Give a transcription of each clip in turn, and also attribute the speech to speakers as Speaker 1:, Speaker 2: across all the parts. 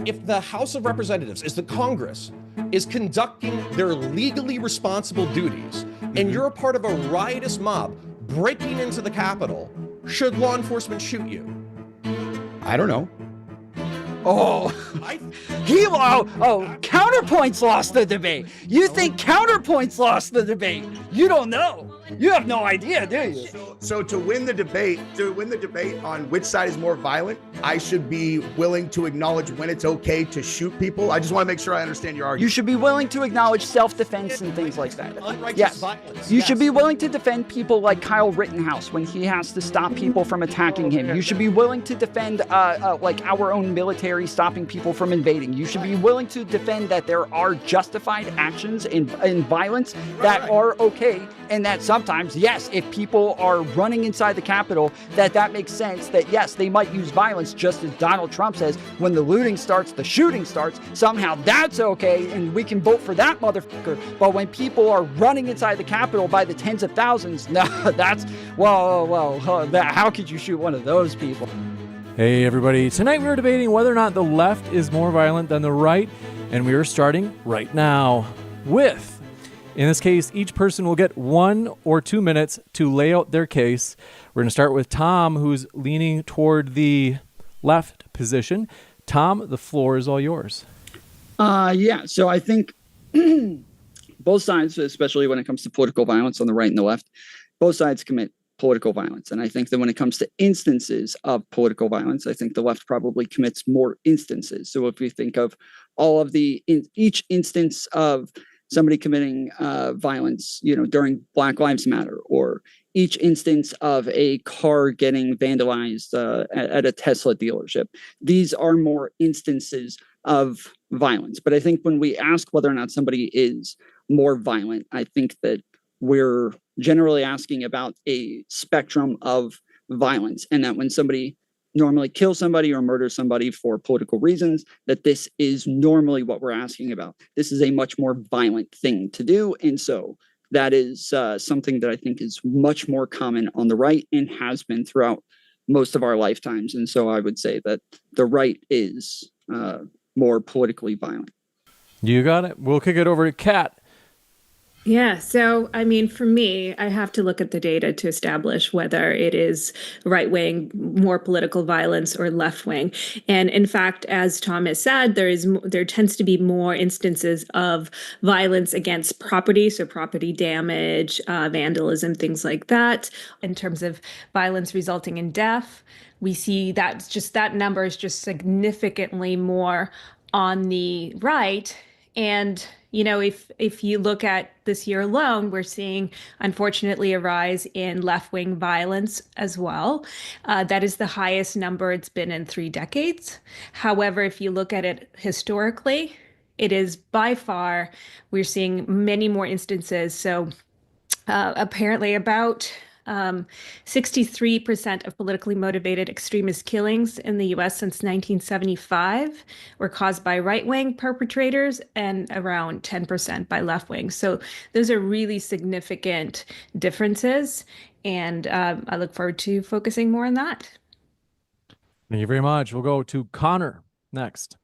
Speaker 1: if the House of Representatives, is the Congress, is conducting their legally responsible duties, and you're a part of a riotous mob breaking into the Capitol, should law enforcement shoot you?
Speaker 2: I don't know.
Speaker 3: Counterpoints lost the debate. You think Counterpoints lost the debate? You don't know. You have no idea, do you?
Speaker 2: So to win the debate on which side is more violent, I should be willing to acknowledge when it's okay to shoot people. I just want to make sure I understand your argument.
Speaker 3: You should be willing to acknowledge self-defense and things like that.
Speaker 1: Unrighteous violence.
Speaker 3: You should be willing to defend people like Kyle Rittenhouse when he has to stop people from attacking him. You should be willing to defend like our own military stopping people from invading. You should be willing to defend that there are justified actions in violence that are okay, and that sometimes, yes, if people are running inside the Capitol, that makes sense, that yes, they might use violence, just as Donald Trump says, when the looting starts, the shooting starts, somehow that's okay, and we can vote for that motherfucker. But when people are running inside the Capitol by the tens of thousands, no, that's, how could you shoot one of those people?
Speaker 4: Hey everybody, tonight we are debating whether or not the left is more violent than the right, and we are starting right now with, in this case, each person will get 1 or 2 minutes to lay out their case. We're going to start with Tom, who's leaning toward the left position. Tom, the floor is all yours.
Speaker 3: So I think both sides, especially when it comes to political violence on the right and the left, both sides commit political violence. And I think that when it comes to instances of political violence, I think the left probably commits more instances. So if we think of all of each instance of somebody committing violence, during Black Lives Matter, or each instance of a car getting vandalized at a Tesla dealership, these are more instances of violence. But I think when we ask whether or not somebody is more violent, I think that we're generally asking about a spectrum of violence, and that when somebody normally kills somebody or murders somebody for political reasons, that this is normally what we're asking about. This is a much more violent thing to do. And so that is something that I think is much more common on the right and has been throughout most of our lifetimes. And so I would say that the right is more politically violent.
Speaker 4: You got it. We'll kick it over to Kat.
Speaker 5: Yeah. So, I mean, for me, I have to look at the data to establish whether it is right wing, more political violence, or left wing. And in fact, as Thomas said, there tends to be more instances of violence against property, so property damage, vandalism, things like that. In terms of violence resulting in death, we see that number is just significantly more on the right. And if you look at this year alone, we're seeing, unfortunately, a rise in left-wing violence as well. That is the highest number it's been in 3 decades. However, if you look at it historically, it is by far, we're seeing many more instances. So apparently about 63% of politically motivated extremist killings in the US since 1975 were caused by right-wing perpetrators, and around 10% by left-wing. So those are really significant differences, and I look forward to focusing more on that.
Speaker 4: Thank you very much. We'll go to Connor next.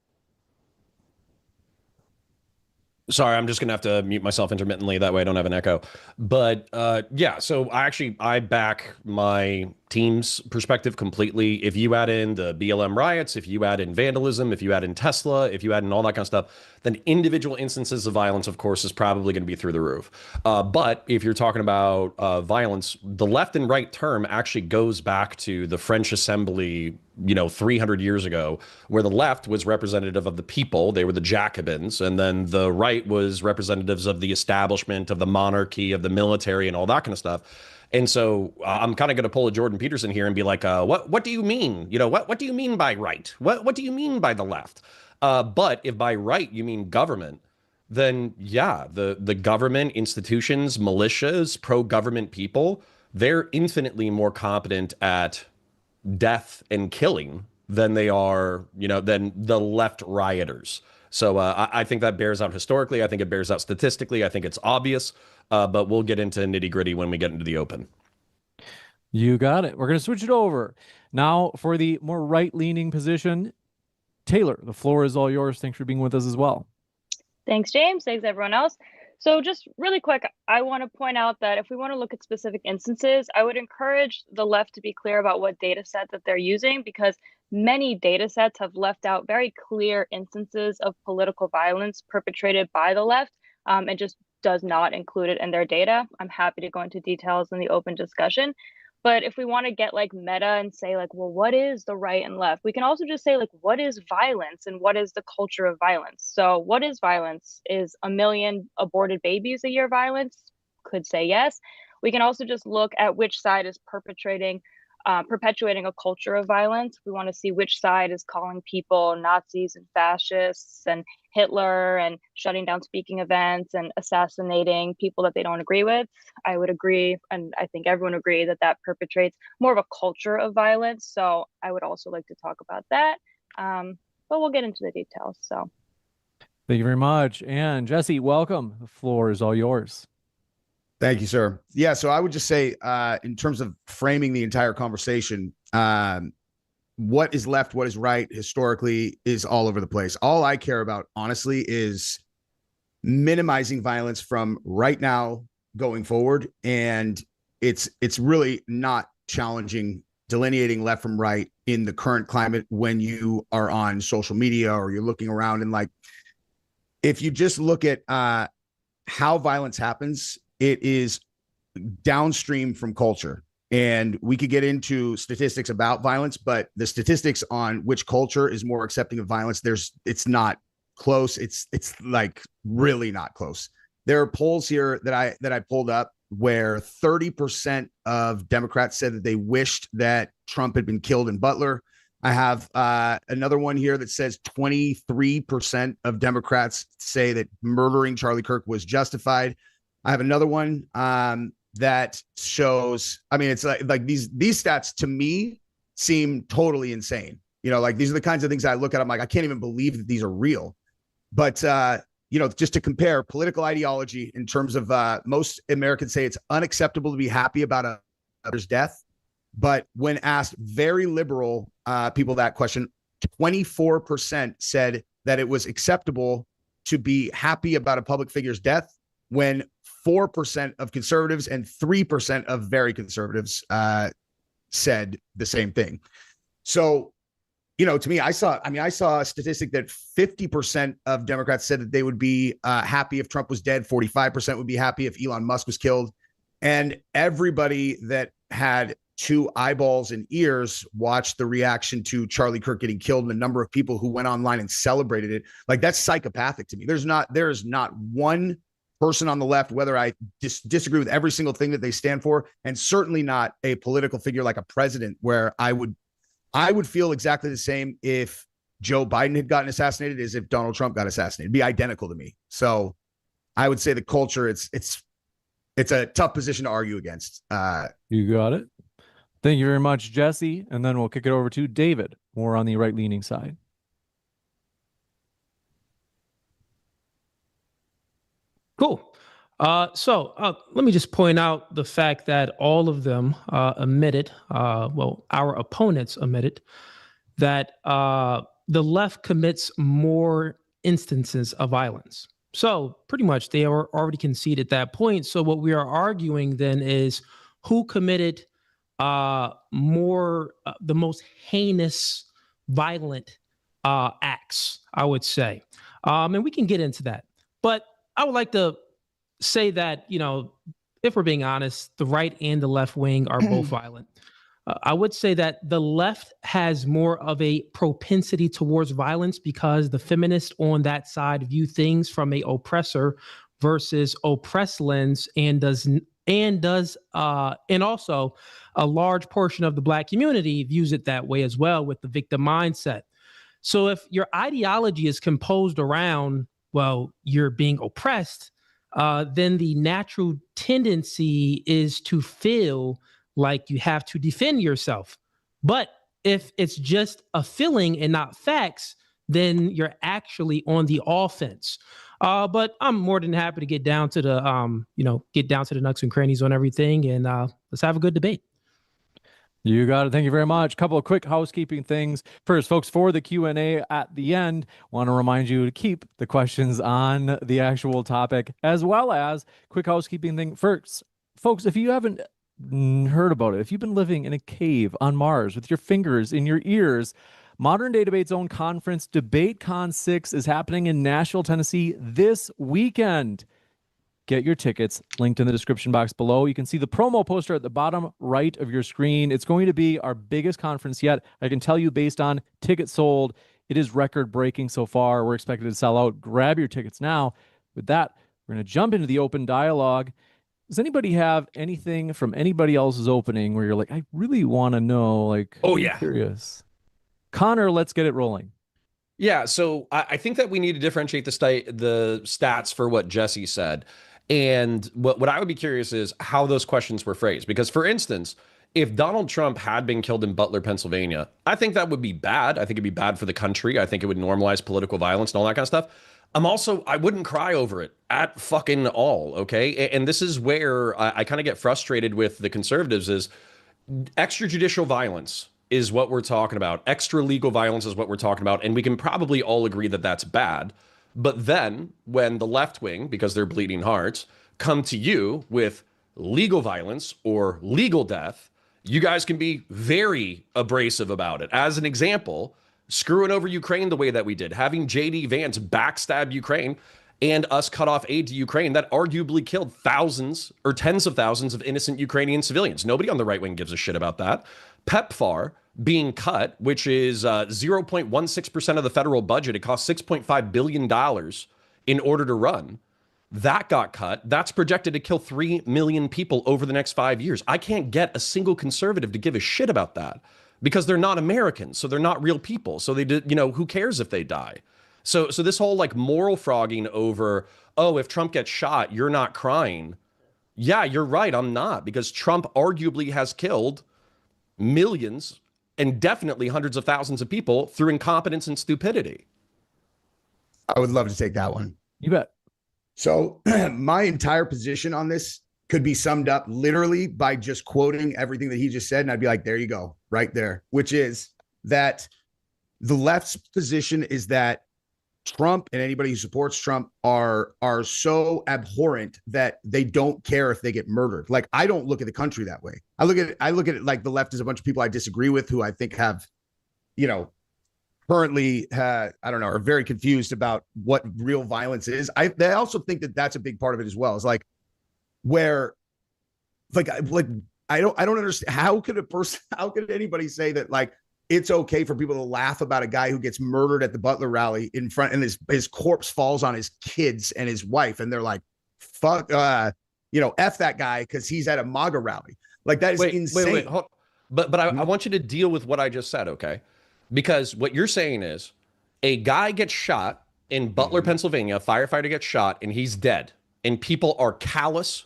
Speaker 1: Sorry, I'm just going to have to mute myself intermittently. That way I don't have an echo. But yeah, so I back my team's perspective completely. If you add in the BLM riots, if you add in vandalism, if you add in Tesla, if you add in all that kind of stuff, then individual instances of violence, of course, is probably going to be through the roof. But if you're talking about violence, the left and right term actually goes back to the French Assembly, 300 years ago, where the left was representative of the people. They were the Jacobins. And then the right was representatives of the establishment, of the monarchy, of the military, and all that kind of stuff. And so I'm kind of going to pull a Jordan Peterson here and be like, what do you mean? What do you mean by right? What do you mean by the left? But if by right you mean government, then yeah, the government, institutions, militias, pro-government people, they're infinitely more competent at death and killing than they are, than the left rioters. So I think that bears out historically. I think it bears out statistically. I think it's obvious, but we'll get into nitty gritty when we get into the open.
Speaker 4: You got it. We're going to switch it over. Now for the more right-leaning position, Taylor, the floor is all yours. Thanks for being with us as well.
Speaker 6: Thanks, James. Thanks, everyone else. So just really quick, I want to point out that if we want to look at specific instances, I would encourage the left to be clear about what data set that they're using, because many data sets have left out very clear instances of political violence perpetrated by the left, and just does not include it in their data. I'm happy to go into details in the open discussion. But if we want to get like meta and say like, well, what is the right and left? We can also just say like, what is violence and what is the culture of violence? So what is violence? Is 1 million aborted babies a year violence? Could say yes. We can also just look at which side is perpetrating perpetuating a culture of violence. We want to see which side is calling people Nazis and fascists and Hitler and shutting down speaking events and assassinating people that they don't agree with. I would agree, and I think everyone agrees that that perpetrates more of a culture of violence. So I would also like to talk about that. But we'll get into the details. So
Speaker 4: thank you very much. And Jesse, welcome. The floor is all yours.
Speaker 2: Thank you, sir. Yeah, so I would just say, in terms of framing the entire conversation, what is left, what is right, historically, is all over the place. All I care about, honestly, is minimizing violence from right now going forward. And it's really not challenging delineating left from right in the current climate when you are on social media or you're looking around. And like, if you just look at how violence happens, it is downstream from culture. And we could get into statistics about violence, but the statistics on which culture is more accepting of violence, it's not close. It's like really not close. There are polls here that I pulled up where 30% of Democrats said that they wished that Trump had been killed in Butler. I have another one here that says 23% of Democrats say that murdering Charlie Kirk was justified. I have another one that shows, I mean, it's like these stats to me seem totally insane. You know, like these are the kinds of things I look at. I'm like, I can't even believe that these are real. But, you know, just to compare political ideology in terms of most Americans say it's unacceptable to be happy about a other's death. But when asked very liberal people that question, 24% said that it was acceptable to be happy about a public figure's death, when 4% of conservatives and 3% of very conservatives said the same thing. So, you know, to me, I saw a statistic that 50% of Democrats said that they would be happy if Trump was dead. 45% would be happy if Elon Musk was killed. And everybody that had two eyeballs and ears watched the reaction to Charlie Kirk getting killed and the number of people who went online and celebrated it. Like, that's psychopathic to me. There is not one person on the left, whether I disagree with every single thing that they stand for, and certainly not a political figure like a president, where I would feel exactly the same if Joe Biden had gotten assassinated as if Donald Trump got assassinated. It'd be identical to me. So I would say the culture, it's a tough position to argue against.
Speaker 4: You got it. Thank you very much, Jesse. And then we'll kick it over to David, more on the right-leaning side.
Speaker 7: Cool. So let me just point out the fact that all of them admitted, well, our opponents admitted that the left commits more instances of violence. So pretty much they are already conceded that point. So what we are arguing then is who committed more, the most heinous, violent acts, I would say. And we can get into that. But I would like to say that, you know, if we're being honest, the right and the left wing are both violent. I would say that the left has more of a propensity towards violence because the feminists on that side view things from a oppressor versus oppressed lens, and also a large portion of the Black community views it that way as well, with the victim mindset. So if your ideology is composed around, well, you're being oppressed, then the natural tendency is to feel like you have to defend yourself. But if it's just a feeling and not facts, then you're actually on the offense. But I'm more than happy to get down to the, get down to the nuts and crannies on everything, and let's have a good debate.
Speaker 4: You got it. Thank you very much. Couple of quick housekeeping things. First, folks, for the Q&A at the end, want to remind you to keep the questions on the actual topic, as well as quick housekeeping thing. First, folks, if you haven't heard about it, if you've been living in a cave on Mars with your fingers in your ears, Modern Day Debate's own conference, DebateCon 6, is happening in Nashville, Tennessee this weekend. Get your tickets linked in the description box below. You can see the promo poster at the bottom right of your screen. It's going to be our biggest conference yet. I can tell you based on tickets sold, it is record breaking so far. We're expected to sell out. Grab your tickets now. With that, we're going to jump into the open dialogue. Does anybody have anything from anybody else's opening where you're like, I really want to know, like,
Speaker 1: Oh,
Speaker 4: I'm
Speaker 1: yeah.
Speaker 4: curious. Connor, let's get it rolling.
Speaker 1: Yeah, so I think that we need to differentiate the stats for what Jesse said. And what I would be curious is how those questions were phrased. Because, for instance, if Donald Trump had been killed in Butler, Pennsylvania, I think that would be bad. I think it'd be bad for the country. I think it would normalize political violence and all that kind of stuff. I wouldn't cry over it at fucking all, okay? And this is where I kind of get frustrated with the conservatives is extrajudicial violence is what we're talking about. Extra legal violence is what we're talking about. And we can probably all agree that that's bad. But then when the left wing, because they're bleeding hearts, come to you with legal violence or legal death, you guys can be very abrasive about it. As an example, screwing over Ukraine the way that we did, having JD Vance backstab Ukraine and us cut off aid to Ukraine that arguably killed thousands or tens of thousands of innocent Ukrainian civilians. Nobody on the right wing gives a shit about that. PEPFAR being cut, which is 0.16% of the federal budget. It costs $6.5 billion in order to run. That got cut. That's projected to kill 3 million people over the next 5 years. I can't get a single conservative to give a shit about that because they're not Americans. So they're not real people. So they did, who cares if they die? So this whole like moral frogging over, oh, if Trump gets shot, you're not crying. Yeah, you're right. I'm not, because Trump arguably has killed millions and definitely hundreds of thousands of people through incompetence and stupidity.
Speaker 2: I would love to take that one.
Speaker 4: You bet.
Speaker 2: So my entire position on this could be summed up literally by just quoting everything that he just said. And I'd be like, there you go, right there, which is that the left's position is that Trump and anybody who supports Trump are so abhorrent that they don't care if they get murdered. Like, I don't look at the country that way. I look at it like the left is a bunch of people I disagree with who I think have, currently, I don't know, are very confused about what real violence is. I also think that that's a big part of it as well. Is like where, I don't understand how could anybody say that like it's okay for people to laugh about a guy who gets murdered at the Butler rally in front and his corpse falls on his kids and his wife. And they're like, fuck, F that guy because he's at a MAGA rally. Like, that is insane.
Speaker 1: Wait. Hold. But I want you to deal with what I just said, okay? Because what you're saying is a guy gets shot in Butler, Pennsylvania, a firefighter gets shot and he's dead. And people are callous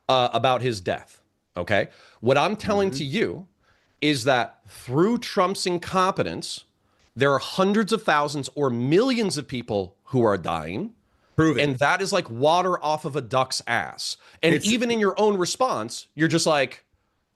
Speaker 1: about his death, okay? What I'm telling to you is that through Trump's incompetence, there are hundreds of thousands or millions of people who are dying. And that is like water off of a duck's ass. And even in your own response, you're just like,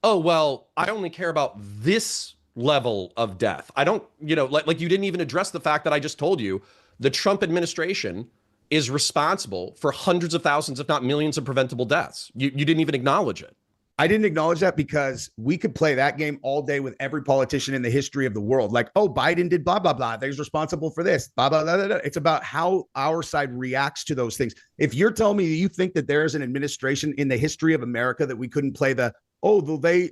Speaker 1: oh, well, I only care about this level of death. I don't, like you didn't even address the fact that I just told you the Trump administration is responsible for hundreds of thousands, if not millions of preventable deaths. You didn't even acknowledge it.
Speaker 2: I didn't acknowledge that because we could play that game all day with every politician in the history of the world. Like, oh, Biden did blah, blah, blah. He's responsible for this, blah, blah, blah, blah, blah. It's about how our side reacts to those things. If you're telling me you think that there is an administration in the history of America that we couldn't play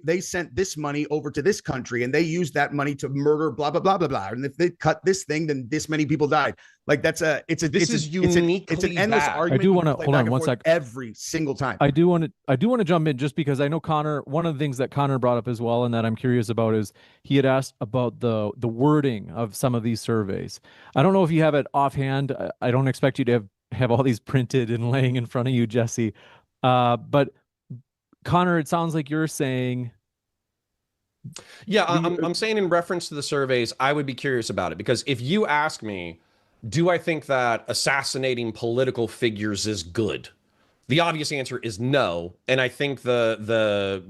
Speaker 2: they sent this money over to this country and they used that money to murder blah, blah, blah, blah, blah. And if they cut this thing, then this many people died. Like, it's an endless argument.
Speaker 4: I do want to hold on 1 second.
Speaker 2: Every single time.
Speaker 4: I do want to jump in just because I know Connor, one of the things that Connor brought up as well and that I'm curious about is he had asked about the wording of some of these surveys. I don't know if you have it offhand. I don't expect you to have all these printed and laying in front of you, Jesse. But Connor, it sounds like you're saying.
Speaker 1: Yeah, I'm saying in reference to the surveys, I would be curious about it because if you ask me, do I think that assassinating political figures is good? The obvious answer is no, and I think the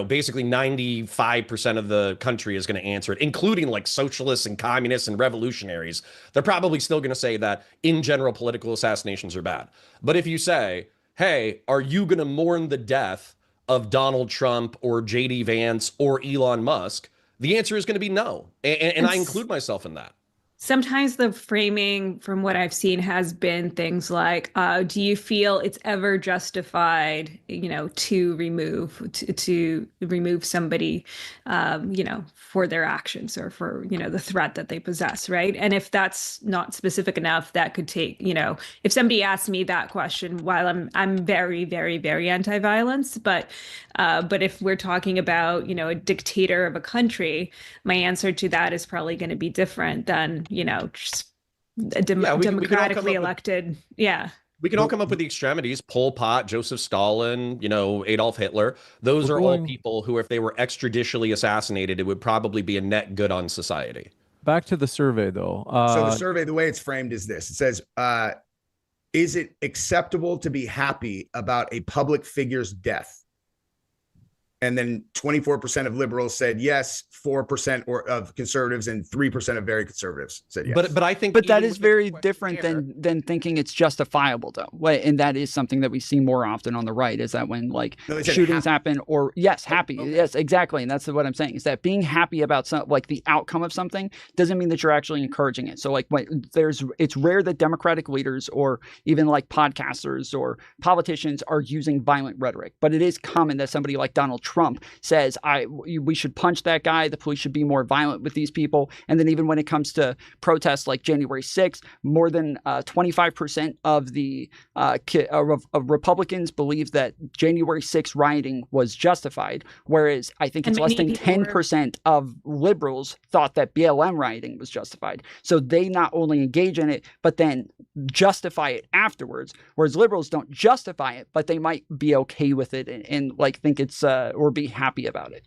Speaker 1: basically 95% of the country is going to answer it, including like socialists and communists and revolutionaries. They're probably still going to say that in general political assassinations are bad. But if you say, "Hey, are you going to mourn the death of Donald Trump or JD Vance or Elon Musk?" The answer is going to be no, and I include myself in that.
Speaker 5: Sometimes the framing from what I've seen has been things like, do you feel it's ever justified, to remove somebody, for their actions or for, the threat that they possess, right? And if that's not specific enough, that could take, if somebody asks me that question, while I'm very, very, very anti-violence, but if we're talking about, a dictator of a country, my answer to that is probably going to be different than, just a democratically elected. Yeah.
Speaker 1: We can all come up with the extremities: Pol Pot, Joseph Stalin, Adolf Hitler. Those are all people who, if they were extrajudicially assassinated, it would probably be a net good on society.
Speaker 4: Back to the survey, though.
Speaker 2: So the survey, the way it's framed is this. It says, is it acceptable to be happy about a public figure's death? And then 24% of liberals said yes, 4% of conservatives, and 3% of very conservatives said yes.
Speaker 1: But I think,
Speaker 8: but that is very different than thinking it's justifiable, though. And that is something that we see more often on the right, is that when shootings happen, or happy. Okay. Yes, exactly. And that's what I'm saying, is that being happy about the outcome of something doesn't mean that you're actually encouraging it. So it's rare that Democratic leaders or even podcasters or politicians are using violent rhetoric, but it is common that somebody like Donald Trump says, we should punch that guy, the police should be more violent with these people. And then even when it comes to protests like January 6th, more than 25% of the of Republicans believe that January 6th rioting was justified, whereas I think it's less than 10% of liberals thought that BLM rioting was justified. So they not only engage in it, but then justify it afterwards, whereas liberals don't justify it, but they might be okay with it and think it's or be happy about it.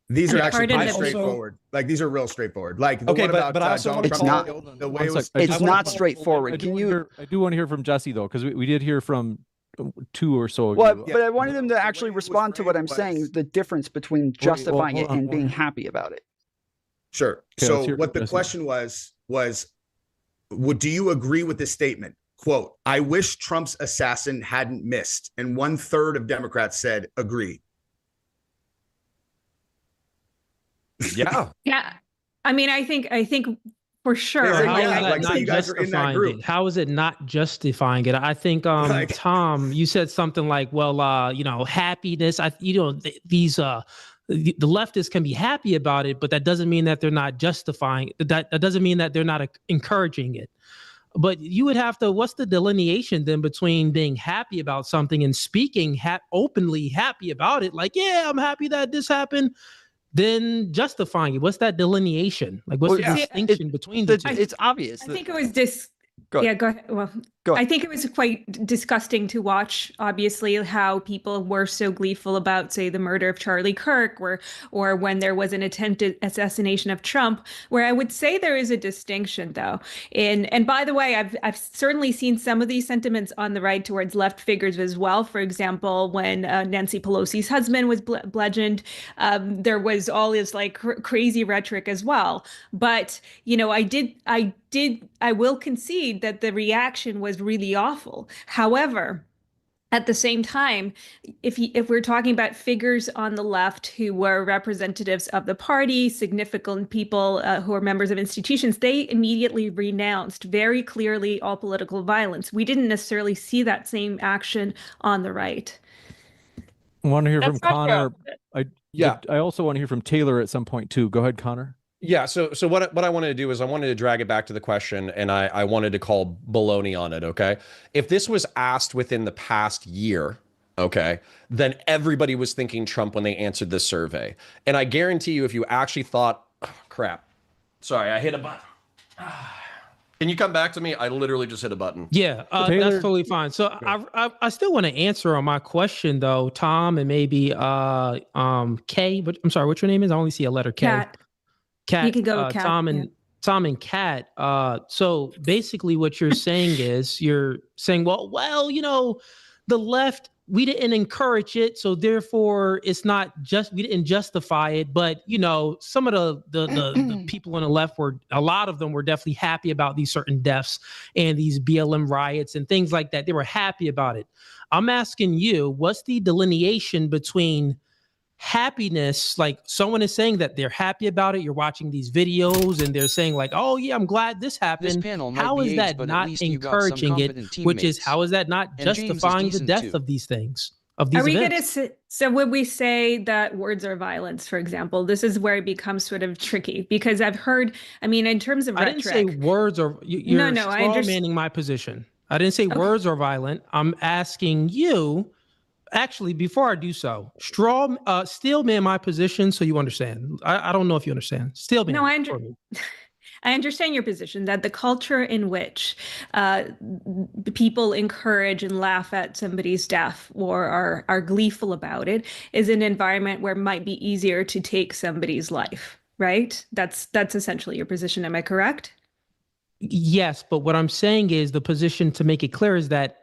Speaker 2: These are actually pretty straightforward. These are real straightforward.
Speaker 1: But I also
Speaker 2: Donald Trump, the way
Speaker 8: it's not straightforward.
Speaker 4: I do want to hear from Jesse, though, because we did hear from two or so.
Speaker 8: But I wanted him to actually respond to what I'm saying, the difference between justifying it and being happy about it.
Speaker 2: Sure. Okay, so what the question was, do you agree with this statement? Quote, "I wish Trump's assassin hadn't missed." And 1/3 of Democrats said agree.
Speaker 1: Yeah.
Speaker 5: Yeah. I mean, I think for sure.
Speaker 2: You guys are in that group.
Speaker 7: How is it not justifying it? I think, Tom, you said something like, happiness. These the leftists can be happy about it, but that doesn't mean that they're not justifying. That doesn't mean that they're not encouraging it. But you would have to, what's the delineation then between being happy about something and speaking openly happy about it? I'm happy that this happened, then justifying it. What's that delineation? What's the distinction between the two?
Speaker 8: It's obvious.
Speaker 5: I think it was Go ahead. Well, I think it was quite disgusting to watch, obviously, how people were so gleeful about, say, the murder of Charlie Kirk, or when there was an attempted assassination of Trump, where I would say there is a distinction, though. And by the way, I've certainly seen some of these sentiments on the right towards left figures as well. For example, when Nancy Pelosi's husband was bludgeoned, there was all this crazy rhetoric as well. But, I will concede that the reaction was really awful. However, at the same time, if we're talking about figures on the left who were representatives of the party, significant people who are members of institutions, they immediately renounced very clearly all political violence. We didn't necessarily see that same action on the right.
Speaker 4: I want to hear from Connor. I also want to hear from Taylor at some point too. Go ahead, Connor.
Speaker 1: Yeah, so what I wanted to do is I wanted to drag it back to the question, and I wanted to call baloney on it, okay? If this was asked within the past year, okay, then everybody was thinking Trump when they answered this survey. And I guarantee you, if you actually thought, crap, sorry, I hit a button. Can you come back to me? I literally just hit a button.
Speaker 7: Yeah, that's totally fine. So I still want to answer on my question, though, Tom, and maybe Kay. But I'm sorry, what's your name is? I only see a letter K. Kat,
Speaker 5: you could go with Kat,
Speaker 7: Tom and Kat. So basically what you're saying is you're saying, well, the left, we didn't encourage it, so therefore it's not just, we didn't justify it. But you know, some of the people on the left were, a lot of them were definitely happy about these certain deaths and these BLM riots and things like that. They were happy about it. I'm asking you, what's the delineation between happiness? Like someone is saying that they're happy about it, you're watching these videos and they're saying like, oh yeah, I'm glad this happened. How is that not encouraging it? Which is, how is that not justifying the death of these things, of these events?
Speaker 5: So when we say that words are violence, for example, this is where it becomes sort of tricky, because I've heard, I mean, in terms of rhetoric,
Speaker 7: I didn't say words are, you're straw manning my position. I didn't say words are violent. I'm asking you, actually, before I do so, steel man my position so you understand. I don't know if you understand. Steel man.
Speaker 5: No, I understand your position that the culture in which people encourage and laugh at somebody's death or are gleeful about it is an environment where it might be easier to take somebody's life, right? That's essentially your position. Am I correct?
Speaker 7: Yes, but what I'm saying is, the position, to make it clear, is that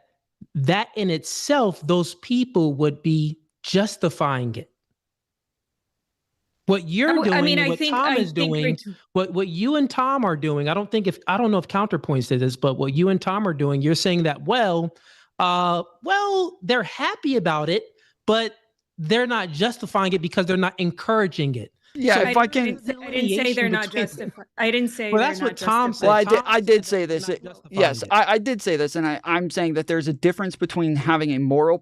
Speaker 7: in itself, those people would be justifying it. What you're doing, what Tom is doing, what you and Tom are doing, I don't know if Counterpoint says this, but what you and Tom are doing, you're saying that, well, they're happy about it, but they're not justifying it because they're not encouraging it.
Speaker 8: Yeah,
Speaker 7: so
Speaker 8: if I can,
Speaker 5: I didn't say they're not justified. I didn't say.
Speaker 7: Well, that's what Tom said.
Speaker 8: Well, I did say this. Yes, I did say this, and I'm saying that there's a difference between having a moral,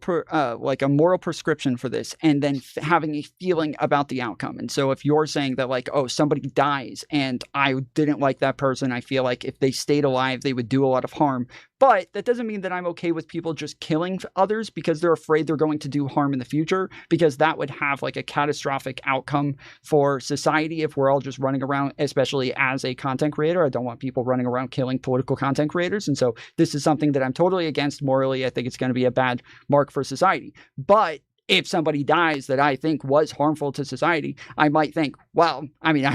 Speaker 8: like a moral prescription for this, and then having a feeling about the outcome. And so, if you're saying that, like, oh, somebody dies, and I didn't like that person, I feel like if they stayed alive, they would do a lot of harm. But that doesn't mean that I'm okay with people just killing others because they're afraid they're going to do harm in the future, because that would have like a catastrophic outcome for society if we're all just running around, especially as a content creator. I don't want people running around killing political content creators. And so this is something that I'm totally against morally. I think it's going to be a bad mark for society. But if somebody dies that I think was harmful to society, I might think, well, I mean,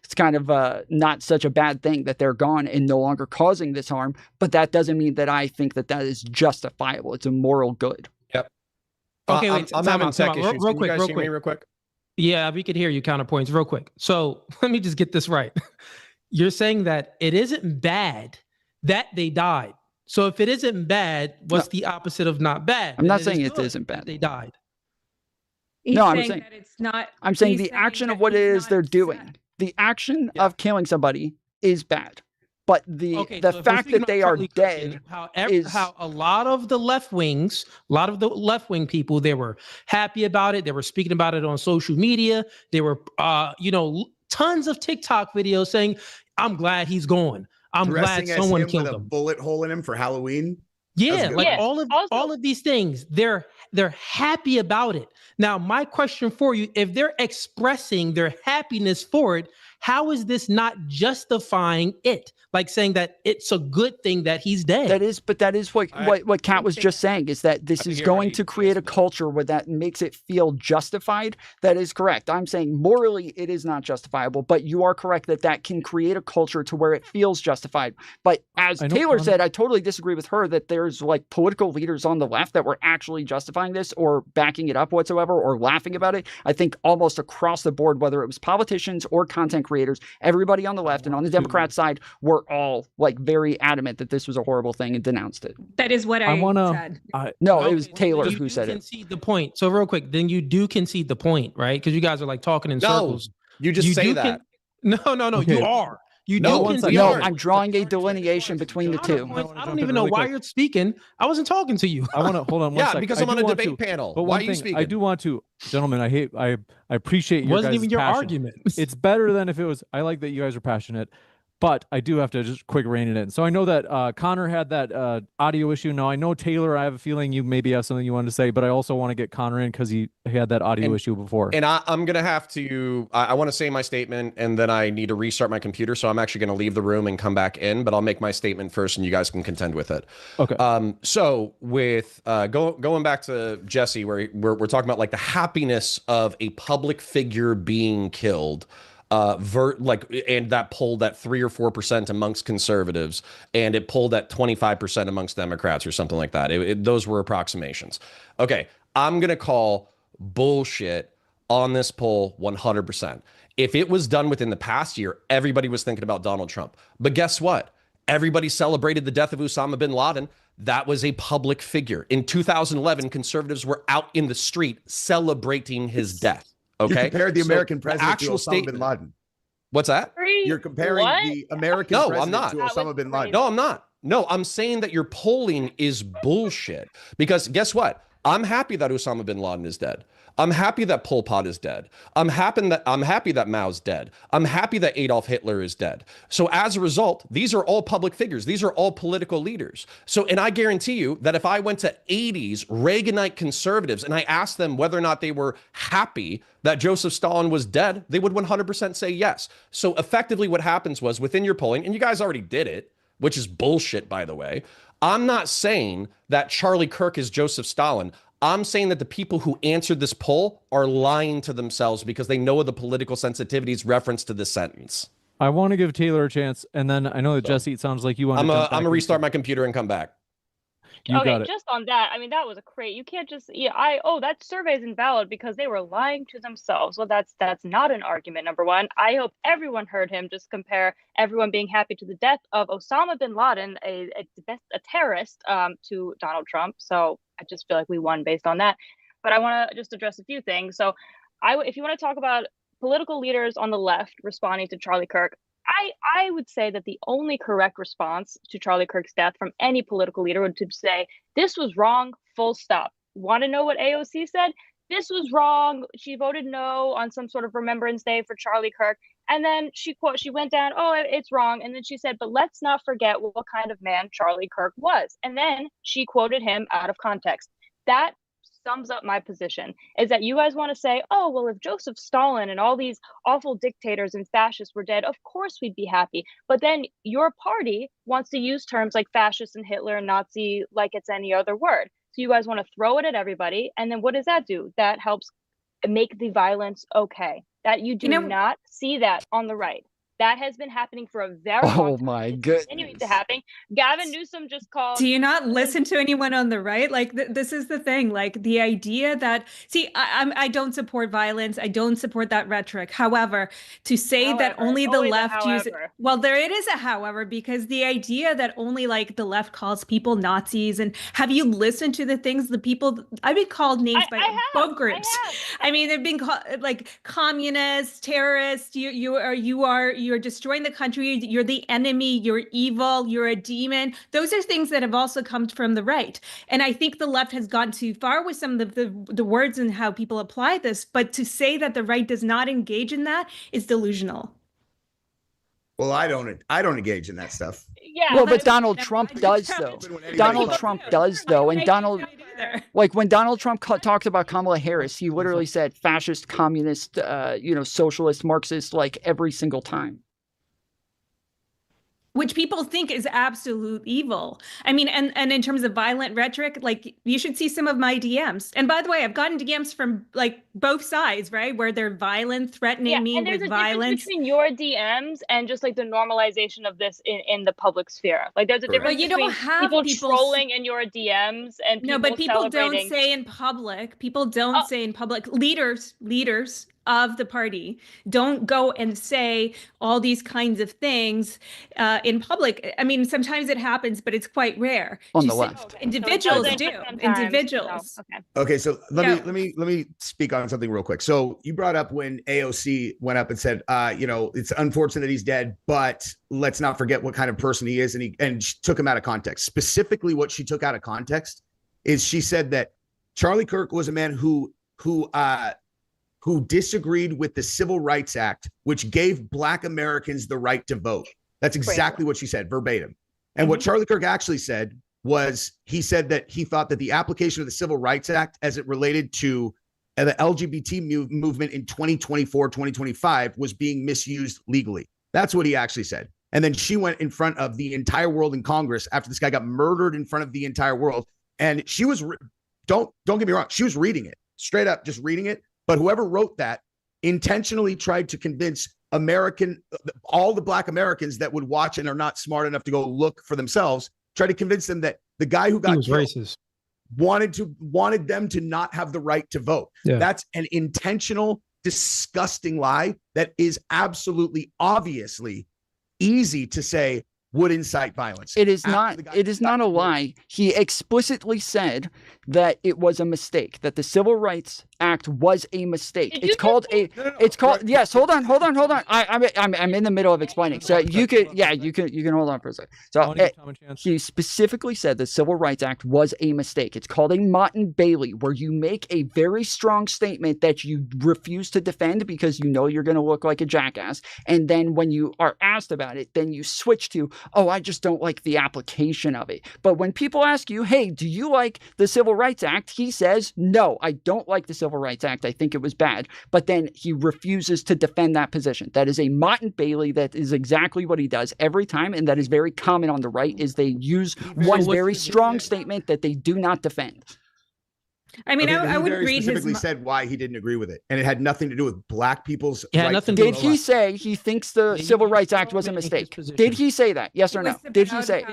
Speaker 8: it's kind of not such a bad thing that they're gone and no longer causing this harm, but that doesn't mean that I think that that is justifiable. It's a moral good.
Speaker 1: Yep.
Speaker 7: Okay, wait,
Speaker 1: I'm having tech issues.
Speaker 7: Real quick. Yeah, we could hear you. Counterpoints real quick. So let me just get this right. You're saying that it isn't bad that they died. So if it isn't bad, what's the opposite of not bad?
Speaker 8: I'm not saying it isn't bad.
Speaker 7: They died.
Speaker 8: No, I'm saying
Speaker 5: that it's not.
Speaker 8: I'm saying the action of what it is they're doing. The action of killing somebody is bad. But the fact that they are dead is
Speaker 7: how a lot of the left wing people, they were happy about it. They were speaking about it on social media. They were, tons of TikTok videos saying, "I'm glad he's gone. I'm glad someone killed him."
Speaker 2: With a bullet hole in him for Halloween.
Speaker 7: Yeah, like all of these things, they're happy about it. Now, my question for you, if they're expressing their happiness for it, how is this not justifying it? Like saying that it's a good thing that he's dead.
Speaker 8: That is what Kat was just saying, is that this is going to create a culture where that makes it feel justified. That is correct. I'm saying morally it is not justifiable, but you are correct that can create a culture to where it feels justified. But as Taylor said, I totally disagree with her that there's like political leaders on the left that were actually justifying this or backing it up whatsoever or laughing about it. I think almost across the board, whether it was politicians or content creators, everybody on the left and on the Democrat side were all like very adamant that this was a horrible thing and denounced it.
Speaker 5: That is what I said.
Speaker 8: No, it was Taylor who said it.
Speaker 7: You concede the point. So real quick, then you do concede the point, right? Because you guys are like talking in circles.
Speaker 1: You just say that.
Speaker 7: No. Okay. You are.
Speaker 8: I'm drawing a delineation between the two.
Speaker 7: I don't even know why you're speaking. I wasn't talking to you.
Speaker 1: I want to hold on one second. Because I'm on a debate panel.
Speaker 4: But
Speaker 1: why are you speaking?
Speaker 4: I do want to, gentlemen. I appreciate your
Speaker 7: wasn't even your
Speaker 4: passion.
Speaker 7: argument.
Speaker 4: It's better than if it was. I like that you guys are passionate. But I do have to just quick rein it in. So I know that Connor had that audio issue. Now I know Taylor, I have a feeling you maybe have something you wanted to say, but I also want to get Connor in because he had that audio issue before.
Speaker 1: And I'm going to have to, I want to say my statement and then I need to restart my computer. So I'm actually going to leave the room and come back in, but I'll make my statement first and you guys can contend with it.
Speaker 4: Okay.
Speaker 1: So with going back to Jesse, where we're talking about like the happiness of a public figure being killed. and that polled at 3 or 4% amongst conservatives, and it polled at 25% amongst Democrats or something like that. Those were approximations. Okay, I'm gonna call bullshit on this poll 100%. If it was done within the past year, everybody was thinking about Donald Trump. But guess what? Everybody celebrated the death of Osama bin Laden. That was a public figure. In 2011, conservatives were out in the street celebrating his death. Okay.
Speaker 2: You compared the American president
Speaker 1: actual
Speaker 2: to Osama bin Laden.
Speaker 1: What's that?
Speaker 2: You're comparing the American president to Osama bin Laden.
Speaker 1: No, I'm not. No, I'm saying that your polling is bullshit. Because guess what? I'm happy that Osama bin Laden is dead. I'm happy that Pol Pot is dead. I'm happy that Mao's dead. I'm happy that Adolf Hitler is dead. So as a result, these are all public figures. These are all political leaders. So, and I guarantee you that if I went to 80s Reaganite conservatives and I asked them whether or not they were happy that Joseph Stalin was dead, they would 100% say yes. So effectively what happens was within your polling, and you guys already did it, which is bullshit, by the way. I'm not saying that Charlie Kirk is Joseph Stalin. I'm saying that the people who answered this poll are lying to themselves because they know the political sensitivities reference to this sentence.
Speaker 4: I want to give Taylor a chance, and then I know that Jesse, it sounds like you want
Speaker 1: I'm gonna restart my computer and come back.
Speaker 6: Okay, just on that, I mean, that was a crate. You can't just, that survey is invalid because they were lying to themselves. Well, that's not an argument, number one. I hope everyone heard him just compare everyone being happy to the death of Osama bin Laden, a terrorist, to Donald Trump. So I just feel like we won based on that. But I want to just address a few things. So if you want to talk about political leaders on the left responding to Charlie Kirk, I would say that the only correct response to Charlie Kirk's death from any political leader would to say, this was wrong, full stop. Want to know what AOC said? This was wrong. She voted no on some sort of Remembrance Day for Charlie Kirk. And then she went down, it's wrong. And then she said, but let's not forget what kind of man Charlie Kirk was. And then she quoted him out of context. That sums up my position, is that you guys want to say, oh, well, if Joseph Stalin and all these awful dictators and fascists were dead, of course we'd be happy. But then your party wants to use terms like fascist and Hitler and Nazi like it's any other word. So you guys want to throw it at everybody. And then what does that do? That helps make the violence okay. That you do not see that on the right. That has been happening for a very long time.
Speaker 8: Oh my goodness.
Speaker 6: Continuing to happen. Gavin Newsom just called.
Speaker 5: Do you not listen to anyone on the right? Like this is the thing. Like the idea that I don't support violence. I don't support that rhetoric. However, to say that only the left use it, well, there it is a however, because the idea that only like the left calls people Nazis, and have you listened to the things the people I've been called names by both groups. I mean, they've been called like communists, terrorists. You're destroying the country. You're the enemy. You're evil. You're a demon. Those are things that have also come from the right. And I think the left has gone too far with some of the words and how people apply this. But to say that the right does not engage in that is delusional.
Speaker 2: Well, I don't engage in that stuff.
Speaker 6: Yeah.
Speaker 8: Well, but Donald Trump does though. Donald Trump does though, and Donald, like when Donald Trump talked about Kamala Harris, he literally said fascist, communist, socialist, Marxist, like every single time.
Speaker 5: Which people think is absolute evil. I mean, and in terms of violent rhetoric, like you should see some of my DMs. And by the way, I've gotten DMs from like both sides, right? Where they're violent, threatening me with violence.
Speaker 6: Between your DMs and just like the normalization of this in the public sphere. Like there's a difference between
Speaker 5: don't have
Speaker 6: people trolling in your DMs and people
Speaker 5: but people don't say in public. People don't say in public. Leaders of the party don't go and say all these kinds of things in public. I mean, sometimes it happens, but it's quite rare.
Speaker 8: On the left,
Speaker 5: individuals do. Individuals.
Speaker 2: Okay, so let me speak on something real quick. So you brought up when AOC went up and said, it's unfortunate that he's dead, but let's not forget what kind of person he is, and she took him out of context. Specifically, what she took out of context is she said that Charlie Kirk was a man who disagreed with the Civil Rights Act, which gave Black Americans the right to vote. That's exactly what she said, verbatim. And what Charlie Kirk actually said was, he said that he thought that the application of the Civil Rights Act as it related to the LGBT movement in 2024, 2025 was being misused legally. That's what he actually said. And then she went in front of the entire world in Congress after this guy got murdered in front of the entire world. And she was, don't get me wrong, she was reading it, straight up just reading it. But whoever wrote that intentionally tried to convince all the black Americans that would watch and are not smart enough to go look for themselves, try to convince them that the guy who got killed
Speaker 7: racist.
Speaker 2: wanted them to not have the right to vote.
Speaker 7: Yeah.
Speaker 2: That's an intentional, disgusting lie that is absolutely obviously easy to say would incite violence.
Speaker 8: It is not a lie. He explicitly said that it was a mistake, that the Civil Rights Act was a mistake. Yes, hold on. I'm in the middle of explaining. So you can hold on for a second. So he specifically said the Civil Rights Act was a mistake. It's called a Mott and Bailey, where you make a very strong statement that you refuse to defend because you know you're going to look like a jackass. And then when you are asked about it, then you switch to, oh, I just don't like the application of it. But when people ask you, hey, do you like the Civil Rights Act? He says, no, I don't like the Civil Rights Act. I think it was bad. But then he refuses to defend that position. That is a Mott and Bailey. That is exactly what he does every time. And that is very common on the right, is they use one very strong statement that they do not defend.
Speaker 5: I mean, I would read
Speaker 2: specifically said why he didn't agree with it, and it had nothing to do with black people's.
Speaker 8: Did he say he thinks the Civil Rights Act was a mistake? Did he say that? Yes or no? Did he say?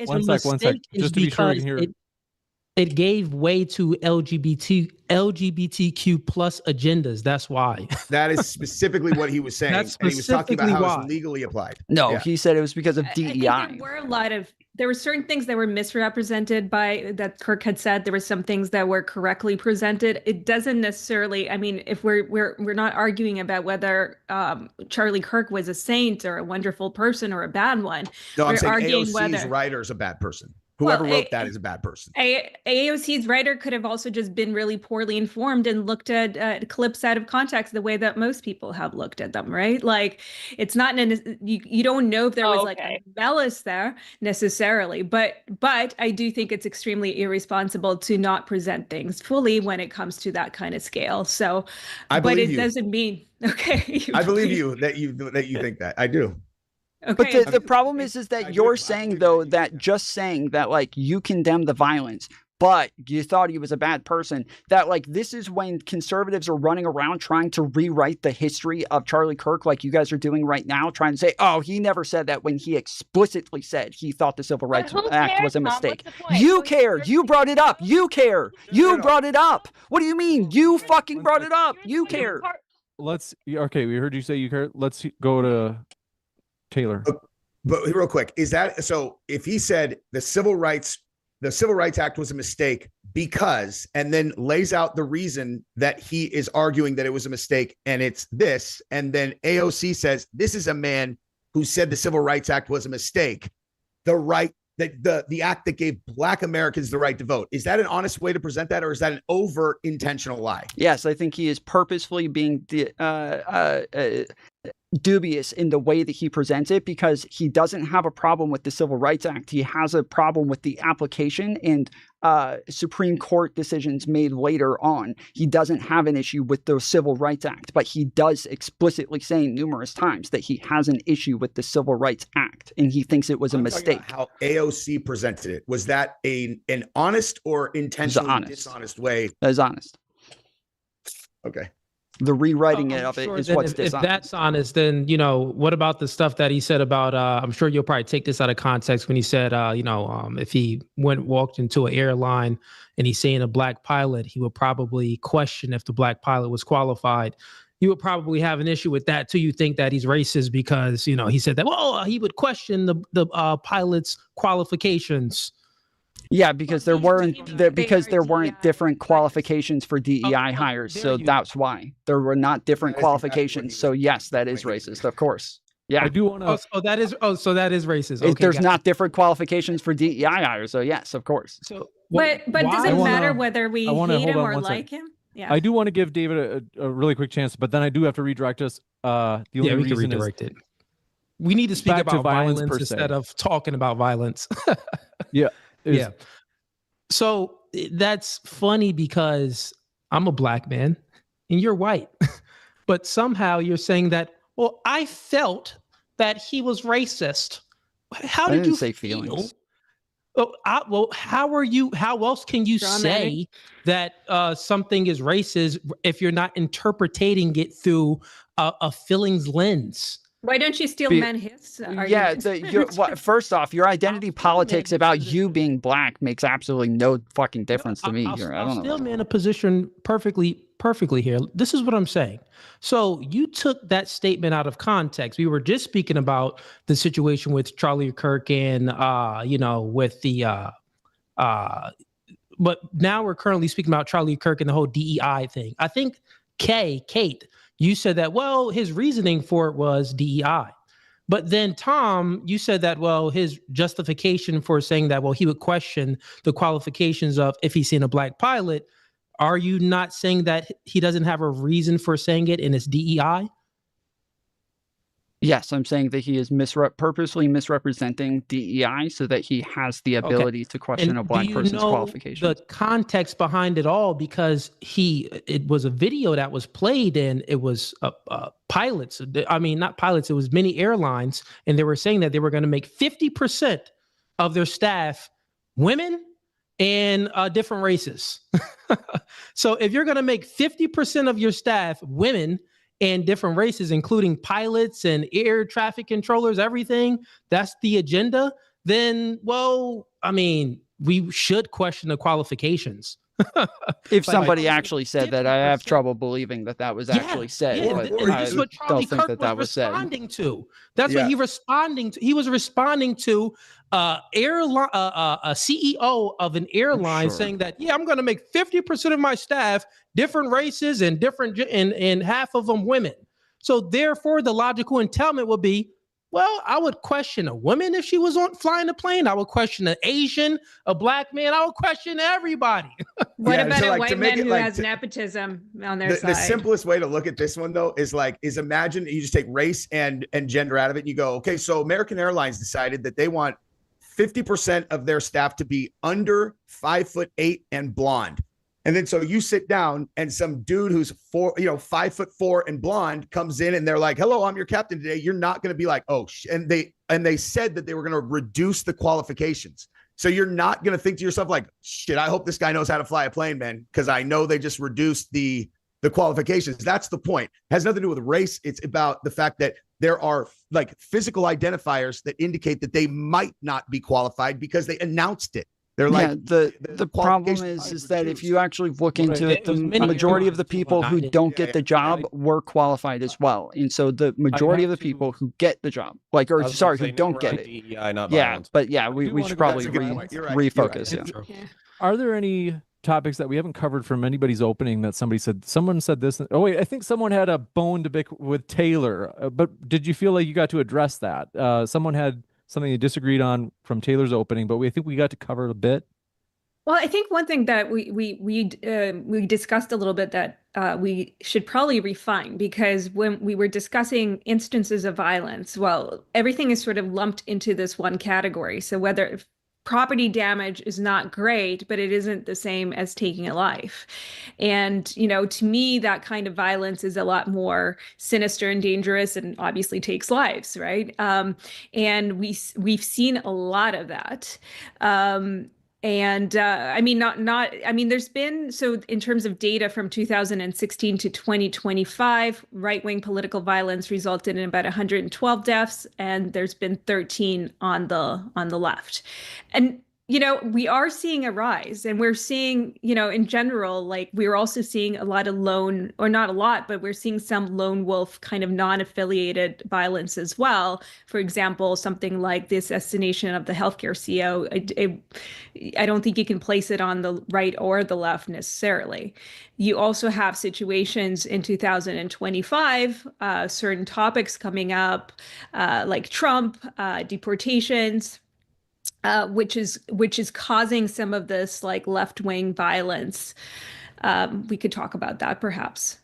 Speaker 4: One sec. Just to be sure we can hear.
Speaker 7: It gave way to LGBTQ plus agendas. That's why.
Speaker 2: That is specifically what he was saying. And he was talking about how it's legally applied.
Speaker 8: No, he said it was because of DEI.
Speaker 5: I think there were certain things that were misrepresented that Kirk had said. There were some things that were correctly presented. It doesn't necessarily, I mean, if we're not arguing about whether Charlie Kirk was a saint or a wonderful person or a bad one.
Speaker 2: No, I'm saying AOC's writer is a bad person. Whoever wrote that is a bad person.
Speaker 5: AOC's writer could have also just been really poorly informed and looked at clips out of context the way that most people have looked at them, right? Like, it's not you don't know if there was like a malice there necessarily, but I do think it's extremely irresponsible to not present things fully when it comes to that kind of scale. So, doesn't mean
Speaker 2: I believe you that you think that. I do.
Speaker 8: Okay. But the problem is that you're saying, though, that just saying that, like, you condemn the violence, but you thought he was a bad person, that, like, this is when conservatives are running around trying to rewrite the history of Charlie Kirk, like you guys are doing right now, trying to say, oh, he never said that, when he explicitly said he thought the Civil Rights Act was a mistake. You care. You brought it up. You care. You brought it up. What do you mean? You fucking brought it up. You care.
Speaker 4: We heard you say you care. Let's go to Taylor.
Speaker 2: But real quick, is that so? If he said the Civil Rights Act was a mistake because, and then lays out the reason that he is arguing that it was a mistake, and it's this, and then AOC says this is a man who said the Civil Rights Act was a mistake, the act that gave black Americans the right to vote. Is that an honest way to present that, or is that an overt intentional lie?
Speaker 8: Yes, I think he is purposefully being dubious in the way that he presents it, because he doesn't have a problem with the Civil Rights Act. He has a problem with the application and Supreme Court decisions made later on. He doesn't have an issue with the Civil Rights Act, but he does explicitly say numerous times that he has an issue with the Civil Rights Act, and he thinks it was a mistake.
Speaker 2: How AOC presented it, was that an honest or intentionally dishonest way?
Speaker 8: That is honest.
Speaker 2: Okay.
Speaker 8: The rewriting of it is what's dishonest.
Speaker 7: If that's honest, then, what about the stuff that he said about, I'm sure you'll probably take this out of context when he said, if he walked into an airline and he's seeing a black pilot, he would probably question if the black pilot was qualified. You would probably have an issue with that too. You think that he's racist because, he said that, he would question the pilot's qualifications.
Speaker 8: Yeah, because there weren't different qualifications for DEI hires, so that's why there were not different qualifications. So yes, that is racist, of course. Yeah,
Speaker 4: I do want to.
Speaker 7: So that is racist. Okay,
Speaker 8: if there's not different qualifications for DEI hires, so yes, of course.
Speaker 5: So, but does it matter whether we hate him or like him? Yeah,
Speaker 4: I do want to give David a really quick chance, but then I do have to redirect us.
Speaker 7: We can redirect it. We need to speak about violence instead of talking about violence.
Speaker 4: Yeah.
Speaker 7: Yeah. So that's funny because I'm a black man and you're white, but somehow you're saying that, well, I felt that he was racist. How did you
Speaker 8: say feelings?
Speaker 7: Oh, well, how else can you say that something is racist if you're not interpreting it through a feelings lens?
Speaker 5: Why don't you steal men his argument?
Speaker 8: First off, your identity politics about you being black makes absolutely no fucking difference to me.
Speaker 7: I'll still man a position perfectly here. This is what I'm saying. So you took that statement out of context. We were just speaking about the situation with Charlie Kirk and with the but now we're currently speaking about Charlie Kirk and the whole DEI thing. I think Kate, you said that, well, his reasoning for it was DEI. But then Tom, you said that, well, his justification for saying that, well, he would question the qualifications of if he's seen a black pilot. Are you not saying that he doesn't have a reason for saying it in his DEI?
Speaker 8: Yes, I'm saying that he is purposely misrepresenting DEI so that he has the ability to question a black person's qualifications.
Speaker 7: The context behind it all, because it was a video that was played and it was pilots. I mean, not pilots, it was many airlines. And they were saying that they were going to make 50% of their staff women and different races. So if you're going to make 50% of your staff women and different races, including pilots and air traffic controllers, everything, that's the agenda, then, well, I mean, we should question the qualifications.
Speaker 8: If somebody actually said that, I have trouble believing that was actually said.
Speaker 7: Yeah, this is what Charlie Kirk was responding to. That's what he responding to. He was responding to a CEO of an airline saying that, I'm going to make 50% of my staff different races and and half of them women. So therefore, the logical entailment would be, well, I would question a woman if she was flying a plane. I would question an Asian, a black man. I would question everybody.
Speaker 5: What about a white man who has nepotism on their side?
Speaker 2: The simplest way to look at this one, though, is imagine you just take race and gender out of it and you go, okay, so American Airlines decided that they want 50% of their staff to be under 5'8" and blonde. And then so you sit down and some dude who's 5'4" and blonde comes in and they're like, hello, I'm your captain today. You're not going to be like, oh, and they said that they were going to reduce the qualifications. So you're not going to think to yourself like, shit, I hope this guy knows how to fly a plane, man, because I know they just reduced the qualifications. That's the point. It has nothing to do with race. It's about the fact that there are physical identifiers that indicate that they might not be qualified because they announced it. They're
Speaker 8: the problem is that if you actually look into it, the majority of the people who don't get the job were qualified as well. And so the majority of the people who get the job, who don't get it. We should probably refocus.
Speaker 4: Are there any topics that we haven't covered from anybody's opening that someone said this? Oh, wait, I think someone had a bone to pick with Taylor, but did you feel like you got to address that? Someone had something you disagreed on from Taylor's opening, but I think we got to cover it a bit.
Speaker 5: Well, I think one thing that we discussed a little bit that we should probably refine, because when we were discussing instances of violence, well, everything is sort of lumped into this one category. So whether property damage is not great, but it isn't the same as taking a life. And, to me, that kind of violence is a lot more sinister and dangerous and obviously takes lives, right? And we've seen a lot of that. There's been, so in terms of data from 2016 to 2025, right-wing political violence resulted in about 112 deaths, and there's been 13 on the left. And we are seeing a rise, and we're seeing, in general, we're also seeing a lot of lone, or not a lot, but we're seeing some lone wolf kind of non-affiliated violence as well. For example, something like the assassination of the healthcare CEO. I don't think you can place it on the right or the left necessarily. You also have situations in 2025, certain topics coming up, like Trump, deportations, which is causing some of this left-wing violence. We could talk about that perhaps.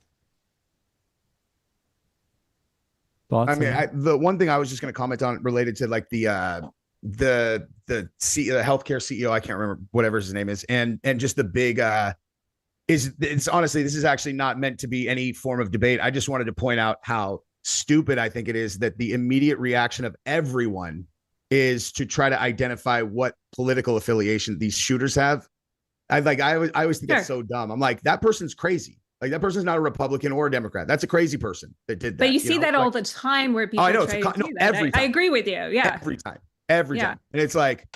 Speaker 4: Thoughts?
Speaker 2: The one thing I was just going to comment on related to the healthcare CEO, I can't remember whatever his name is, and just the big it's honestly, this is actually not meant to be any form of debate. I just wanted to point out how stupid I think it is that the immediate reaction of everyone is to try to identify what political affiliation these shooters have. I always think it's so dumb. I'm like, that person's crazy. Like, that person's not a Republican or a Democrat. That's a crazy person that did that.
Speaker 5: But you see that all the time where people try to do that.
Speaker 2: Every time.
Speaker 5: I agree with you. Yeah.
Speaker 2: Every time. And it's like,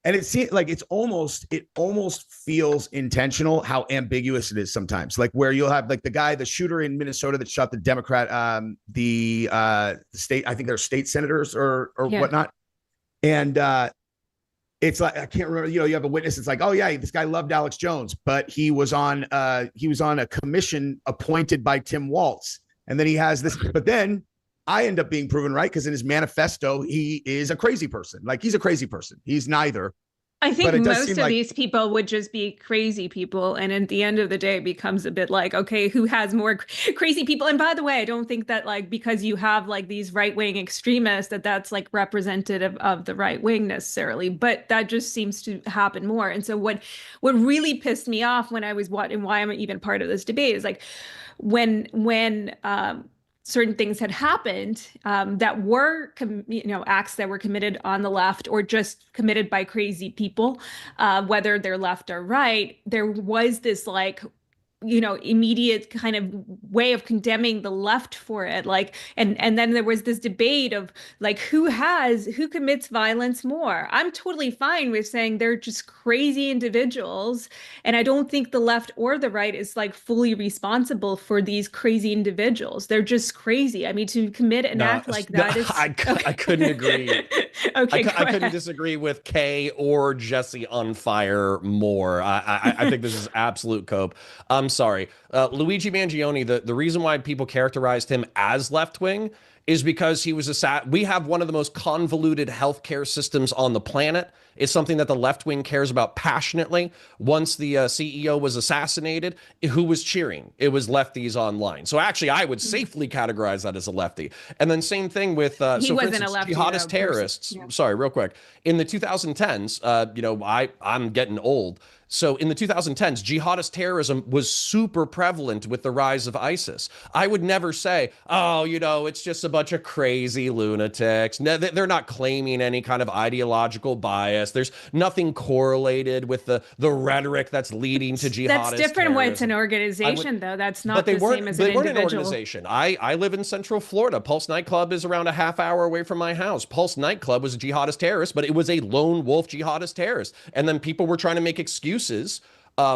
Speaker 2: and it seems like it almost feels intentional how ambiguous it is sometimes. Like, where you'll have like the shooter in Minnesota that shot the Democrat, the state, I think they're state senators or whatnot. And it's like, I can't remember, you have a witness. It's like, oh yeah, this guy loved Alex Jones, but he was on a commission appointed by Tim Walz. And then he has this, but then I end up being proven right, because in his manifesto, he is a crazy person. Like, he's a crazy person. He's neither.
Speaker 5: I think most of these people would just be crazy people. And at the end of the day, it becomes a bit like, okay, who has more crazy people? And by the way, I don't think that like, because you have like these right-wing extremists, that's like representative of the right wing necessarily, but that just seems to happen more. And so what really pissed me off when I was and why I'm even part of this debate is like when certain things had happened that were, acts that were committed on the left or just committed by crazy people, whether they're left or right, there was this like, immediate kind of way of condemning the left for it. Like, and then there was this debate of like, who commits violence more? I'm totally fine with saying they're just crazy individuals. And I don't think the left or the right is like fully responsible for these crazy individuals. They're just crazy. I mean, to commit an act like that is...
Speaker 1: I couldn't agree.
Speaker 5: Okay,
Speaker 1: I couldn't disagree with Kay or Jesse on fire more. I think this is absolute cope. I'm sorry. Luigi Mangione, the reason why people characterized him as left-wing is because he was we have one of the most convoluted healthcare systems on the planet. It's something that the left wing cares about passionately. Once the CEO was assassinated, who was cheering? It was lefties online. So actually, I would safely categorize that as a lefty. And then same thing with
Speaker 5: he wasn't for instance, a lefty,
Speaker 1: jihadist terrorists. Yeah. Sorry, real quick. In the 2010s, I'm getting old. So in the 2010s, jihadist terrorism was super prevalent with the rise of ISIS. I would never say, oh, it's just a bunch of crazy lunatics. No, they're not claiming any kind of ideological bias. There's nothing correlated with the rhetoric that's leading to jihadist
Speaker 5: That's different
Speaker 1: terrorism.
Speaker 5: when it's an organization, though. That's not the same as an individual.
Speaker 1: They weren't an organization. I live in Central Florida. Pulse nightclub is around a half hour away from my house. Pulse nightclub was a jihadist terrorist, but it was a lone wolf jihadist terrorist. And then people were trying to make excuses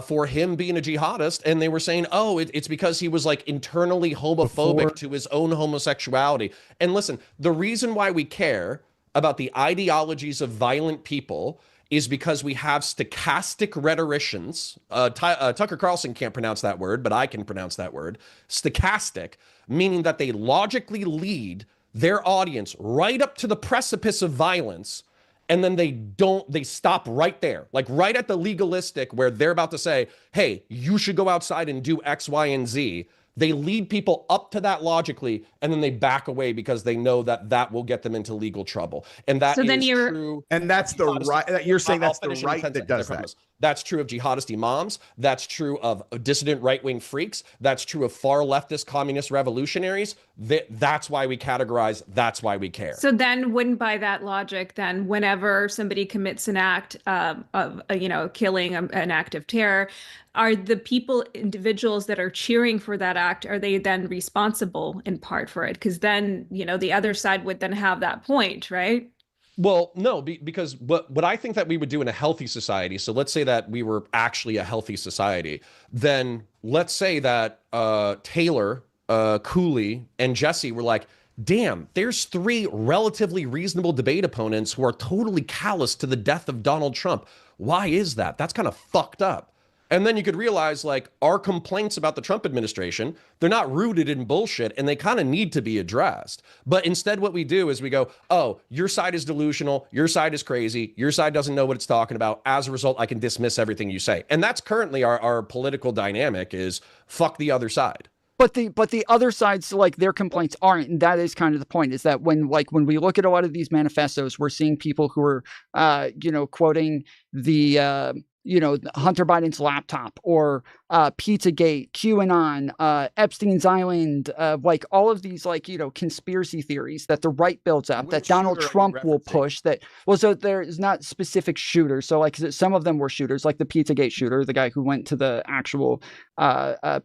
Speaker 1: for him being a jihadist, and they were saying, oh, it's because he was like internally homophobic to his own homosexuality. And listen, the reason why we care about the ideologies of violent people is because we have stochastic rhetoricians. Tucker Carlson can't pronounce that word, but I can pronounce that word. Stochastic, meaning that they logically lead their audience right up to the precipice of violence, and then they stop right there, like right at the legalistic where they're about to say, hey, you should go outside and do X, Y, and Z. They lead people up to that logically, and then they back away because they know that will get them into legal trouble. And that is true.
Speaker 2: And that's the right. You're saying that's the right that does that.
Speaker 1: That's true of jihadist imams. That's true of dissident right-wing freaks. That's true of far leftist communist revolutionaries. That's why we categorize. That's why we care.
Speaker 5: So then, wouldn't by that logic, then whenever somebody commits an act of killing, an act of terror, are the individuals that are cheering for that act, are they then responsible in part for it? Because then, the other side would then have that point, right?
Speaker 1: Well, no, because what I think that we would do in a healthy society, so let's say that we were actually a healthy society, then let's say that Taylor, Cooley, and Jesse were like, damn, there's 3 relatively reasonable debate opponents who are totally callous to the death of Donald Trump. Why is that? That's kind of fucked up. And then you could realize, like, our complaints about the Trump administration, they're not rooted in bullshit, and they kind of need to be addressed. But instead what we do is we go, oh, your side is delusional, your side is crazy, your side doesn't know what it's talking about. As a result, I can dismiss everything you say. And that's currently our political dynamic is fuck the other side.
Speaker 8: But the other side's like their complaints aren't, and that is kind of the point. Is that when we look at a lot of these manifestos, we're seeing people who are quoting the Hunter Biden's laptop, or Pizzagate, QAnon, Epstein's Island, like all of these, like, conspiracy theories that the right builds up, that Donald Trump will push. So there's not specific shooters. So like some of them were shooters, like the Pizzagate shooter, the guy who went to the actual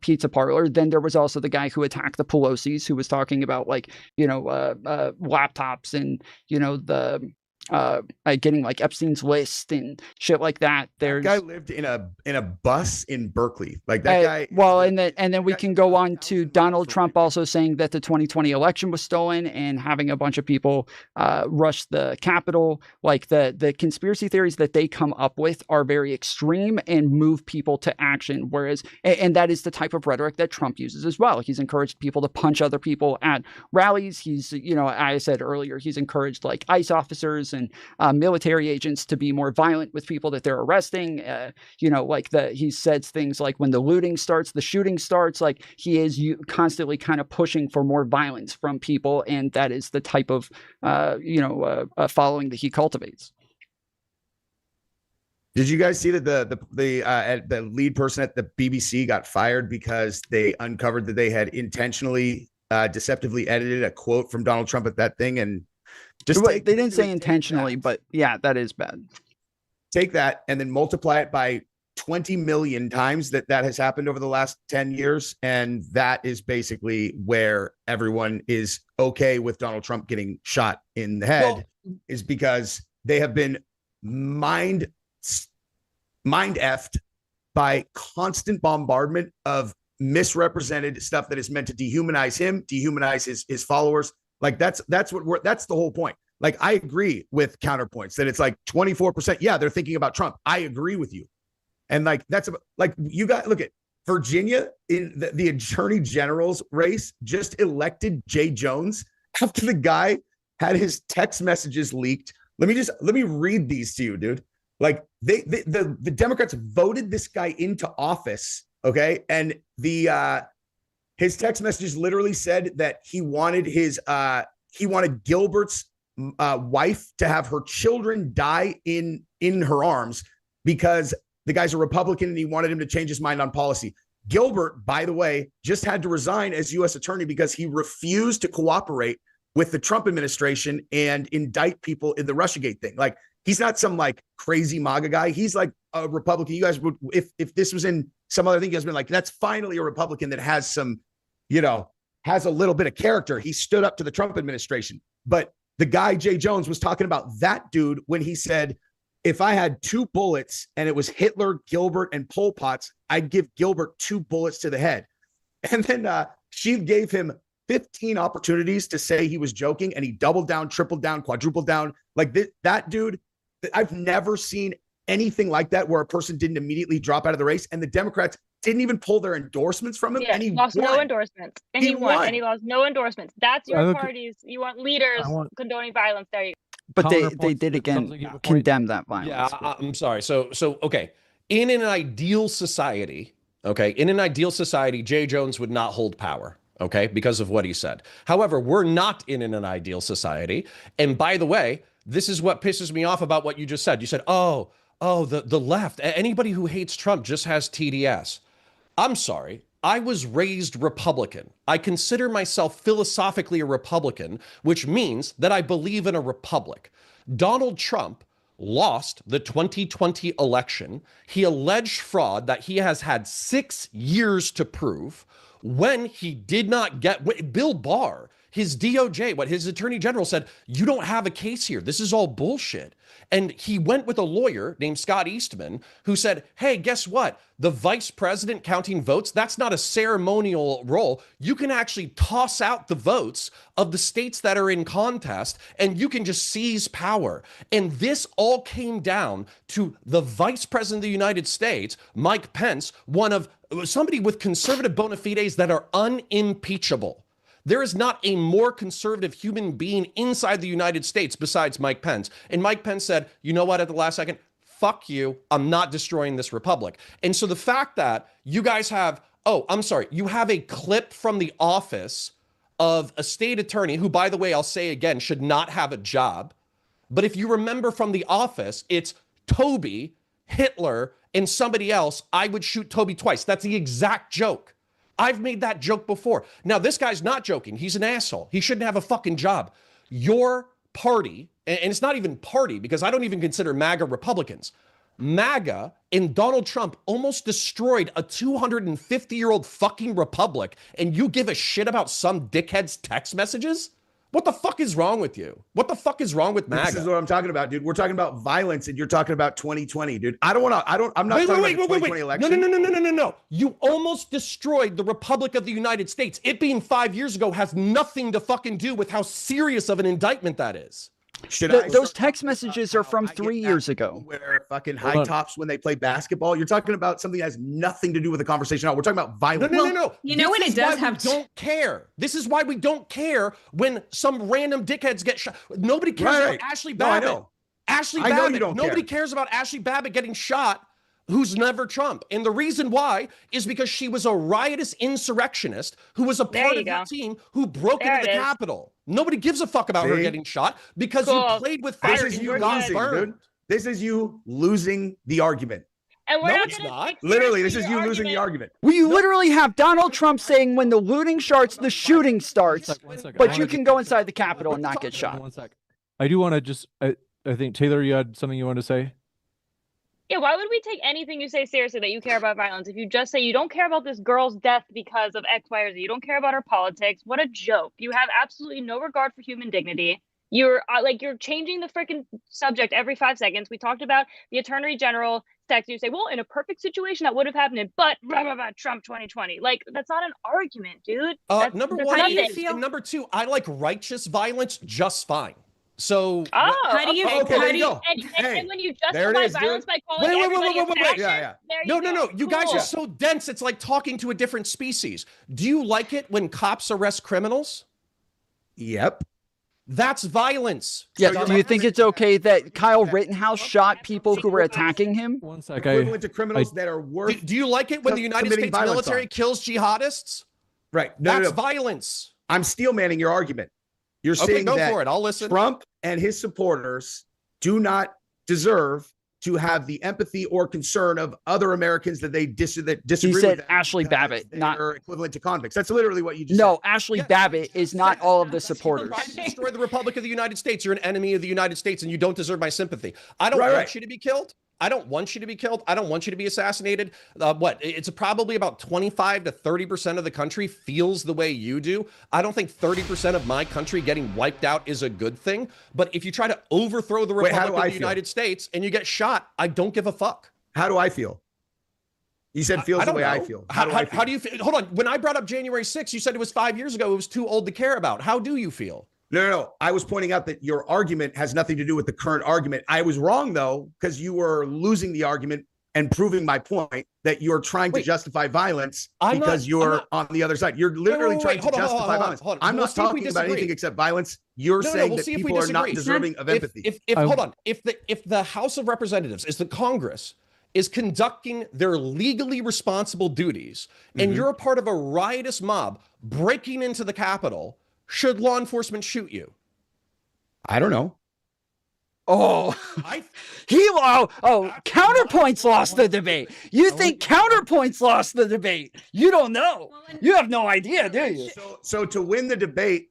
Speaker 8: pizza parlor. Then there was also the guy who attacked the Pelosi's, who was talking about like, laptops and, getting like Epstein's list and shit like that. That
Speaker 2: guy lived in a bus in Berkeley. Like that guy.
Speaker 8: Well, and then we can go on to Donald Trump also saying that the 2020 election was stolen and having a bunch of people rush the Capitol. Like the conspiracy theories that they come up with are very extreme and move people to action. Whereas, and that is the type of rhetoric that Trump uses as well. He's encouraged people to punch other people at rallies. He's, I said earlier, he's encouraged like ICE officers and military agents to be more violent with people that they're arresting. He says things like when the looting starts, the shooting starts, like he is constantly kind of pushing for more violence from people. And that is the type of, following that he cultivates.
Speaker 2: Did you guys see that the lead person at the BBC got fired because they uncovered that they had intentionally, deceptively edited a quote from Donald Trump at that thing? And
Speaker 8: they didn't say intentionally, but yeah, that is bad.
Speaker 2: Take that and then multiply it by 20 million times that has happened over the last 10 years. And that is basically where everyone is okay with Donald Trump getting shot in the head, is because they have been mind effed by constant bombardment of misrepresented stuff that is meant to dehumanize him, dehumanize his followers. Like that's the whole point. Like, I agree with counterpoints that it's like 24%. Yeah, they're thinking about Trump. I agree with you. And like, that's like, you got, look at Virginia in the attorney general's race, just elected Jay Jones after the guy had his text messages leaked. Let me read these to you, dude. Like the Democrats voted this guy into office. Okay. And his text messages literally said that he wanted Gilbert's wife to have her children die in her arms because the guy's a Republican and he wanted him to change his mind on policy. Gilbert, by the way, just had to resign as U.S. attorney because he refused to cooperate with the Trump administration and indict people in the Russiagate thing. Like, he's not some like crazy MAGA guy. He's like a Republican. You guys would, if this was in some other thing, you guys would been like, that's finally a Republican that has some, has a little bit of character. He stood up to the Trump administration. But the guy, Jay Jones, was talking about that dude when he said, if I had 2 bullets and it was Hitler, Gilbert, and Pol Pot's, I'd give Gilbert 2 bullets to the head. And then she gave him 15 opportunities to say he was joking, and he doubled down, tripled down, quadrupled down. Like that dude, I've never seen anything like that where a person didn't immediately drop out of the race, and the Democrats didn't even pull their endorsements from him.
Speaker 6: Yeah,
Speaker 2: and he
Speaker 6: lost
Speaker 2: won.
Speaker 6: No endorsements. And he won. And he lost no endorsements. That's your parties. You want leaders condoning violence. There you go.
Speaker 8: But they did again condemn that violence.
Speaker 1: Yeah, I'm sorry. So okay. In an ideal society, Jay Jones would not hold power. Okay, because of what he said. However, we're not in an ideal society. And by the way, this is what pisses me off about what you just said. You said, the left, anybody who hates Trump just has TDS. I'm sorry. I was raised Republican. I consider myself philosophically a Republican, which means that I believe in a republic. Donald Trump lost the 2020 election. He alleged fraud that he has had 6 years to prove. When he did not get Bill Barr, his DOJ, his attorney general said, you don't have a case here. This is all bullshit. And he went with a lawyer named Scott Eastman who said, hey, guess what? The vice president counting votes, that's not a ceremonial role. You can actually toss out the votes of the states that are in contest and you can just seize power. And this all came down to the vice president of the United States, Mike Pence, somebody with conservative bona fides that are unimpeachable. There is not a more conservative human being inside the United States besides Mike Pence. And Mike Pence said, you know what, at the last second, fuck you, I'm not destroying this republic. And so the fact that you guys have, you have a clip from The Office of a state attorney who, by the way, I'll say again, should not have a job. But if you remember from The Office, it's Toby Hitler, and somebody else, I would shoot Toby twice. That's the exact joke. I've made that joke before. Now, this guy's not joking. He's an asshole. He shouldn't have a fucking job. Your party, and it's not even party because I don't even consider MAGA Republicans. MAGA and Donald Trump almost destroyed a 250-year-old fucking republic, and you give a shit about some dickhead's text messages? What the fuck is wrong with you? What the fuck is wrong with MAGA?
Speaker 2: This is what I'm talking about, dude. We're talking about violence, and you're talking about 2020, dude. I'm not talking about the 2020 election.
Speaker 1: No. You almost destroyed the Republic of the United States. It being 5 years ago has nothing to fucking do with how serious of an indictment that is.
Speaker 8: Those text messages are from 3 years ago.
Speaker 2: Wear fucking high tops when they play basketball. You're talking about something that has nothing to do with the conversation. We're talking about violence.
Speaker 1: No.
Speaker 5: You know when it does have.
Speaker 1: Don't care. This is why we don't care when some random dickheads get shot. Nobody cares about Ashley Babbitt.
Speaker 2: No,
Speaker 1: Ashley
Speaker 2: I know
Speaker 1: Babbitt.
Speaker 2: you don't
Speaker 1: Nobody
Speaker 2: care.
Speaker 1: cares about Ashley Babbitt getting shot. Who's never Trump. And the reason why is because she was a riotous insurrectionist who was a part of your team who broke into the Capitol. Nobody gives a fuck about her getting shot because you played with fire.
Speaker 2: This is you losing, dude. This is you losing the argument.
Speaker 6: And we're
Speaker 1: not.
Speaker 2: Literally, this is you losing the argument.
Speaker 8: We literally have Donald Trump saying when the looting starts, the shooting starts, but you can go inside the Capitol and not get shot.
Speaker 4: 1 sec. I do want to just, I think, Taylor, you had something you wanted to say?
Speaker 6: Yeah, why would we take anything you say seriously that you care about violence if you just say you don't care about this girl's death because of X, Y, or Z? You don't care about her politics. What a joke. You have absolutely no regard for human dignity. You're you're changing the freaking subject every 5 seconds. We talked about the Attorney General text. You say, well, in a perfect situation, that would have happened, but blah, blah, blah, Trump 2020. Like, that's not an argument, dude.
Speaker 1: Number one, and number two, I like righteous violence just fine. So
Speaker 5: how do you
Speaker 6: and when you justify violence by calling everybody a fascist,
Speaker 1: no, you guys are so dense, it's like talking to a different species. Do you like it when cops arrest criminals?
Speaker 2: Yep.
Speaker 1: That's violence.
Speaker 8: Yeah, do you think it's okay that Kyle Rittenhouse shot people who were attacking him?
Speaker 4: 1 sec.
Speaker 2: Equivalent to criminals that are worth.
Speaker 1: Do you like it when the United States military kills jihadists?
Speaker 2: Right.
Speaker 1: That's violence.
Speaker 2: I'm steel manning your argument. You're saying
Speaker 1: go
Speaker 2: that
Speaker 1: for it. I'll listen.
Speaker 2: Trump and his supporters do not deserve to have the empathy or concern of other Americans that they disagree with.
Speaker 8: He said Ashley Babbitt, not
Speaker 2: equivalent to convicts. That's literally what you just
Speaker 8: said.
Speaker 2: said.
Speaker 8: Ashley Babbitt is not all of the supporters.
Speaker 1: Why did you destroy the Republic of the United States? You're an enemy of the United States and you don't deserve my sympathy. I don't want you to be killed. I don't want you to be killed. I don't want you to be assassinated. It's probably about 25 to 30% of the country feels the way you do. I don't think 30% of my country getting wiped out is a good thing. But if you try to overthrow the Republic of the United States and you get shot, I don't give a fuck.
Speaker 2: How do I feel? You said feels the way I feel. How
Speaker 1: do you feel? Hold on. When I brought up January 6th, you said it was 5 years ago. It was too old to care about. How do you feel?
Speaker 2: No. I was pointing out that your argument has nothing to do with the current argument. I was wrong, though, because you were losing the argument and proving my point that you're trying to justify violence because you're on the other side. You're literally trying to justify violence. I'm not talking about anything except violence. You're saying that people are not deserving of empathy.
Speaker 1: Hold on. If the House of Representatives is the Congress is conducting their legally responsible duties and you're a part of a riotous mob breaking into the Capitol, should law enforcement shoot you?
Speaker 2: I don't know.
Speaker 8: Counterpoints lost the debate. You think Counterpoints lost the debate? You don't know. You have no idea, do you?
Speaker 2: So to win the debate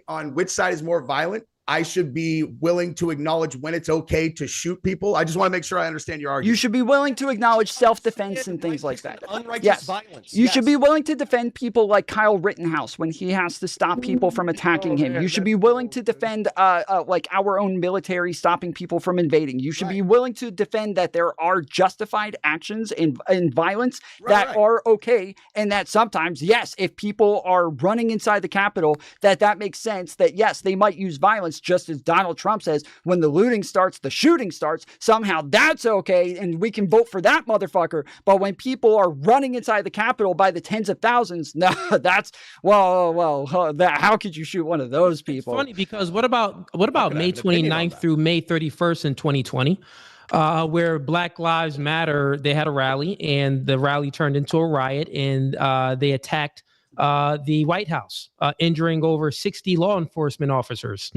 Speaker 2: on which side is more violent, I should be willing to acknowledge when it's okay to shoot people. I just want to make sure I understand your argument.
Speaker 8: You should be willing to acknowledge self-defense and things like that.
Speaker 1: Unrighteous violence.
Speaker 8: You should be willing to defend people like Kyle Rittenhouse when he has to stop people from attacking him. You should be willing to defend like our own military stopping people from invading. You should be willing to defend that there are justified actions in violence that are okay, and that sometimes, yes, if people are running inside the Capitol, that makes sense that, yes, they might use violence. Just as Donald Trump says, when the looting starts, the shooting starts. Somehow that's okay, and we can vote for that motherfucker. But when people are running inside the Capitol by the tens of thousands, no, that's how could you shoot one of those people?
Speaker 7: It's funny because what about May 29th through May 31st in 2020? Where Black Lives Matter, they had a rally, and the rally turned into a riot, and they attacked the White House, injuring over 60 law enforcement officers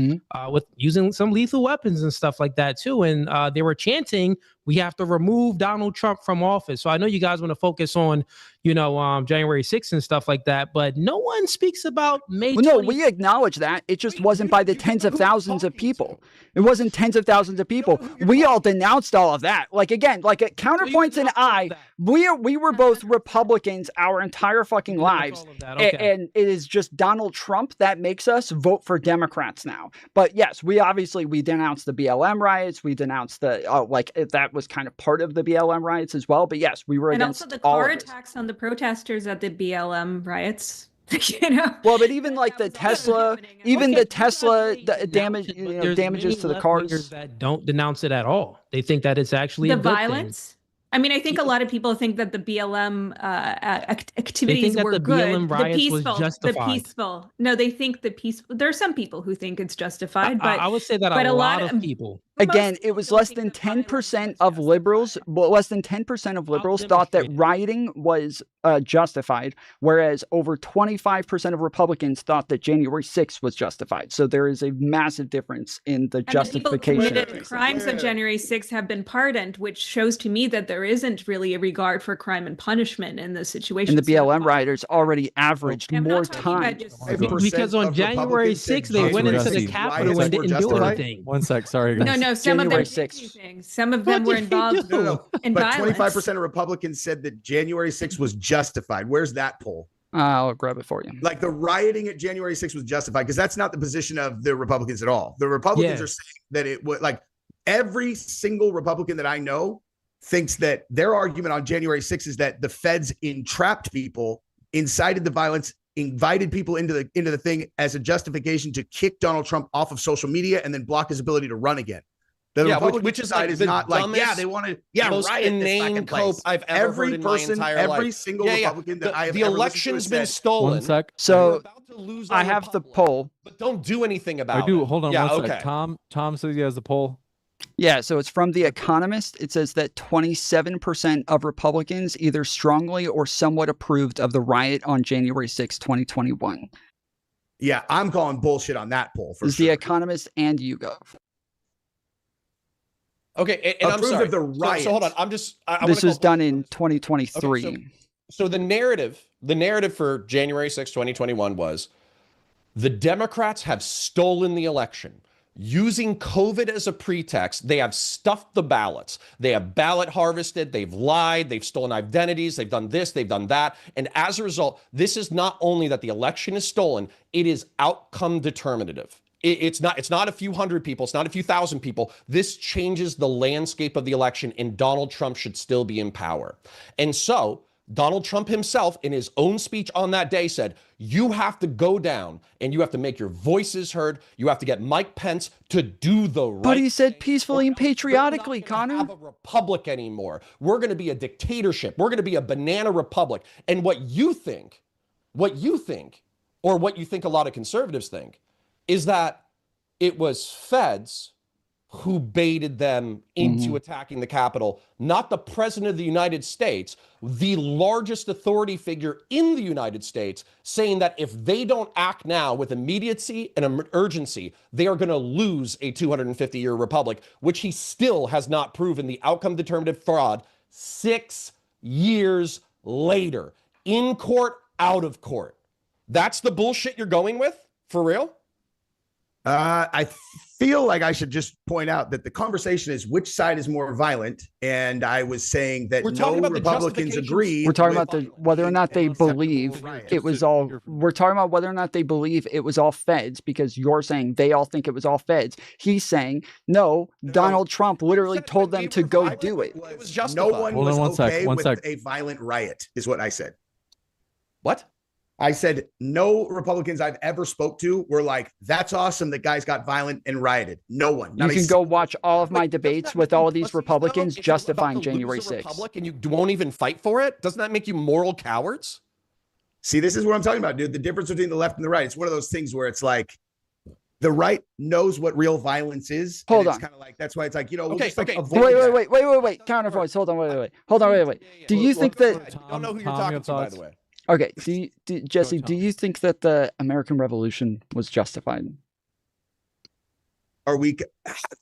Speaker 7: with using some lethal weapons and stuff like that too. And they were chanting, We have to remove Donald Trump from office. So I know you guys want to focus on, January 6th and stuff like that, but no one speaks about May 20th.
Speaker 8: No, we acknowledge that. It just wasn't by the tens of thousands of people. It wasn't tens of thousands of people. We all denounced all of that. Like, again, like Counterpoints and I, we were both Republicans our entire fucking lives.
Speaker 7: Okay.
Speaker 8: And it is just Donald Trump that makes us vote for Democrats now. But yes, we denounced the BLM riots. We denounced that was kind of part of the BLM riots as well. But yes, we were against
Speaker 5: also the
Speaker 8: all
Speaker 5: car
Speaker 8: of it.
Speaker 5: attacks on the protesters at the BLM riots.
Speaker 8: Well, but even like the Tesla, damages to the cars
Speaker 7: that don't denounce it at all. They think that it's actually
Speaker 5: the
Speaker 7: a good
Speaker 5: violence.
Speaker 7: thing.
Speaker 5: I mean, I think a lot of people think that the BLM activities
Speaker 7: that
Speaker 5: were
Speaker 7: the
Speaker 5: good.
Speaker 7: BLM riots was justified.
Speaker 5: The peaceful. No, they think the peaceful. There are some people who think it's justified, but
Speaker 7: I would say that a lot of people.
Speaker 8: Again, it was less than 10% of liberals, thought that rioting was justified, whereas over 25% of Republicans thought that January 6th was justified. So there is a massive difference in the justification.
Speaker 5: The people who committed crimes of January 6th have been pardoned, which shows to me that there isn't really a regard for crime and punishment in this situation.
Speaker 8: And the BLM rioters already averaged more time.
Speaker 7: Because on January 6th, they went into the Capitol and didn't do anything.
Speaker 4: One sec, sorry guys.
Speaker 5: No, some
Speaker 8: January
Speaker 5: of them
Speaker 8: 6th.
Speaker 5: things. Some of them were involved in
Speaker 2: but
Speaker 5: violence.
Speaker 2: 25% of Republicans said that January 6th was justified. Where's that poll?
Speaker 8: I'll grab it for you.
Speaker 2: Like the rioting at January 6th was justified, because that's not the position of the Republicans at all. The Republicans are saying that it would, like, every single Republican that I know thinks that their argument on January 6th is that the feds entrapped people, incited the violence, invited people into the thing as a justification to kick Donald Trump off of social media and then block his ability to run again. The Republican
Speaker 1: which is
Speaker 2: side
Speaker 1: like
Speaker 2: is
Speaker 1: the
Speaker 2: not like, they want to,
Speaker 1: most
Speaker 2: riot
Speaker 1: inane cope I've ever heard in my entire life.
Speaker 2: Every single Republican that I have
Speaker 1: the
Speaker 2: ever
Speaker 1: election's
Speaker 2: listened to
Speaker 1: been stolen.
Speaker 4: One sec.
Speaker 8: So I have the poll.
Speaker 1: But don't do anything about it.
Speaker 4: I do. Hold on one
Speaker 1: okay.
Speaker 4: sec. Tom says he has the poll.
Speaker 8: Yeah, so it's from The Economist. It says that 27% of Republicans either strongly or somewhat approved of the riot on January 6, 2021.
Speaker 2: Yeah, I'm calling bullshit on that poll for
Speaker 8: It's
Speaker 2: sure.
Speaker 8: The Economist and YouGov.
Speaker 1: Okay, and I'm sorry.
Speaker 2: Of the riot.
Speaker 1: So hold on.
Speaker 8: This was done in 2023.
Speaker 1: Okay, so the narrative for January 6, 2021 was the Democrats have stolen the election. Using COVID as a pretext, they have stuffed the ballots. They have ballot harvested. They've lied. They've stolen identities. They've done this. They've done that. And as a result, this is not only that the election is stolen, it is outcome determinative. It's not a few hundred people. It's not a few thousand people. This changes the landscape of the election, and Donald Trump should still be in power. And so Donald Trump himself, in his own speech on that day, said, you have to go down and you have to make your voices heard. You have to get Mike Pence to do the right
Speaker 8: But he said
Speaker 1: thing.
Speaker 8: peacefully and patriotically,
Speaker 1: We're not
Speaker 8: Connor.
Speaker 1: gonna have a republic anymore. We're going to be a dictatorship. We're going to be a banana republic. And what you think, or what you think a lot of conservatives think, is that it was feds who baited them into attacking the Capitol, not the president of the United States, the largest authority figure in the United States, saying that if they don't act now with immediacy and urgency, they are going to lose a 250-year republic, which he still has not proven the outcome determinative fraud 6 years later. In court, out of court. That's the bullshit you're going with? For real?
Speaker 2: I feel like I should just point out that the conversation is which side is more violent, and I was saying that no Republicans agree.
Speaker 8: We're talking about whether or not they believe it was all. We're talking about whether or not they believe it was all feds, because you're saying they all think it was all feds. He's saying no. Donald Trump literally told them to go do it.
Speaker 1: It was justified.
Speaker 2: No one was okay with
Speaker 4: sec.
Speaker 2: a violent riot, is what I said.
Speaker 1: What?
Speaker 2: I said no Republicans I've ever spoke to were like, that's awesome that guys got violent and rioted. No one.
Speaker 8: You can go watch all of my debates with all of these Republicans justifying January 6th.
Speaker 1: And you won't even fight for it? Doesn't that make you moral cowards?
Speaker 2: See, this is what I'm talking about, dude. The difference between the left and the right. It's one of those things where it's like the right knows what real violence is.
Speaker 8: Hold on.
Speaker 2: It's kind of like, that's why it's like, we'll
Speaker 1: Okay,
Speaker 2: just, like,
Speaker 1: okay.
Speaker 2: avoid
Speaker 8: Wait. Counterpoint. Hold on. Wait. Do you think that?
Speaker 1: I don't know who you're talking to, by the way.
Speaker 8: Okay, Jesse, do you think that the American Revolution was justified?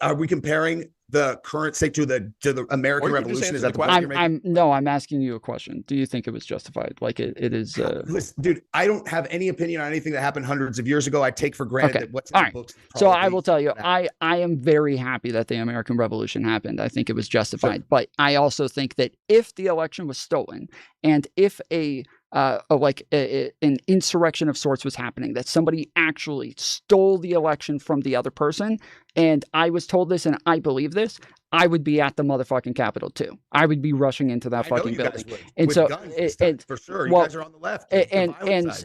Speaker 2: are we comparing the current state to the American Revolution? Is that the point you're making?
Speaker 8: I'm asking you a question. Do you think it was justified? Like it is.
Speaker 2: Listen, dude, I don't have any opinion on anything that happened hundreds of years ago. I take for granted that what's in the books.
Speaker 8: So I will tell you, I am very happy that the American Revolution happened. I think it was justified, but I also think that if the election was stolen and if an insurrection of sorts was happening, that somebody actually stole the election from the other person, and I was told this and I believe this, I would be at the motherfucking Capitol too. I would be rushing into that fucking building. And so,
Speaker 2: for sure, you guys are on the left.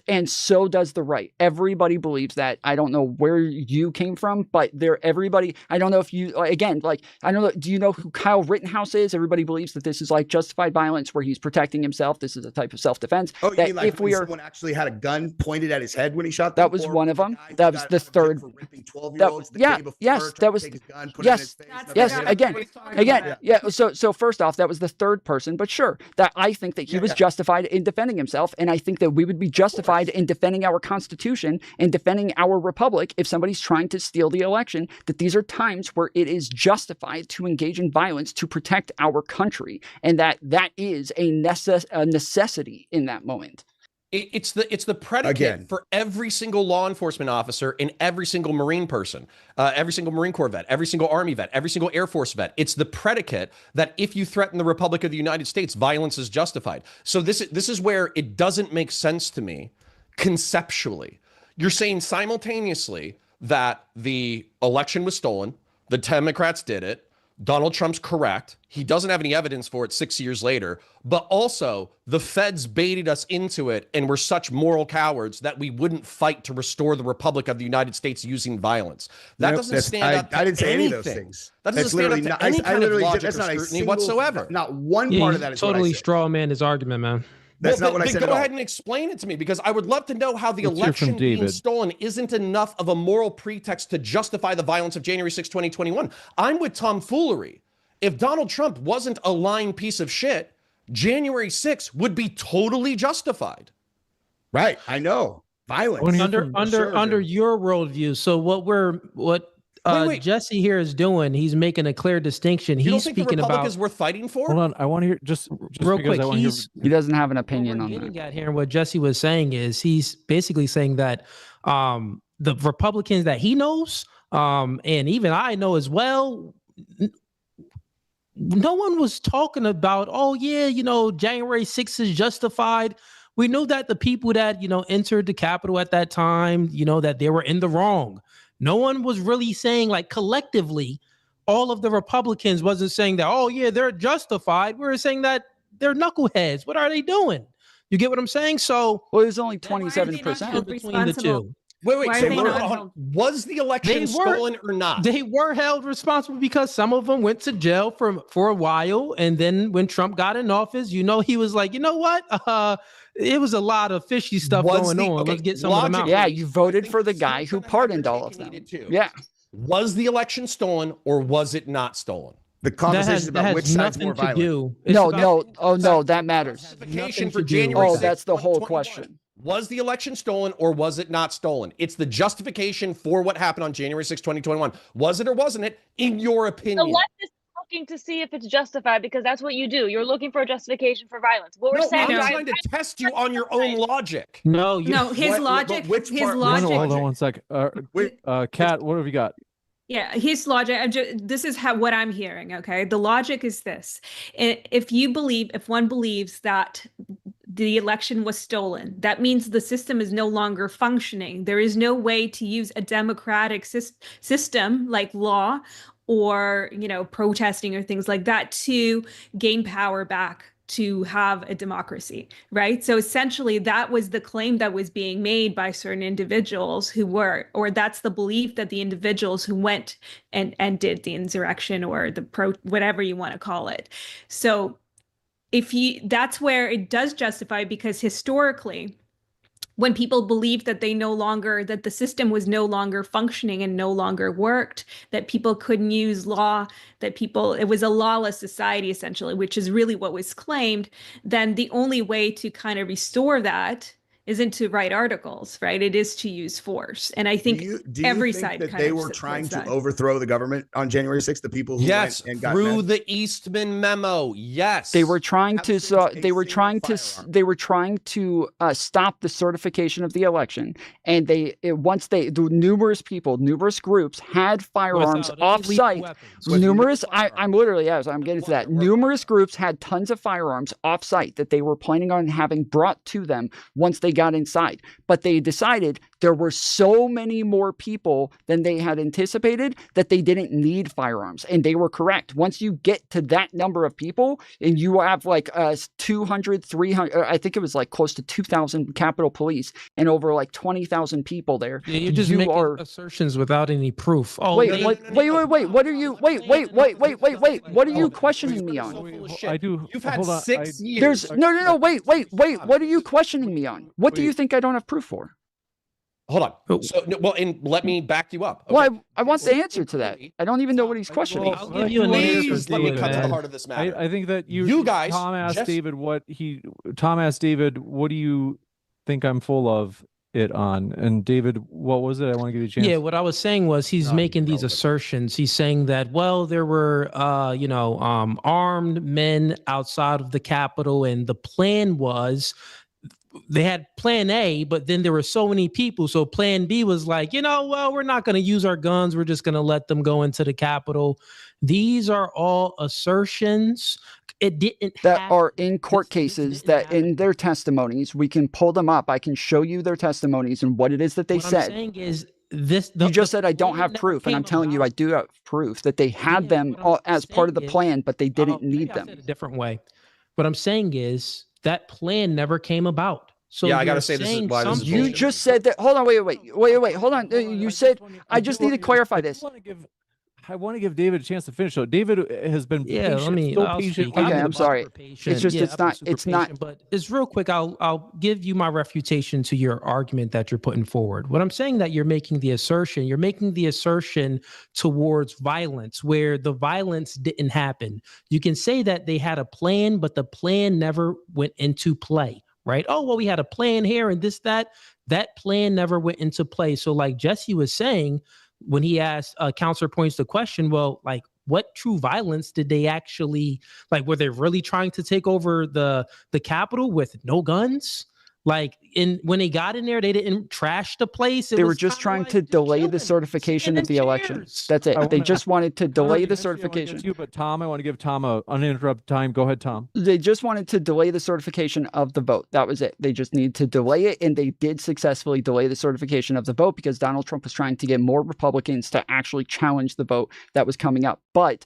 Speaker 8: And so does the right. Everybody believes that. I don't know where you came from, but everybody. I don't know if you again, like I don't know. Do you know who Kyle Rittenhouse is? Everybody believes that this is like justified violence, where he's protecting himself. This is a type of self-defense.
Speaker 2: Oh, you mean like someone actually had a gun pointed at his head when he shot?
Speaker 8: That was one of them. That was the third. So first off, that was the third person, but sure, that I think that he was justified in defending himself, and I think that we would be justified in defending our Constitution and defending our republic if somebody's trying to steal the election, that these are times where it is justified to engage in violence to protect our country, and that is a necessity in that moment.
Speaker 1: It's the predicate for every single law enforcement officer and every single Marine person, every single Marine Corps vet, every single Army vet, every single Air Force vet. It's the predicate that if you threaten the Republic of the United States, violence is justified. So this is where it doesn't make sense to me conceptually. You're saying simultaneously that the election was stolen, the Democrats did it, Donald Trump's correct. He doesn't have any evidence for it 6 years later, but also the feds baited us into it and we're such moral cowards that we wouldn't fight to restore the Republic of the United States using violence. That doesn't stand up to
Speaker 2: I didn't say
Speaker 1: anything.
Speaker 2: any of those things.
Speaker 1: That doesn't stand up to any kind of logic or scrutiny whatsoever.
Speaker 2: Not one part of that is
Speaker 7: totally straw man his argument, man.
Speaker 2: That's not what I said
Speaker 1: at all. Go ahead and explain it to me, because I would love to know how the election being stolen isn't enough of a moral pretext to justify the violence of January 6, 2021. I'm with tomfoolery. If Donald Trump wasn't a lying piece of shit, January 6 would be totally justified.
Speaker 2: Right. I know. Violence.
Speaker 7: Under your worldview. So what Jesse here is doing, he's making a clear distinction.
Speaker 1: You
Speaker 7: He's
Speaker 1: don't think
Speaker 7: speaking
Speaker 1: the Republic
Speaker 7: about
Speaker 1: is worth fighting for?
Speaker 4: Hold on, I want to hear just
Speaker 7: real quick.
Speaker 8: He doesn't have an opinion on that.
Speaker 7: At here, what Jesse was saying is he's basically saying that the Republicans that he knows, and even I know as well, no one was talking about, oh yeah, January 6th is justified. We knew that the people that entered the Capitol at that time, that they were in the wrong. No one was really saying, like, collectively, all of the Republicans wasn't saying that, oh, yeah, they're justified. We were saying that they're knuckleheads. What are they doing? You get what I'm saying? So,
Speaker 8: well, it was only 27%
Speaker 7: between the two.
Speaker 1: Wait. Was the election stolen or not?
Speaker 7: They were held responsible because some of them went to jail for a while. And then when Trump got in office, he was like, you know what? It was a lot of fishy stuff going on. Okay, let's get some of them out.
Speaker 8: Yeah, you voted for the guy who pardoned all of them. Yeah.
Speaker 1: Was the election stolen or was it not stolen?
Speaker 2: The conversation is about which side's more violent.
Speaker 8: No, that matters.
Speaker 1: For January 6th,
Speaker 8: that's the whole question.
Speaker 1: Was the election stolen or was it not stolen? It's the justification for what happened on January 6, 2021. Was it or wasn't it, in your opinion?
Speaker 6: The left is looking to see if it's justified, because that's what you do. You're looking for a justification for violence. What we're saying
Speaker 1: I'm trying to test you on your own logic.
Speaker 5: His logic.
Speaker 4: Hold on one sec. Kat, what have you got?
Speaker 5: Yeah, his logic. This is what I'm hearing. Okay, the logic is this: if one believes that the election was stolen, that means the system is no longer functioning. There is no way to use a democratic system like law or protesting or things like that to gain power back, to have a democracy, right? So essentially that was the claim that was being made by certain individuals or that's the belief that the individuals who went and did the insurrection or whatever you want to call it. So that's where it does justify, because historically, when people believed that that the system was no longer functioning and no longer worked, that people couldn't use law, it was a lawless society essentially, which is really what was claimed, then the only way to kind of restore that isn't to write articles, right? It is to use force. And I think
Speaker 2: do you
Speaker 5: every
Speaker 2: think
Speaker 5: side
Speaker 2: that
Speaker 5: kind
Speaker 2: they
Speaker 5: of
Speaker 2: were trying to
Speaker 5: that.
Speaker 2: overthrow the government on January 6th, the people who
Speaker 1: yes,
Speaker 2: went and got
Speaker 1: through
Speaker 2: meth?
Speaker 1: the Eastman memo. Yes.
Speaker 8: They were trying to
Speaker 2: Absent
Speaker 8: they
Speaker 2: a
Speaker 8: were
Speaker 2: single
Speaker 8: trying to
Speaker 2: firearm.
Speaker 8: they were trying to stop the certification of the election, and once the numerous people, numerous groups had firearms
Speaker 7: Without any
Speaker 8: off
Speaker 7: lethal
Speaker 8: site.
Speaker 7: weapons.
Speaker 8: Numerous
Speaker 2: firearms.
Speaker 8: I'm literally I'm getting to that. Numerous groups had tons of firearms off site that they were planning on having brought to them once they got inside. But they decided there were so many more people than they had anticipated that they didn't need firearms. And they were correct. Once you get to that number of people and you have like 200, 300, I think it was like close to 2,000 Capitol Police and over like 20,000 people there.
Speaker 7: Yeah, you're just making assertions without any proof. Oh,
Speaker 8: wait, what are you, what are you questioning me on?
Speaker 4: I do.
Speaker 1: You've had
Speaker 4: hold on,
Speaker 1: 6 years.
Speaker 8: There's, no, wait, what are you questioning me on? What do you think I don't have proof for?
Speaker 1: Hold on. So, well, and let me back you up. Okay?
Speaker 8: Well, I want the answer to that. I don't even know what he's questioning.
Speaker 4: Well,
Speaker 7: I'll give you an
Speaker 1: Please
Speaker 7: answer,
Speaker 1: let me
Speaker 7: David,
Speaker 1: cut to the
Speaker 7: man.
Speaker 1: heart of this matter.
Speaker 4: I think that
Speaker 1: You guys
Speaker 4: Tom asked
Speaker 1: just-
Speaker 4: David Tom asked David, what do you think I'm full of it on? And David, what was it? I want to give you a chance.
Speaker 7: Yeah, what I was saying was he's
Speaker 2: Not
Speaker 7: making these
Speaker 2: relevant.
Speaker 7: assertions. He's saying that, well, there were, armed men outside of the Capitol, and the plan was they had plan A, but then there were so many people. So plan B was like, well, we're not going to use our guns. We're just going to let them go into the Capitol. These are all assertions. It didn't
Speaker 8: That
Speaker 7: happen.
Speaker 8: are in court
Speaker 7: This
Speaker 8: cases
Speaker 7: didn't
Speaker 8: that
Speaker 7: happen.
Speaker 8: in their testimonies, we can pull them up. I can show you their testimonies and what it is that they
Speaker 7: What I'm
Speaker 8: said.
Speaker 7: saying is this.
Speaker 8: You just said I don't
Speaker 7: plan
Speaker 8: have
Speaker 7: never
Speaker 8: proof, and I'm
Speaker 7: came
Speaker 8: telling you I
Speaker 7: about.
Speaker 8: do have proof that they had
Speaker 7: Yeah,
Speaker 8: them
Speaker 7: what I'm
Speaker 8: all as part of the
Speaker 7: saying is-
Speaker 8: plan, but they didn't
Speaker 7: maybe
Speaker 8: need
Speaker 7: I
Speaker 8: them.
Speaker 7: said it a different way. What I'm saying is that plan never came about. So
Speaker 1: Yeah, I gotta
Speaker 7: you're
Speaker 1: say this is
Speaker 7: saying
Speaker 1: why this is
Speaker 7: something-
Speaker 8: You
Speaker 1: bullshit.
Speaker 8: just said that. Hold on, wait, hold on. You said I just need to clarify this.
Speaker 4: I want to give David a chance to finish. So David has been
Speaker 7: Yeah,
Speaker 4: patient, so
Speaker 7: I'll
Speaker 4: patient.
Speaker 7: speak.
Speaker 8: Okay,
Speaker 7: I've been
Speaker 8: I'm sorry.
Speaker 7: super patient.
Speaker 8: It's just
Speaker 7: Yeah,
Speaker 8: it's
Speaker 7: I've been
Speaker 8: not
Speaker 7: super
Speaker 8: it's not
Speaker 7: patient, but it's real quick. I'll give you my refutation to your argument that you're putting forward. What I'm saying that you're making the assertion towards violence where the violence didn't happen. You can say that they had a plan, but the plan never went into play, right? Oh, well, we had a plan here and this, that plan never went into play. So like Jesse was saying, when he asked Counselor Points the question, well, like what true violence did they actually, like, were they really trying to take over the Capitol with no guns? Like when they got in there, they didn't trash the place.
Speaker 8: They were just trying to delay the certification of the election. That's it. They just wanted to delay the certification.
Speaker 4: But Tom, I want to give Tom a uninterrupted time. Go ahead, Tom.
Speaker 8: They just wanted to delay the certification of the vote. That was it. They just needed to delay it, and they did successfully delay the certification of the vote because Donald Trump was trying to get more Republicans to actually challenge the vote that was coming up. But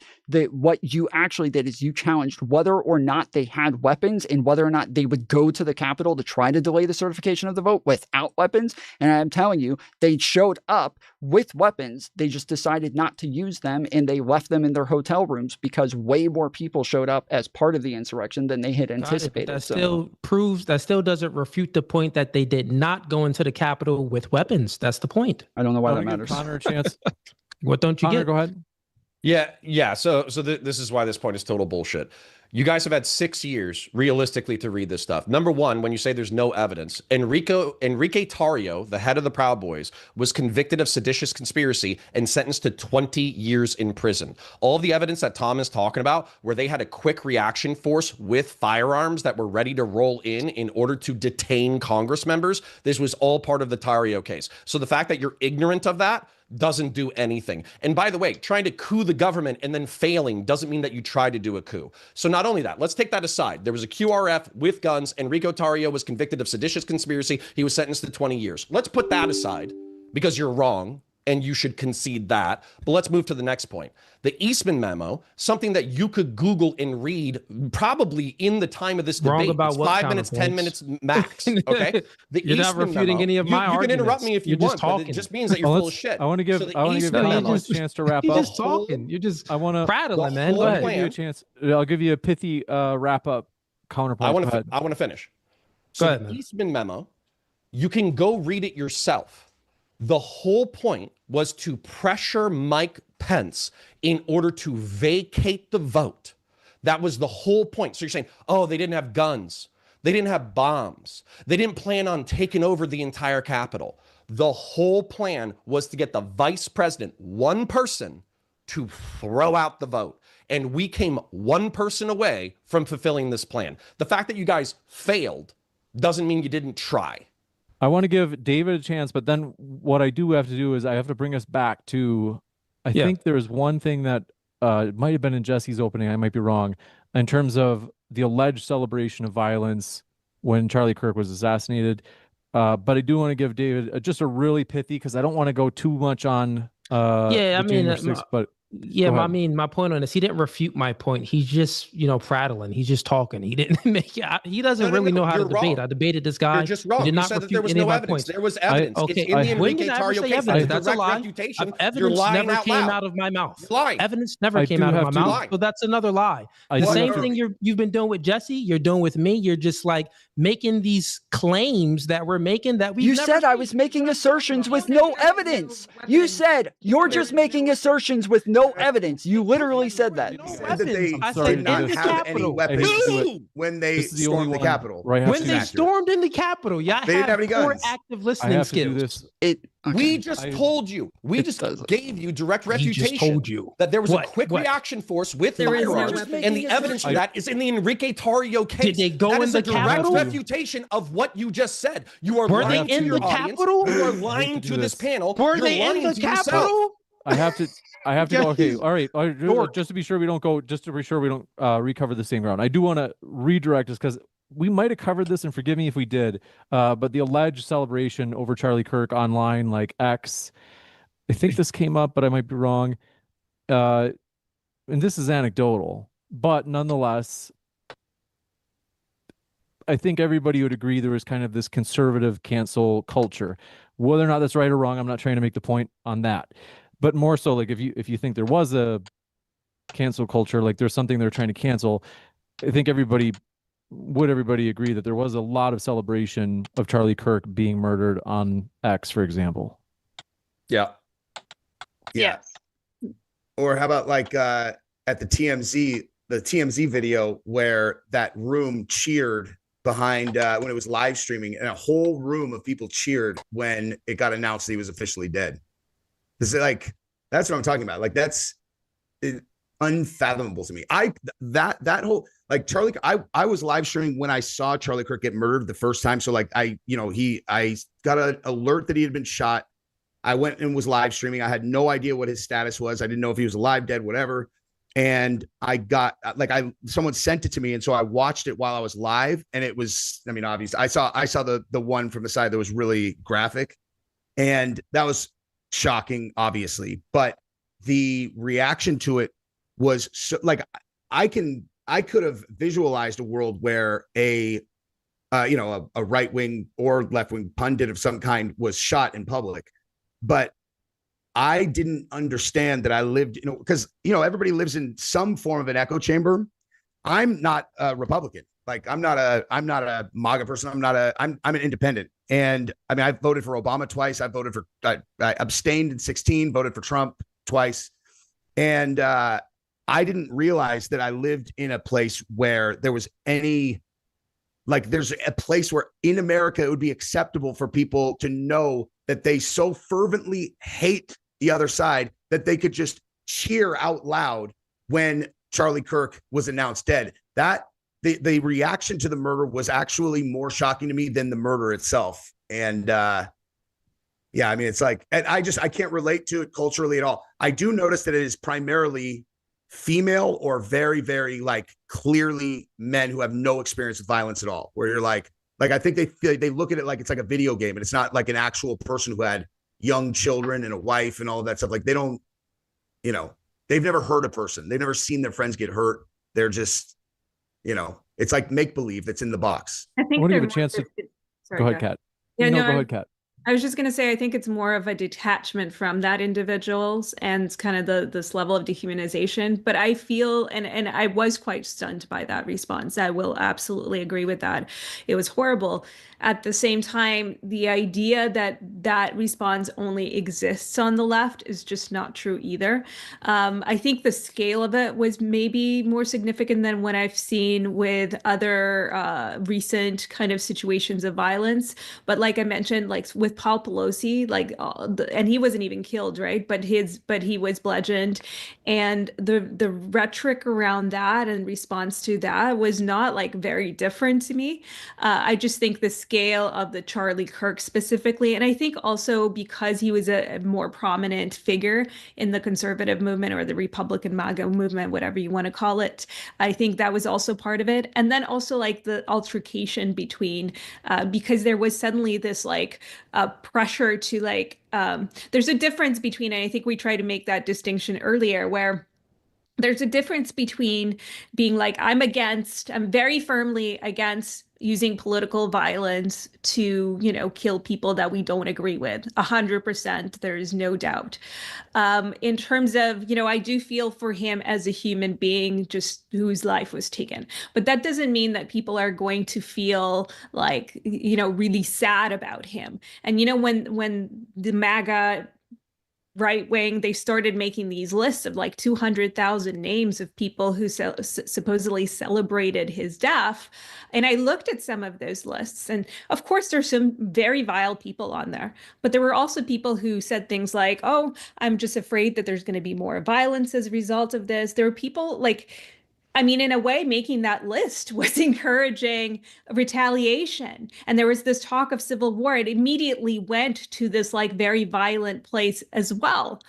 Speaker 8: what you actually did is you challenged whether or not they had weapons and whether or not they would go to the Capitol to try to delay the certification of the vote without weapons. And I'm telling you, they showed up with weapons. They just decided not to use them, and they left them in their hotel rooms because way more people showed up as part of the insurrection than they had anticipated.
Speaker 7: That still doesn't refute the point that they did not go into the Capitol with weapons. That's the point.
Speaker 8: I don't know why
Speaker 4: I
Speaker 8: that
Speaker 4: wanna give
Speaker 8: matters.
Speaker 4: Connor a chance.
Speaker 7: What don't you
Speaker 4: Connor,
Speaker 7: get?
Speaker 4: go ahead.
Speaker 1: Yeah. So this is why this point is total bullshit. You guys have had 6 years realistically to read this stuff. Number one, when you say there's no evidence, Enrique Tarrio, the head of the Proud Boys, was convicted of seditious conspiracy and sentenced to 20 years in prison. All of the evidence that Tom is talking about, where they had a quick reaction force with firearms that were ready to roll in order to detain Congress members, this was all part of the Tarrio case. So the fact that you're ignorant of that doesn't do anything. And by the way, trying to coup the government and then failing doesn't mean that you tried to do a coup. So not only that, let's take that aside. There was a QRF with guns. Enrico Tarrio was convicted of seditious conspiracy. He was sentenced to 20 years. Let's put that aside because you're wrong and you should concede that. But let's move to the next point. The Eastman memo, something that you could Google and read probably in the time of this
Speaker 7: Wrong
Speaker 1: debate.
Speaker 7: about
Speaker 1: It's
Speaker 7: what
Speaker 1: 5 minutes, 10 minutes
Speaker 7: counterpoints?
Speaker 1: max. Okay. The
Speaker 7: You're not
Speaker 1: Eastman
Speaker 7: refuting
Speaker 1: memo,
Speaker 7: any of my
Speaker 1: you can interrupt
Speaker 7: arguments.
Speaker 1: me if you
Speaker 7: You're just
Speaker 1: want, but
Speaker 7: talking.
Speaker 1: it just means that you're
Speaker 4: Well,
Speaker 1: full of shit.
Speaker 4: I want to give
Speaker 1: So the
Speaker 4: Tom
Speaker 1: Eastman memo-
Speaker 4: a chance to wrap
Speaker 7: He's
Speaker 4: up.
Speaker 7: just talking. You're just
Speaker 4: I want to
Speaker 7: prattling, man.
Speaker 1: whole
Speaker 7: Go
Speaker 4: I'll
Speaker 7: ahead.
Speaker 4: give you a chance. I'll give you a pithy wrap up counterpoint.
Speaker 1: I
Speaker 4: Go ahead.
Speaker 1: want to finish.
Speaker 7: Go
Speaker 1: So
Speaker 7: ahead,
Speaker 1: the
Speaker 7: man.
Speaker 1: Eastman memo, you can go read it yourself. The whole point was to pressure Mike Pence in order to vacate the vote. That was the whole point. So you're saying, oh, they didn't have guns. They didn't have bombs. They didn't plan on taking over the entire Capitol. The whole plan was to get the vice president, one person, to throw out the vote. And we came one person away from fulfilling this plan. The fact that you guys failed doesn't mean you didn't try.
Speaker 4: I want to give David a chance, but then what I do have to do is I have to bring us back to, I think there is one thing that it might have been in Jesse's opening, I might be wrong, in terms of the alleged celebration of violence when Charlie Kirk was assassinated. But I do want to give David just a really pithy, because I don't want to go too much on January 6th, but
Speaker 7: yeah, I mean, my point on this, he didn't refute my point. He's just, prattling. He's just talking. He didn't make it. He doesn't really know how to debate. I debated this guy.
Speaker 1: You're just wrong.
Speaker 7: He did
Speaker 1: you
Speaker 7: not
Speaker 1: said that
Speaker 7: refute
Speaker 1: there was
Speaker 7: any
Speaker 1: no
Speaker 7: of my
Speaker 1: evidence.
Speaker 7: points.
Speaker 1: There was evidence.
Speaker 4: Okay,
Speaker 1: it's in the
Speaker 7: when
Speaker 1: Enrique
Speaker 7: did I ever
Speaker 1: Tarrio
Speaker 7: say
Speaker 1: case.
Speaker 7: evidence? That's a
Speaker 1: Direct
Speaker 7: lie.
Speaker 1: refutation.
Speaker 7: Evidence never came out of my mouth.
Speaker 1: You're lying.
Speaker 7: Evidence never came out of my mouth. So that's another lie. The same thing you've been doing with Jesse, you're doing with me. You're just like making these claims that we're making that we.
Speaker 8: You said I was making assertions with no evidence. You said you're just making assertions with no evidence. You literally said that.
Speaker 2: Said that they did not have any weapons when they stormed the Capitol.
Speaker 7: When they stormed in the Capitol, yeah,
Speaker 2: they didn't have any guns.
Speaker 7: Active listening skills.
Speaker 1: We just told you. We just gave you direct refutation that there was a quick reaction force with firearms, and the evidence for that is in the Enrique Tarrio case.
Speaker 7: Did they go in the Capitol?
Speaker 1: Direct refutation of what you just said. You are
Speaker 7: Were
Speaker 1: lying
Speaker 7: they in
Speaker 1: to your
Speaker 7: the
Speaker 1: audience.
Speaker 7: Capitol?
Speaker 1: You are lying to this panel.
Speaker 7: Were they in the Capitol?
Speaker 4: I have to go. Okay. All right. Just to be sure we don't recover the same ground. I do want to redirect us because we might have covered this, and forgive me if we did. But the alleged celebration over Charlie Kirk online, like X, I think this came up, but I might be wrong. And this is anecdotal, but nonetheless, I think everybody would agree there was kind of this conservative cancel culture. Whether or not that's right or wrong, I'm not trying to make the point on that. But more so, like if you think there was a cancel culture, like there's something they're trying to cancel, I think everybody agree that there was a lot of celebration of Charlie Kirk being murdered on X, for example.
Speaker 1: Yeah.
Speaker 6: Yes.
Speaker 2: Or how about like at the TMZ video where that room cheered behind when it was live streaming, and a whole room of people cheered when it got announced that he was officially dead. Is it like, that's what I'm talking about. Like that's unfathomable to me. That whole, like Charlie, I was live streaming when I saw Charlie Kirk get murdered the first time. So like I got an alert that he had been shot. I went and was live streaming. I had no idea what his status was. I didn't know if he was alive, dead, whatever. And I got someone sent it to me. And so I watched it while I was live, and it was, I mean, obviously I saw the one from the side that was really graphic, and that was shocking, obviously, but the reaction to it was so, like, I could have visualized a world where a right-wing or left-wing pundit of some kind was shot in public, but I didn't understand that I lived, because everybody lives in some form of an echo chamber. I'm not a Republican. Like I'm not a MAGA person. I'm an independent. And I mean, I voted for Obama twice. I abstained in 2016, voted for Trump twice. And I didn't realize that I lived in a place where there was there's a place where in America it would be acceptable for people to know that they so fervently hate the other side that they could just cheer out loud when Charlie Kirk was announced dead. That the reaction to the murder was actually more shocking to me than the murder itself. And I mean, it's like, and I can't relate to it culturally at all. I do notice that it is primarily female or very, very like clearly men who have no experience with violence at all, where you're like I think they look at it like it's like a video game, and it's not like an actual person who had young children and a wife and all of that stuff. Like they don't, they've never hurt a person. They've never seen their friends get hurt. They're just, it's like make-believe that's in the box.
Speaker 5: I think
Speaker 4: I want to give a chance to go ahead, Kat.
Speaker 5: Yeah,
Speaker 4: go ahead, Kat.
Speaker 5: I was just going to say, I think it's more of a detachment from that individuals and kind of this level of dehumanization. But I feel, and I was quite stunned by that response. I will absolutely agree with that. It was horrible. At the same time, the idea that that response only exists on the left is just not true either. I think the scale of it was maybe more significant than what I've seen with other recent kind of situations of violence. But like I mentioned, like with Paul Pelosi, like, and he wasn't even killed, right? But he was bludgeoned, and the rhetoric around that and response to that was not like very different to me. I just think the scale of the Charlie Kirk specifically, and I think also because he was a more prominent figure in the conservative movement or the Republican MAGA movement, whatever you want to call it, I think that was also part of it. And then also like the altercation between, because there was suddenly this like pressure to like, there's a difference between, and I think we tried to make that distinction earlier, where there's a difference between being like, I'm very firmly against using political violence to, kill people that we don't agree with. 100%, there is no doubt. In terms of, I do feel for him as a human being, just whose life was taken. But that doesn't mean that people are going to feel like, really sad about him. And, when the MAGA right wing, they started making these lists of like 200,000 names of people who supposedly celebrated his death. And I looked at some of those lists, and of course, there's some very vile people on there. But there were also people who said things like, oh, I'm just afraid that there's going to be more violence as a result of this. There were people like, I mean, in a way, making that list was encouraging retaliation. And there was this talk of civil war. It immediately went to this like very violent place as well.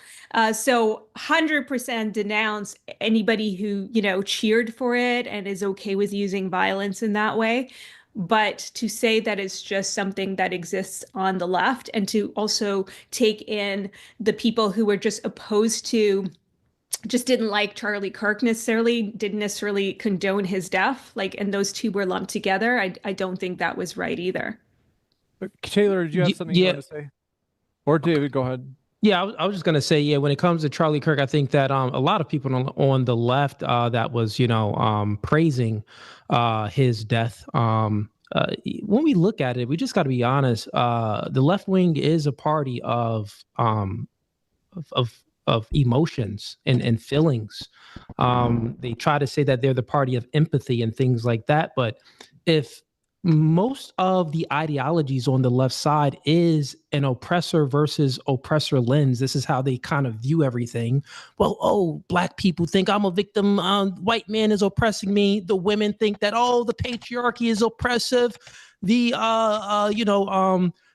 Speaker 5: So 100% denounce anybody who, cheered for it and is okay with using violence in that way. But to say that it's just something that exists on the left, and to also take in the people who were just opposed to, just didn't like Charlie Kirk necessarily, didn't necessarily condone his death, like, and those two were lumped together. I don't think that was right either.
Speaker 4: Taylor, did you have something you want to say? Or David, go ahead.
Speaker 7: Yeah, I was just going to say, yeah, when it comes to Charlie Kirk, I think that a lot of people on the left that was, praising his death. When we look at it, we just got to be honest. The left wing is a party of emotions and feelings. They try to say that they're the party of empathy and things like that. But if most of the ideologies on the left side is an oppressor versus oppressor lens, this is how they kind of view everything. Well, oh, black people think I'm a victim. White man is oppressing me. The women think that, oh, the patriarchy is oppressive. The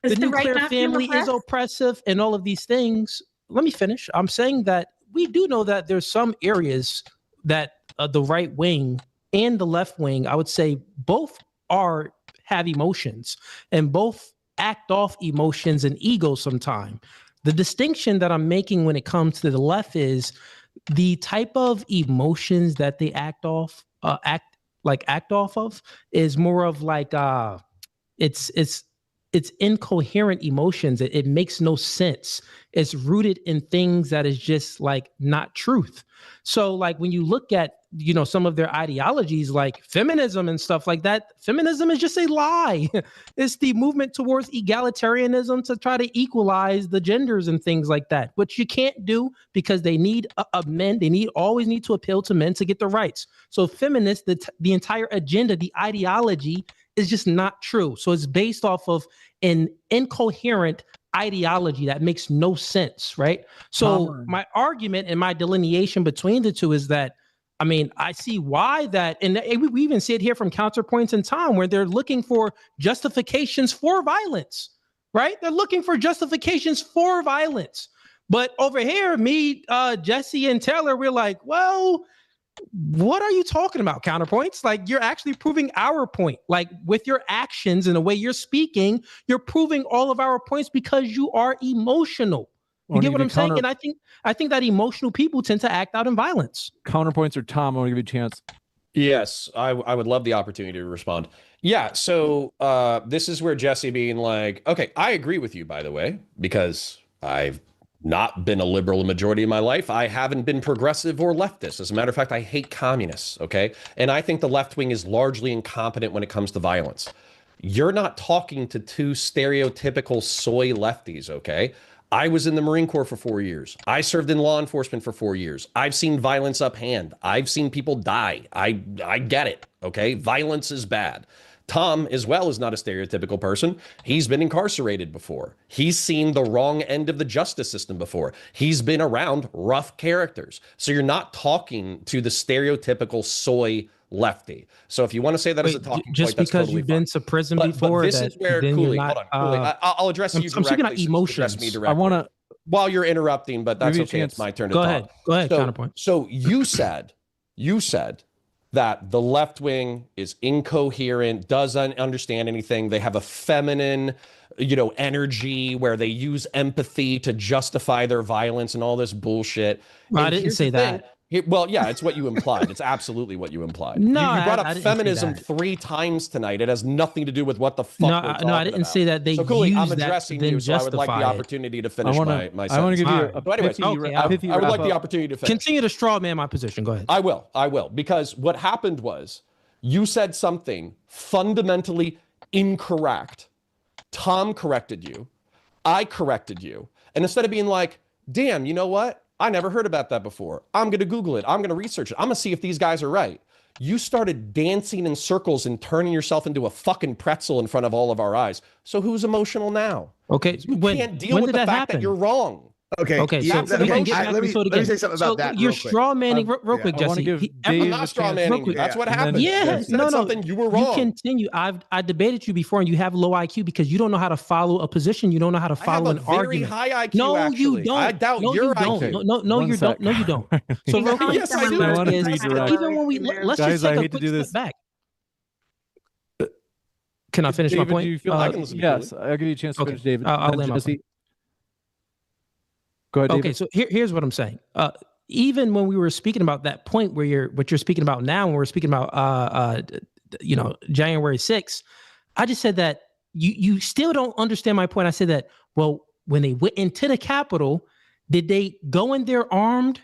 Speaker 7: nuclear family is oppressive, and all of these things. Let me finish. I'm saying that we do know that there's some areas that the right wing and the left wing, I would say both have emotions and both act off emotions and ego sometime. The distinction that I'm making when it comes to the left is the type of emotions that they act off of is more of like it's incoherent emotions. It makes no sense. It's rooted in things that is just like not truth. So like when you look at, some of their ideologies like feminism and stuff like that, feminism is just a lie. It's the movement towards egalitarianism to try to equalize the genders and things like that, which you can't do because they need men. They always need to appeal to men to get the rights. So feminists, the entire agenda, the ideology is just not true. So it's based off of an incoherent ideology that makes no sense, right? So my argument and my delineation between the two is that, I see why that, and we even see it here from counterpoints in time where they're looking for justifications for violence, right? They're looking for justifications for violence. But over here, me, Jesse, and Taylor, we're like, well, what are you talking about, counterpoints? Like, you're actually proving our point. Like, with your actions and the way you're speaking, you're proving all of our points because you are emotional. You get what I'm saying? And I think that emotional people tend to act out in violence.
Speaker 4: Counterpoints or Tom, I want to give you a chance.
Speaker 1: Yes, I would love the opportunity to respond. Yeah, so this is where Jesse being like, okay, I agree with you, by the way, because I've not been a liberal a majority of my life. I haven't been progressive or leftist. As a matter of fact, I hate communists, okay? And I think the left wing is largely incompetent when it comes to violence. You're not talking to two stereotypical soy lefties, okay? I was in the Marine Corps for 4 years. I served in law enforcement for 4 years. I've seen violence up hand. I've seen people die. I get it, okay? Violence is bad. Tom, as well, is not a stereotypical person. He's been incarcerated before. He's seen the wrong end of the justice system before. He's been around rough characters. So you're not talking to the stereotypical soy lefty. So if you want to say that as a talking
Speaker 7: just
Speaker 1: point,
Speaker 7: because you've been to prison before,
Speaker 1: but this is where Cooley, hold on, Cooley, I'll address you directly.
Speaker 7: I'm speaking about emotions.
Speaker 1: Me directly.
Speaker 4: I want to.
Speaker 1: While you're interrupting, but that's okay. It's my turn to talk.
Speaker 7: Go ahead. Counterpoint.
Speaker 1: So you said that the left wing is incoherent, doesn't understand anything. They have a feminine, energy where they use empathy to justify their violence and all this bullshit.
Speaker 7: Well, I didn't say that.
Speaker 1: Well, yeah, it's what you implied. It's absolutely what you implied.
Speaker 7: No,
Speaker 1: you brought
Speaker 7: I
Speaker 1: up
Speaker 7: didn't
Speaker 1: feminism
Speaker 7: say that.
Speaker 1: 3 times tonight. It has nothing to do with what the fuck we're talking
Speaker 7: I didn't
Speaker 1: about.
Speaker 7: say that. They
Speaker 1: so Cooley,
Speaker 7: use
Speaker 1: I'm
Speaker 7: that
Speaker 1: addressing
Speaker 7: to then
Speaker 1: you, so I would like the
Speaker 7: justify it.
Speaker 1: opportunity to finish my sentence.
Speaker 4: I want to give you
Speaker 1: So anyways, I would like the opportunity to finish.
Speaker 7: Continue to straw man my position. Go ahead.
Speaker 1: I will, because what happened was you said something fundamentally incorrect. Tom corrected you. I corrected you. And instead of being like, damn, you know what? I never heard about that before. I'm going to Google it. I'm going to research it. I'm going to see if these guys are right. You started dancing in circles and turning yourself into a fucking pretzel in front of all of our eyes. So who's emotional now?
Speaker 7: Okay.
Speaker 1: You can't deal with the fact that you're wrong.
Speaker 2: Okay.
Speaker 7: So we can get back
Speaker 2: let me
Speaker 7: say
Speaker 2: something about that.
Speaker 7: You're
Speaker 2: real quick.
Speaker 7: straw manning real quick,
Speaker 4: I want to
Speaker 7: Jesse.
Speaker 4: give Dave
Speaker 1: I'm not straw manning you. That's what happened.
Speaker 7: Yeah,
Speaker 1: You said something, you were wrong.
Speaker 7: You continue. I debated you before, and you have low IQ because you don't know how to follow a position. You don't know how to follow an argument.
Speaker 1: I have a very high IQ.
Speaker 7: No,
Speaker 1: actually.
Speaker 7: you don't.
Speaker 1: I doubt your IQ.
Speaker 7: No, you don't. No, you don't. So real quick,
Speaker 1: yes, I do.
Speaker 4: I want to redirect.
Speaker 7: even when we let's
Speaker 4: Guys,
Speaker 7: just take
Speaker 4: I
Speaker 7: a
Speaker 4: hate to
Speaker 7: quick
Speaker 4: do this.
Speaker 7: step back. Can I finish
Speaker 4: David,
Speaker 7: my point?
Speaker 4: Do you feel
Speaker 1: I can listen to
Speaker 4: yes, I'll give you a chance to finish, David.
Speaker 7: I'll land my
Speaker 4: Jesse.
Speaker 7: point.
Speaker 4: Go ahead, David.
Speaker 7: Okay, so here's what I'm saying. Even when we were speaking about that point where what you're speaking about now, when we're speaking about January 6th, I just said that you still don't understand my point. I said that, well, when they went into the Capitol, did they go in there armed?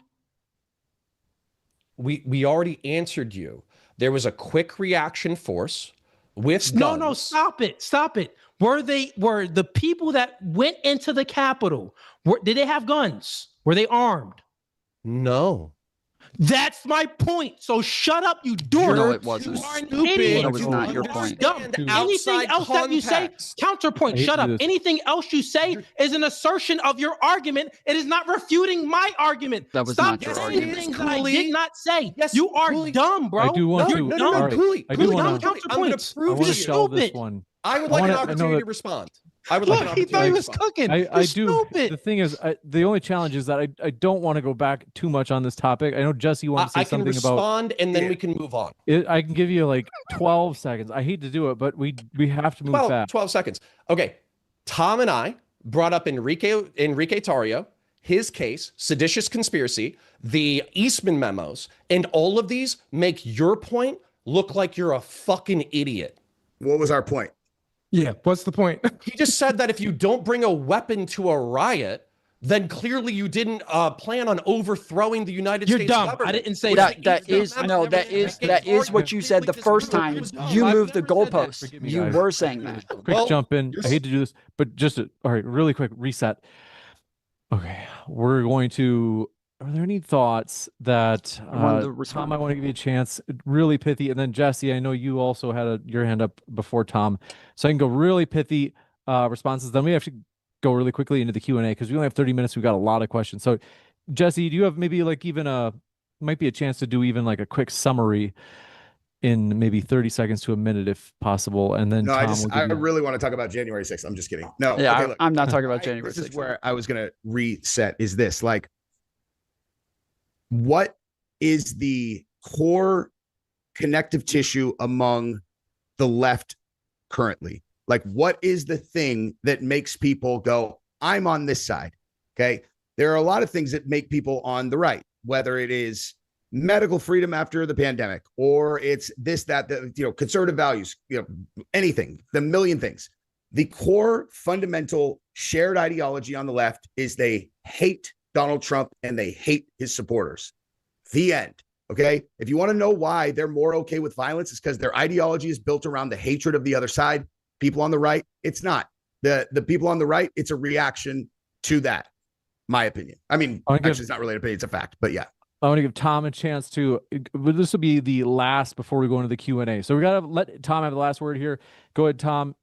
Speaker 1: We already answered you. There was a quick reaction force with guns.
Speaker 7: No, stop it. Were the people that went into the Capitol, did they have guns? Were they armed?
Speaker 1: No.
Speaker 7: That's my point. So shut up, you dork.
Speaker 8: No, it wasn't.
Speaker 7: You are an
Speaker 1: Stupid.
Speaker 7: idiot.
Speaker 8: That was not your point.
Speaker 7: Dumb. Anything else that you say, counterpoint. Shut up. Anything else you say is an assertion of your argument. It is not refuting my argument.
Speaker 8: That was
Speaker 7: Stop
Speaker 8: not your
Speaker 7: saying
Speaker 8: argument.
Speaker 7: things that I did not say.
Speaker 1: Yes,
Speaker 7: you are
Speaker 1: Cooley.
Speaker 7: dumb, bro.
Speaker 4: I do want to.
Speaker 1: No,
Speaker 4: all right.
Speaker 1: Cooley,
Speaker 4: I do
Speaker 1: Cooley,
Speaker 4: want to.
Speaker 1: I'm going to prove
Speaker 4: I want
Speaker 1: to
Speaker 4: to
Speaker 1: you.
Speaker 4: sell this
Speaker 7: Stupid.
Speaker 4: one.
Speaker 1: I would like an
Speaker 4: I know
Speaker 1: opportunity
Speaker 4: that-
Speaker 1: to respond. I would like an
Speaker 7: Look, he
Speaker 1: opportunity
Speaker 7: thought he
Speaker 1: to
Speaker 7: was
Speaker 1: respond.
Speaker 7: cooking.
Speaker 4: I do.
Speaker 7: Stupid.
Speaker 4: The thing is, the only challenge is that I don't want to go back too much on this topic. I know Jesse wants to say
Speaker 1: I can
Speaker 4: something about
Speaker 1: respond and then we can move on.
Speaker 4: it. I can give you like 12 seconds. I hate to do it, but we have to move
Speaker 1: 12,
Speaker 4: fast.
Speaker 1: 12 seconds. Okay. Tom and I brought up Enrique Tarrio, his case, seditious conspiracy, the Eastman memos, and all of these make your point look like you're a fucking idiot.
Speaker 2: What was our point?
Speaker 7: Yeah, what's the point?
Speaker 1: He just said that if you don't bring a weapon to a riot, then clearly you didn't plan on overthrowing the United
Speaker 7: You're
Speaker 1: States
Speaker 7: dumb.
Speaker 1: government.
Speaker 7: I didn't say
Speaker 8: That is what you said the first time. You moved the goalposts.
Speaker 4: Forgive me,
Speaker 8: You
Speaker 4: guys.
Speaker 8: were saying that.
Speaker 4: Quick jump in. I hate to do this, but all right, really quick reset. Okay, we're going to. Are there any thoughts that Tom? I want to give you a chance, really pithy, and then Jesse. I know you also had your hand up before Tom, so I can go really pithy responses. Then we actually go really quickly into the Q&A because we only have 30 minutes. We've got a lot of questions. So, Jesse, do you have maybe like even might be a chance to do even like a quick summary in maybe 30 seconds to a minute if possible, and then
Speaker 2: No,
Speaker 4: Tom
Speaker 2: I really want to talk about January 6th. I'm just kidding. No,
Speaker 8: Yeah,
Speaker 2: okay, look,
Speaker 8: I'm not talking about January
Speaker 2: this is
Speaker 8: 6th.
Speaker 2: where I was going to reset. Is this like, what is the core connective tissue among the left currently? Like, what is the thing that makes people go, I'm on this side? Okay. There are a lot of things that make people on the right, whether it is medical freedom after the pandemic, or it's this, that, conservative values, anything, the million things. The core fundamental shared ideology on the left is they hate Donald Trump and they hate his supporters. The end. Okay. If you want to know why they're more okay with violence, it's because their ideology is built around the hatred of the other side. People on the right, it's not. The people on the right, it's a reaction to that, my opinion. I mean, actually, it's not really an opinion, it's a fact, but yeah.
Speaker 4: I want to give Tom a chance to, this will be the last before we go into the Q&A. So we got to let Tom have the last word here. Go ahead, Tom.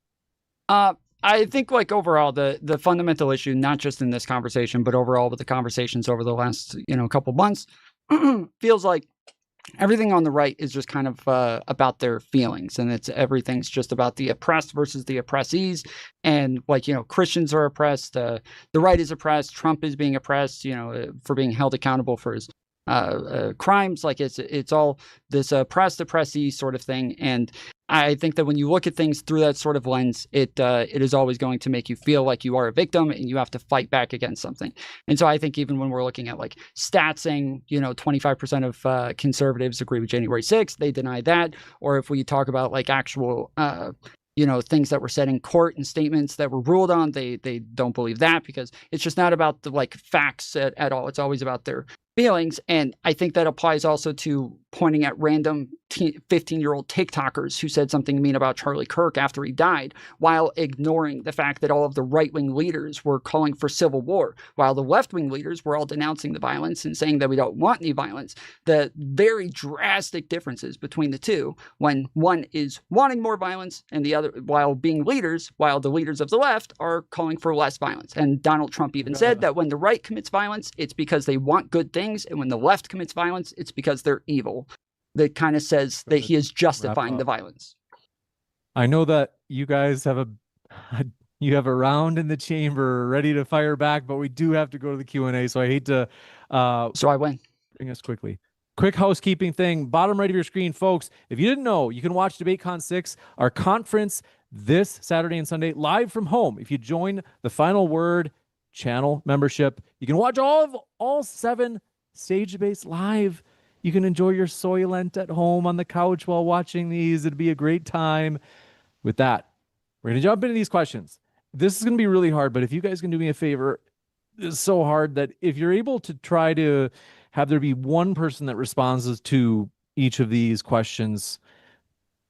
Speaker 8: I think like overall, the fundamental issue, not just in this conversation, but overall with the conversations over the last, couple months, feels like everything on the right is just kind of about their feelings, and everything's just about the oppressed versus the oppressees. And like, Christians are oppressed, the right is oppressed, Trump is being oppressed, for being held accountable for his crimes. Like it's all this oppressed oppressee sort of thing. And I think that when you look at things through that sort of lens, it is always going to make you feel like you are a victim and you have to fight back against something. And so I think even when we're looking at like stats saying, 25% of conservatives agree with January 6th, they deny that. Or if we talk about like actual, things that were said in court and statements that were ruled on, they don't believe that, because it's just not about the like facts at all. It's always about their feelings. And I think that applies also to pointing at random 15-year-old TikTokers who said something mean about Charlie Kirk after he died, while ignoring the fact that all of the right-wing leaders were calling for civil war, while the left-wing leaders were all denouncing the violence and saying that we don't want any violence. The very drastic differences between the two, when one is wanting more violence and the other, while being leaders, while the leaders of the left are calling for less violence. And Donald Trump even said that when the right commits violence, it's because they want good things, and when the left commits violence, it's because they're evil. That kind of says that he is justifying the violence.
Speaker 4: I know that you guys have a round in the chamber ready to fire back, but we do have to go to the Q&A. So I hate to.
Speaker 8: So I win.
Speaker 4: Bring us quickly. Quick housekeeping thing. Bottom right of your screen, folks. If you didn't know, you can watch DebateCon 6, our conference, this Saturday and Sunday, live from home. If you join the Final Word channel membership, you can watch all 7 stage debates live. You can enjoy your Soylent at home on the couch while watching these. It'd be a great time. With that, we're going to jump into these questions. This is going to be really hard, but if you guys can do me a favor, it's so hard that if you're able to try to have there be one person that responds to each of these questions,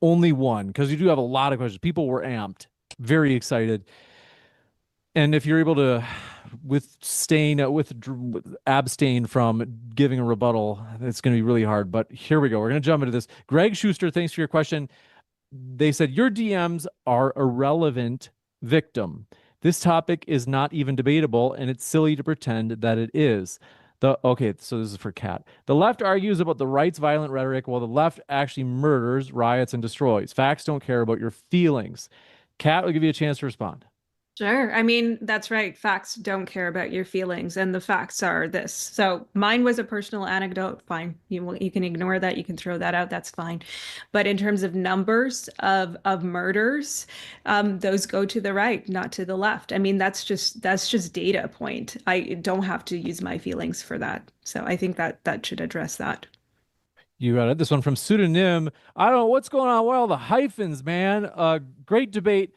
Speaker 4: only one, because you do have a lot of questions. People were amped, very excited. And if you're able to abstain from giving a rebuttal, it's going to be really hard. But here we go. We're going to jump into this. Greg Schuster, thanks for your question. They said, your DMs are irrelevant, victim. This topic is not even debatable, and it's silly to pretend that it is. Okay, so this is for Kat. The left argues about the right's violent rhetoric, while the left actually murders, riots, and destroys. Facts don't care about your feelings. Kat, will give you a chance to respond.
Speaker 5: Sure. I mean, that's right. Facts don't care about your feelings, and the facts are this. So mine was a personal anecdote. Fine. You can ignore that. You can throw that out. That's fine. But in terms of numbers of murders, those go to the right, not to the left. I mean, that's just data point. I don't have to use my feelings for that. So I think that should address that.
Speaker 4: You got it. This one from Pseudonym. I don't know what's going on. Well, the hyphens, man. Great debate.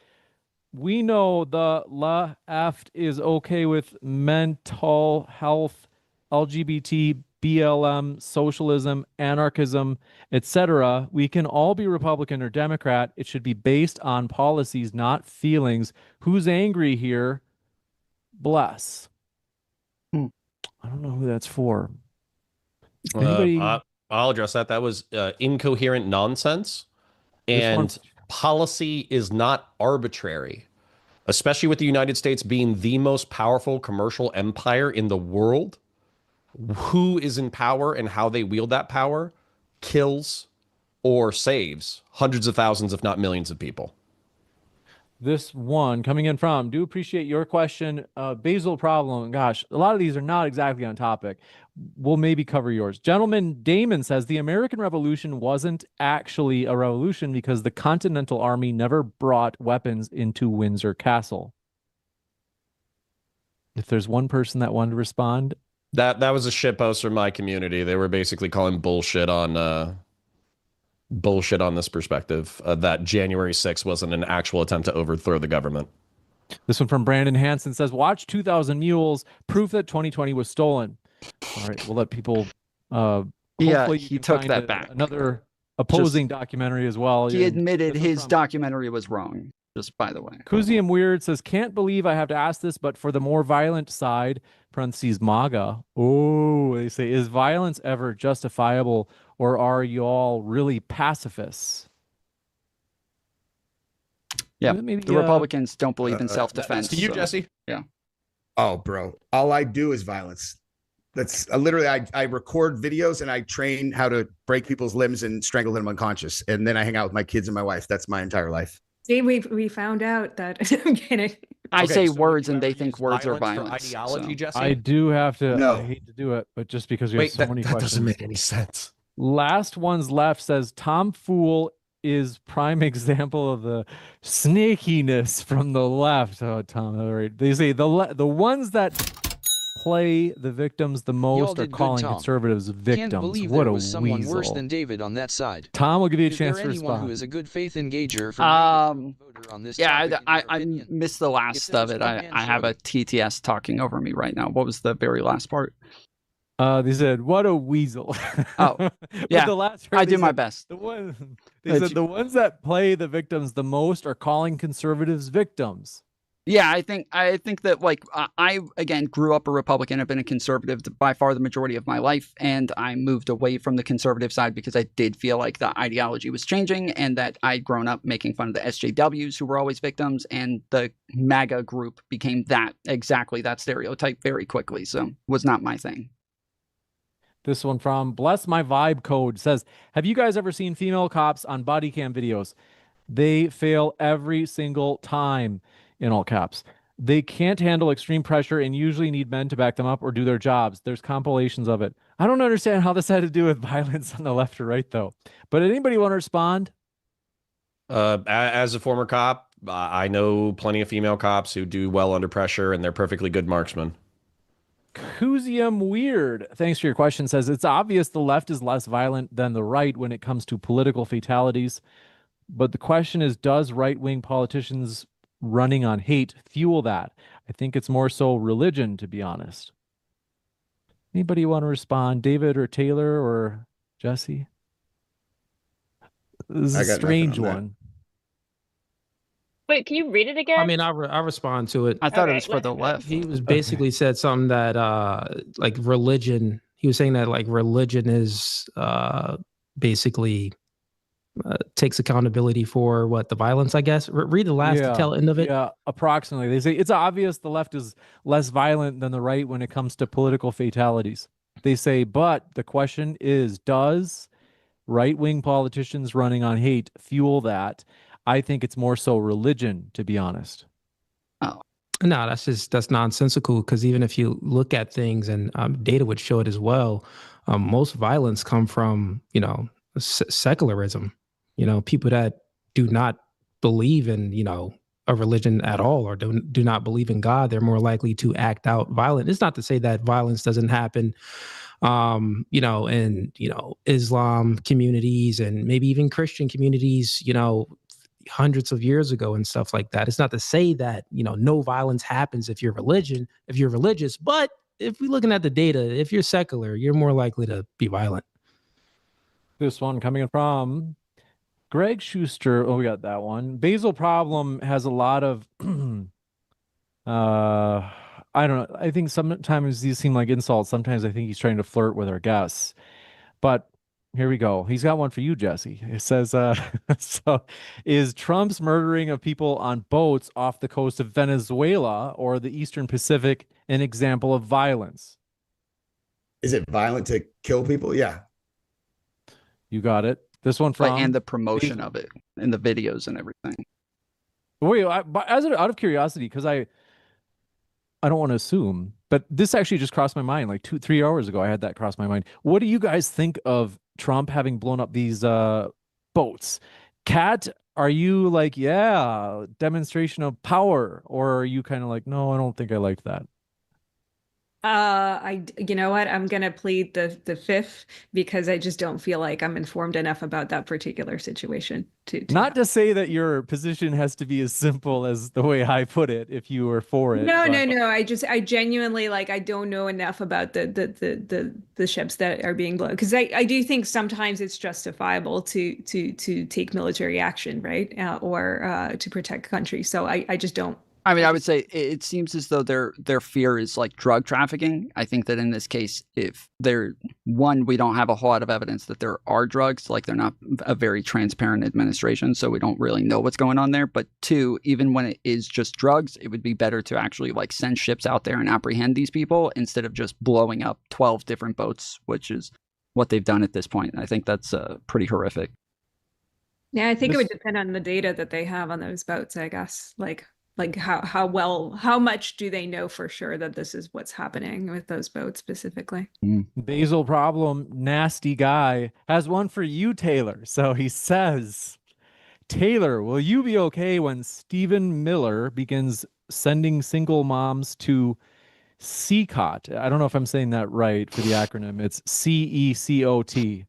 Speaker 4: We know the left is okay with mental health, LGBT, BLM, socialism, anarchism, etc. We can all be Republican or Democrat. It should be based on policies, not feelings. Who's angry here? Bless. I don't know who that's for. Anybody?
Speaker 1: I'll address that. That was incoherent nonsense. And policy is not arbitrary, especially with the United States being the most powerful commercial empire in the world. Who is in power and how they wield that power kills or saves hundreds of thousands, if not millions of people.
Speaker 4: This one coming in from, do appreciate your question. Basil problem. Gosh, a lot of these are not exactly on topic. We'll maybe cover yours. Gentleman Damon says the American Revolution wasn't actually a revolution because the Continental Army never brought weapons into Windsor Castle. If there's one person that wanted to respond,
Speaker 1: That was a shit post from my community. They were basically calling bullshit on this perspective that January 6th wasn't an actual attempt to overthrow the government.
Speaker 4: This one from Brandon Hansen says, watch 2000 Mules, proof that 2020 was stolen. All right, we'll let people
Speaker 8: yeah, he took that back.
Speaker 4: Another opposing documentary as well.
Speaker 8: He admitted his documentary was wrong, just by the way.
Speaker 4: Kuzium Weird says, can't believe I have to ask this, but for the more violent side, parentheses MAGA. Oh, they say, is violence ever justifiable, or are you all really pacifists?
Speaker 8: Yeah, the Republicans don't believe in self-defense.
Speaker 1: To you, Jesse.
Speaker 8: Yeah.
Speaker 2: Oh, bro, all I do is violence. That's literally, I record videos and I train how to break people's limbs and strangle them unconscious. And then I hang out with my kids and my wife. That's my entire life.
Speaker 5: See, we found out that I'm kidding.
Speaker 8: I say words and they think words are violence.
Speaker 1: Ideology, Jesse?
Speaker 4: I do have to, I hate to do it, but just because we have so many questions. That
Speaker 1: doesn't make any sense.
Speaker 4: Last one's left says, Tom Fool is prime example of the snakiness from the left. Oh, Tom, right. They say the ones that play the victims the most are calling conservatives victims.
Speaker 9: Can't believe
Speaker 4: what
Speaker 9: there
Speaker 4: a
Speaker 9: was someone
Speaker 4: weasel.
Speaker 9: worse than David on that side.
Speaker 4: Tom will give you a chance
Speaker 9: to
Speaker 4: respond.
Speaker 9: Anyone who is a good faith engager for on this
Speaker 8: I missed the last of it. I have a TTS talking over me right now. What was the very last part?
Speaker 4: They said, "What a weasel."
Speaker 8: Oh, yeah.
Speaker 4: The last
Speaker 8: I do my best.
Speaker 4: They said the ones that play the victims the most are calling conservatives victims.
Speaker 8: Yeah, I think that, like, I again grew up a Republican. I've been a conservative by far the majority of my life, and I moved away from the conservative side because I did feel like the ideology was changing, and that I'd grown up making fun of the SJWs who were always victims, and the MAGA group became that stereotype very quickly. So was not my thing.
Speaker 4: This one from Bless My Vibe Code says, have you guys ever seen female cops on body cam videos? They fail every single time, in all caps. They can't handle extreme pressure and usually need men to back them up or do their jobs. There's compilations of it. I don't understand how this had to do with violence on the left or right, though. But anybody want to respond?
Speaker 1: As a former cop, I know plenty of female cops who do well under pressure, and they're perfectly good marksmen.
Speaker 4: Kuzium Weird, thanks for your question, says, it's obvious the left is less violent than the right when it comes to political fatalities. But the question is, does right-wing politicians running on hate fuel that? I think it's more so religion, to be honest. Anybody want to respond? David or Taylor or Jesse? This is a strange one.
Speaker 6: Wait, can you read it again?
Speaker 7: I mean, I'll respond to it.
Speaker 8: I thought it was for the left.
Speaker 7: He was basically said something that like religion. He was saying that like religion is basically takes accountability for what the violence, I guess. Read the last tail end of it.
Speaker 4: Yeah, approximately. They say it's obvious the left is less violent than the right when it comes to political fatalities. They say, but the question is, does right-wing politicians running on hate fuel that? I think it's more so religion, to be honest.
Speaker 8: Oh,
Speaker 7: no, that's nonsensical. Because even if you look at things, and data would show it as well, most violence come from secularism. People that do not believe in a religion at all, or do not believe in God, they're more likely to act out violent. It's not to say that violence doesn't happen, in Islam communities and maybe even Christian communities, hundreds of years ago and stuff like that. It's not to say that, no violence happens if you're religious, but if we're looking at the data, if you're secular, you're more likely to be violent.
Speaker 4: This one coming from Greg Schuster. Oh, we got that one. Basil Problem has a lot of, I don't know. I think sometimes these seem like insults. Sometimes I think he's trying to flirt with our guests, but here we go. He's got one for you, Jesse. It says, so is Trump's murdering of people on boats off the coast of Venezuela or the Eastern Pacific an example of violence?
Speaker 2: Is it violent to kill people? Yeah.
Speaker 4: You got it. This one from...
Speaker 8: and the promotion of it and the videos and everything.
Speaker 4: Wait, out of curiosity, because I don't want to assume, but this actually just crossed my mind like 2-3 hours ago. I had that cross my mind. What do you guys think of Trump having blown up these boats? Kat, are you like, yeah, demonstration of power? Or are you kind of like, no, I don't think I liked that?
Speaker 5: You know what? I'm gonna plead the fifth because I just don't feel like I'm informed enough about that particular situation to
Speaker 4: Not to say that your position has to be as simple as the way I put it if you were for it.
Speaker 5: No,
Speaker 4: but...
Speaker 5: no. I genuinely I don't know enough about the ships that are being blown because I do think sometimes it's justifiable to take military action, right? Or to protect country. So I just don't.
Speaker 8: I mean, I would say it seems as though their fear is like drug trafficking. I think that in this case, if we don't have a whole lot of evidence that there are drugs, like they're not a very transparent administration, so we don't really know what's going on there. But two, even when it is just drugs, it would be better to actually like send ships out there and apprehend these people instead of just blowing up 12 different boats, which is what they've done at this point. I think that's pretty horrific.
Speaker 5: Yeah, I think it would depend on the data that they have on those boats, I guess. Like how much do they know for sure that this is what's happening with those boats specifically?
Speaker 4: Basil Problem, nasty guy, has one for you, Taylor. So he says, Taylor, will you be okay when Stephen Miller begins sending single moms to CECOT? I don't know if I'm saying that right for the acronym. It's CECOT.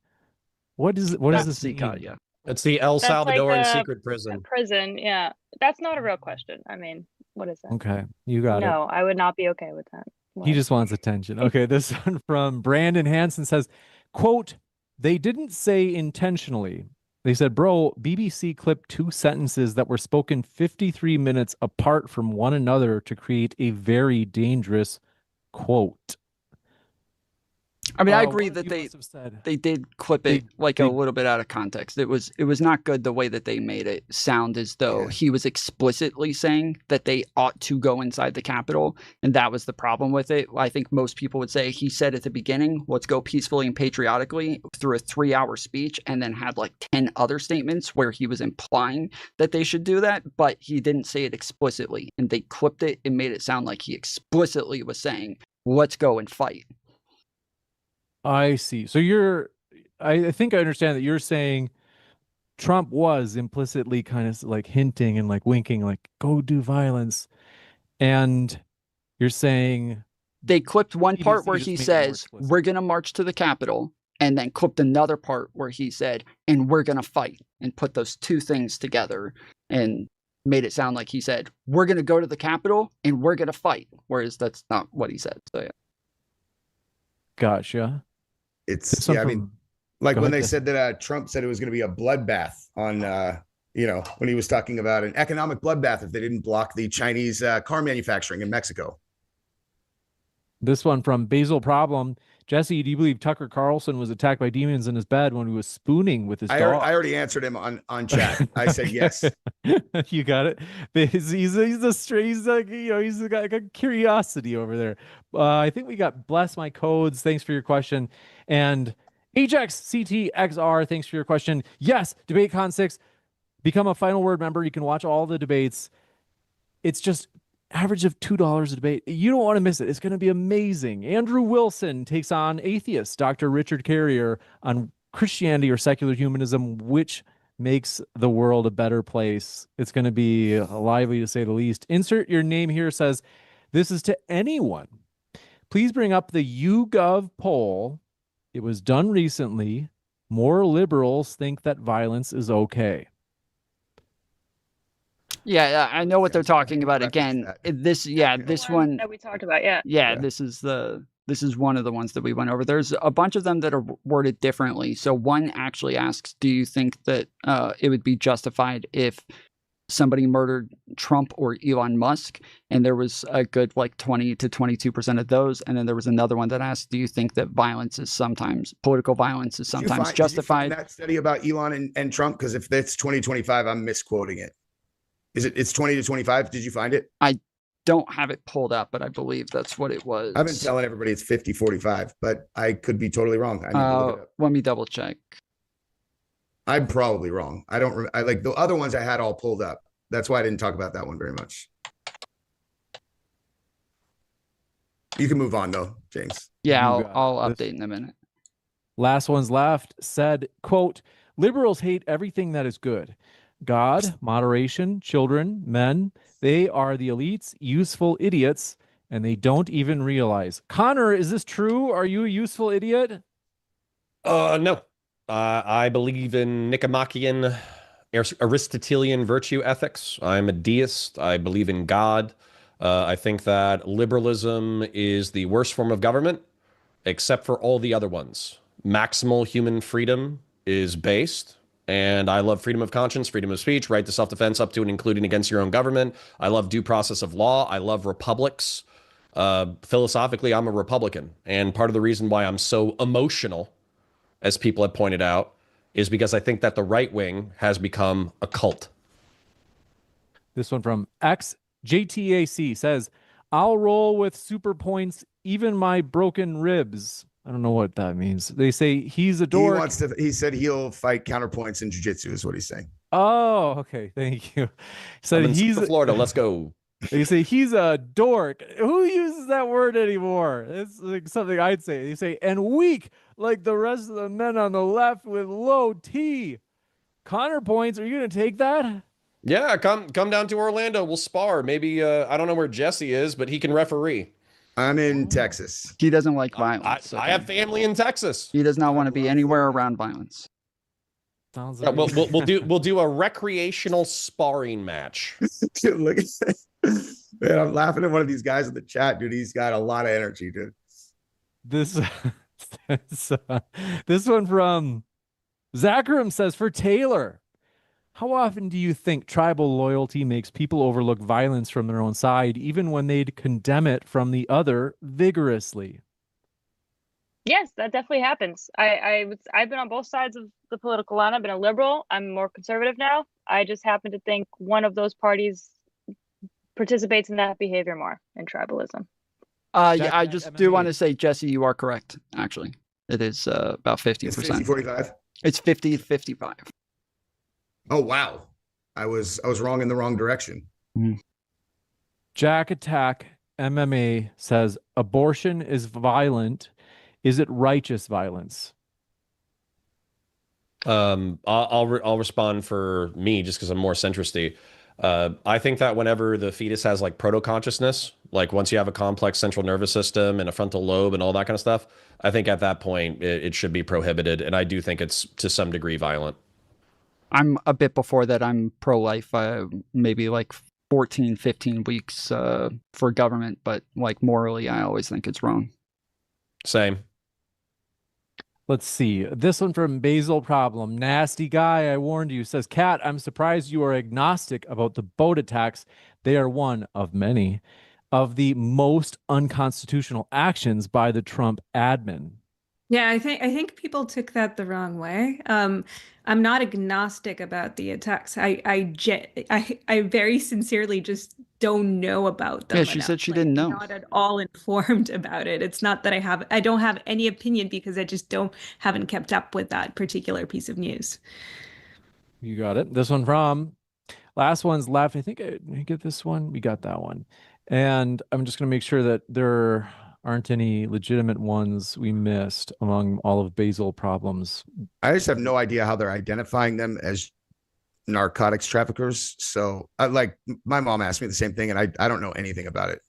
Speaker 4: What is this
Speaker 8: CECOT, yeah.
Speaker 1: It's the El Salvadoran
Speaker 6: like
Speaker 1: secret prison.
Speaker 6: A prison, yeah. That's not a real question. I mean, what is that?
Speaker 4: Okay, you got it.
Speaker 6: No, I would not be okay with that.
Speaker 4: He just wants attention. Okay, this one from Brandon Hansen says, quote, they didn't say intentionally. They said, bro, BBC clipped 2 sentences that were spoken 53 minutes apart from one another to create a very dangerous quote.
Speaker 8: I mean, I agree that they did clip it a little bit out of context. It was not good the way that they made it sound as though he was explicitly saying that they ought to go inside the Capitol, and that was the problem with it. I think most people would say he said at the beginning, let's go peacefully and patriotically through a 3-hour speech, and then had like 10 other statements where he was implying that they should do that, but he didn't say it explicitly, and they clipped it and made it sound like he explicitly was saying, let's go and fight.
Speaker 4: I see. So I think I understand that you're saying Trump was implicitly kind of like hinting and like winking, like go do violence. And you're saying
Speaker 8: they clipped one part where he says, we're going to march to the Capitol, and then clipped another part where he said, and we're going to fight, and put those two things together and made it sound like he said, we're going to go to the Capitol and we're going to fight. Whereas that's not what he said. So, yeah.
Speaker 4: Gotcha.
Speaker 2: It's I mean, like when they said that Trump said it was going to be a bloodbath on, when he was talking about an economic bloodbath if they didn't block the Chinese car manufacturing in Mexico.
Speaker 4: This one from Basil Problem. Jesse, do you believe Tucker Carlson was attacked by demons in his bed when he was spooning with his dog?
Speaker 2: I already answered him on chat. I said yes.
Speaker 4: You got it. He's got a curiosity over there. I think we got Bless My Codes. Thanks for your question. And Ajax CTXR, thanks for your question. Yes, DebateCon 6. Become a Final Word member. You can watch all the debates. It's just average of $2 a debate. You don't want to miss it. It's going to be amazing. Andrew Wilson takes on atheist Dr. Richard Carrier on Christianity or secular humanism, which makes the world a better place. It's going to be lively to say the least. Insert your name here. Says, this is to anyone. Please bring up the YouGov poll. It was done recently. More liberals think that violence is okay.
Speaker 8: Yeah, I know what they're talking about. Again, this one
Speaker 6: that we talked about. Yeah.
Speaker 8: This is one of the ones that we went over. There's a bunch of them that are worded differently. So one actually asks, do you think that it would be justified if somebody murdered Trump or Elon Musk? And there was a good 20 to 22% of those. And then there was another one that asked, do you think that political violence is sometimes justified?
Speaker 2: Did you find that study about Elon and Trump? Because if that's 2025, I'm misquoting it. It's 20 to 25? Did you find it?
Speaker 8: I don't have it pulled up, but I believe that's what it was.
Speaker 2: I've been telling everybody it's 50-45, but I could be totally wrong. I need to look it up.
Speaker 8: Let me double check.
Speaker 2: I'm probably wrong. I like the other ones I had all pulled up. That's why I didn't talk about that one very much. You can move on though, James.
Speaker 8: Yeah, I'll update in a minute.
Speaker 4: Last one's left said, quote, liberals hate everything that is good. God, moderation, children, men, they are the elites, useful idiots, and they don't even realize. Connor, is this true? Are you a useful idiot?
Speaker 1: No. I believe in Nicomachean Aristotelian virtue ethics. I'm a deist. I believe in God. I think that liberalism is the worst form of government, except for all the other ones. Maximal human freedom is based, and I love freedom of conscience, freedom of speech, right to self-defense up to and including against your own government. I love due process of law. I love republics. Philosophically, I'm a Republican, and part of the reason why I'm so emotional, as people have pointed out, is because I think that the right wing has become a cult.
Speaker 4: This one from XJTAC says, I'll roll with super points, even my broken ribs. I don't know what that means. They say he's a dork.
Speaker 2: He said he'll fight counterpoints in jiu-jitsu is what he's saying.
Speaker 4: Oh, okay. Thank you. So
Speaker 1: he's in Florida. Let's go.
Speaker 4: They say he's a dork. Who uses that word anymore? It's like something I'd say. They say, and weak like the rest of the men on the left with low T. Connor points. Are you going to take that?
Speaker 1: Yeah, come down to Orlando. We'll spar. Maybe, I don't know where Jesse is, but he can referee.
Speaker 2: I'm in Texas.
Speaker 8: He doesn't like violence.
Speaker 1: I have family in Texas.
Speaker 8: He does not want to be anywhere around violence.
Speaker 4: Sounds like
Speaker 1: we'll do a recreational sparring match.
Speaker 2: Dude, look at that. Man, I'm laughing at one of these guys in the chat, dude. He's got a lot of energy, dude.
Speaker 4: This one from Zachram says, for Taylor, how often do you think tribal loyalty makes people overlook violence from their own side, even when they'd condemn it from the other vigorously?
Speaker 6: Yes, that definitely happens. I've been on both sides of the political line. I've been a liberal. I'm more conservative now. I just happen to think one of those parties participates in that behavior more in tribalism.
Speaker 8: Yeah, I just do want to say, Jesse, you are correct. Actually, it is about 50%.
Speaker 2: It's 50-45.
Speaker 8: It's 50-55.
Speaker 2: Oh wow, I was wrong in the wrong direction.
Speaker 4: Jack Attack MMA says abortion is violent. Is it righteous violence?
Speaker 1: I'll respond for me just because I'm more centristy. I think that whenever the fetus has like proto-consciousness, like once you have a complex central nervous system and a frontal lobe and all that kind of stuff, I think at that point it should be prohibited. And I do think it's to some degree violent.
Speaker 8: I'm a bit before that. I'm pro-life, maybe like 14, 15 weeks for government, but like morally, I always think it's wrong.
Speaker 1: Same.
Speaker 4: Let's see. This one from Basil Problem. Nasty guy, I warned you. Says, Kat, I'm surprised you are agnostic about the boat attacks. They are one of many of the most unconstitutional actions by the Trump admin.
Speaker 5: Yeah, I think people took that the wrong way. I'm not agnostic about the attacks. I very sincerely just don't know about them.
Speaker 8: Yeah, she said she didn't know.
Speaker 5: Not at all informed about it. It's not that I don't have any opinion because I just haven't kept up with that particular piece of news.
Speaker 4: You got it. This one from last one's left. I think I get this one. We got that one. And I'm just going to make sure that there aren't any legitimate ones we missed among all of Basil Problems.
Speaker 2: I just have no idea how they're identifying them as narcotics traffickers. So like my mom asked me the same thing and I don't know anything about it.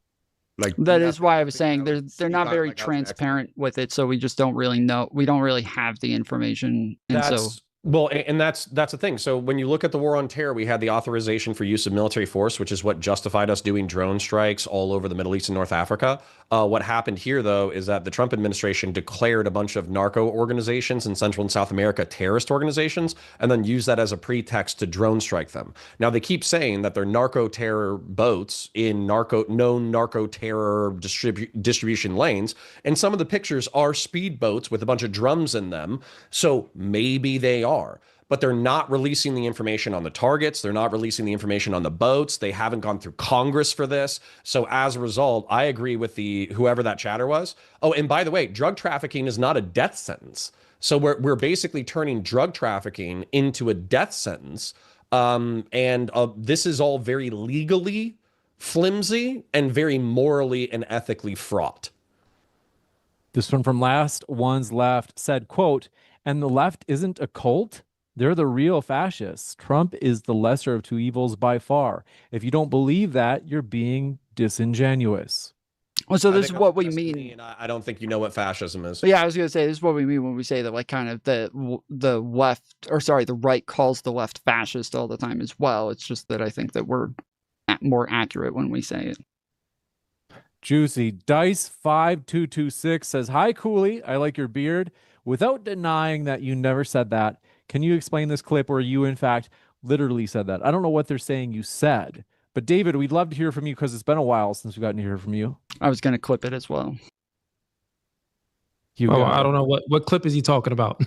Speaker 2: Like
Speaker 8: that is why I was saying they're not very transparent with it. So we just don't really know. We don't really have the information. And
Speaker 1: well, and that's the thing. So when you look at the war on terror, we had the authorization for use of military force, which is what justified us doing drone strikes all over the Middle East and North Africa. What happened here, though, is that the Trump administration declared a bunch of narco organizations in Central and South America terrorist organizations, and then used that as a pretext to drone strike them. Now, they keep saying that they're narco terror boats in known narco terror distribution lanes, and some of the pictures are speedboats with a bunch of drums in them. So maybe they are. But they're not releasing the information on the targets. They're not releasing the information on the boats. They haven't gone through Congress for this. So as a result, I agree with whoever that chatter was. Oh, and by the way, drug trafficking is not a death sentence. So we're basically turning drug trafficking into a death sentence. This is all very legally flimsy and very morally and ethically fraught.
Speaker 4: This one from last one's left said, quote, and the left isn't a cult? They're the real fascists. Trump is the lesser of two evils by far. If you don't believe that, you're being disingenuous.
Speaker 8: Well, so
Speaker 1: I
Speaker 8: this is
Speaker 1: think
Speaker 8: what we
Speaker 1: that's
Speaker 8: mean.
Speaker 1: me, and I don't think you know what fascism is.
Speaker 8: But yeah, I was going to say, this is what we mean when we say that, like, kind of the left, or sorry, the right calls the left fascist all the time as well. It's just that I think that we're more accurate when we say it.
Speaker 4: Juicy Dice 5226 says, "Hi, Cooley. I like your beard. Without denying that you never said that, can you explain this clip where you, in fact, literally said that?" I don't know what they're saying you said, but David, we'd love to hear from you because it's been a while since we've gotten to hear from you.
Speaker 8: I was going to clip it as well.
Speaker 7: I don't know what clip is he talking about.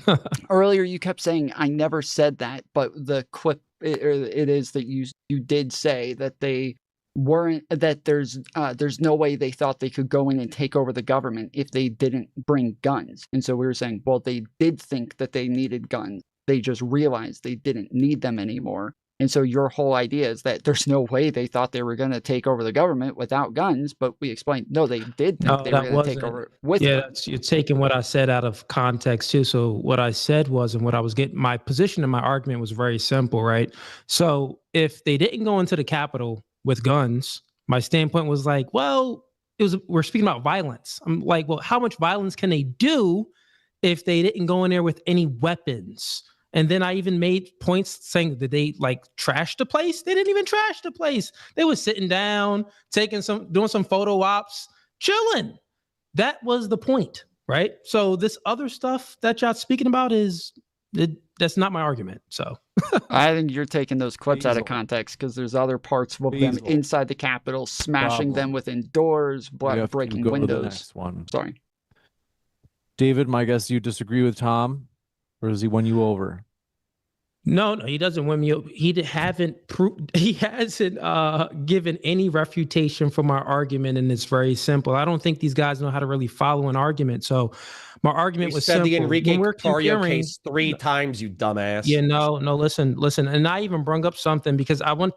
Speaker 8: Earlier, you kept saying I never said that, but the clip it is that you did say that they weren't, that there's no way they thought they could go in and take over the government if they didn't bring guns. And so we were saying, well, they did think that they needed guns. They just realized they didn't need them anymore. And so your whole idea is that there's no way they thought they were going to take over the government without guns. But we explained, no, they did think they were going to take over with guns.
Speaker 7: You're taking what I said out of context too. So what I said was, and what I was getting, my position and my argument was very simple, right? So if they didn't go into the Capitol with guns, my standpoint was like, well, we're speaking about violence. I'm like, well, how much violence can they do if they didn't go in there with any weapons? And then I even made points saying that they like trashed the place. They didn't even trash the place. They were sitting down, doing some photo ops, chilling. That was the point, right? So this other stuff that y'all speaking about that's not my argument. So
Speaker 8: I think you're taking those clips out of context because there's other parts of them inside the Capitol, smashing them within doors, breaking windows. Sorry.
Speaker 4: David, my guess you disagree with Tom, or does he win you over?
Speaker 7: No, he doesn't win me over. He hasn't given any refutation for my argument, and it's very simple. I don't think these guys know how to really follow an argument. So my argument was simple.
Speaker 1: You said the Enrique Tarrio case 3 times, you dumbass.
Speaker 7: Yeah, no, listen. And I even brung up something because I want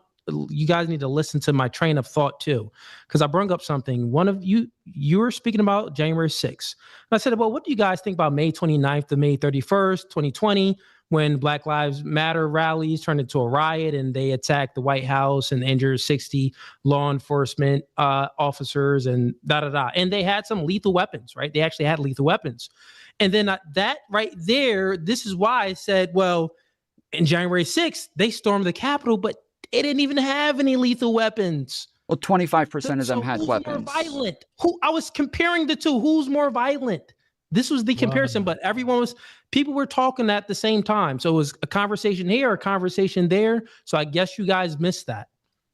Speaker 7: you guys need to listen to my train of thought too, because I brung up something. One of you were speaking about January 6th. And I said, well, what do you guys think about May 29th to May 31st, 2020? When Black Lives Matter rallies turned into a riot and they attacked the White House and injured 60 law enforcement officers and And they had some lethal weapons, right? They actually had lethal weapons. And then that right there, this is why I said, well, in January 6th, they stormed the Capitol, but they didn't even have any lethal weapons.
Speaker 8: Well, 25% of them had weapons.
Speaker 7: More violent? I was comparing the two. Who's more violent? This was the comparison, but people were talking at the same time. So it was a conversation here, a conversation there. So I guess you guys missed that.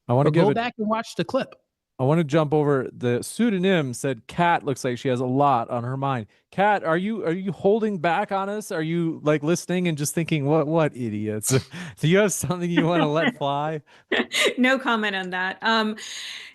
Speaker 4: I want to
Speaker 7: go back and watch the clip.
Speaker 4: I want to jump over. The pseudonym said Kat looks like she has a lot on her mind. Kat, are you holding back on us? Are you like listening and just thinking, what idiots? Do you have something you want to let fly?
Speaker 5: No comment on that.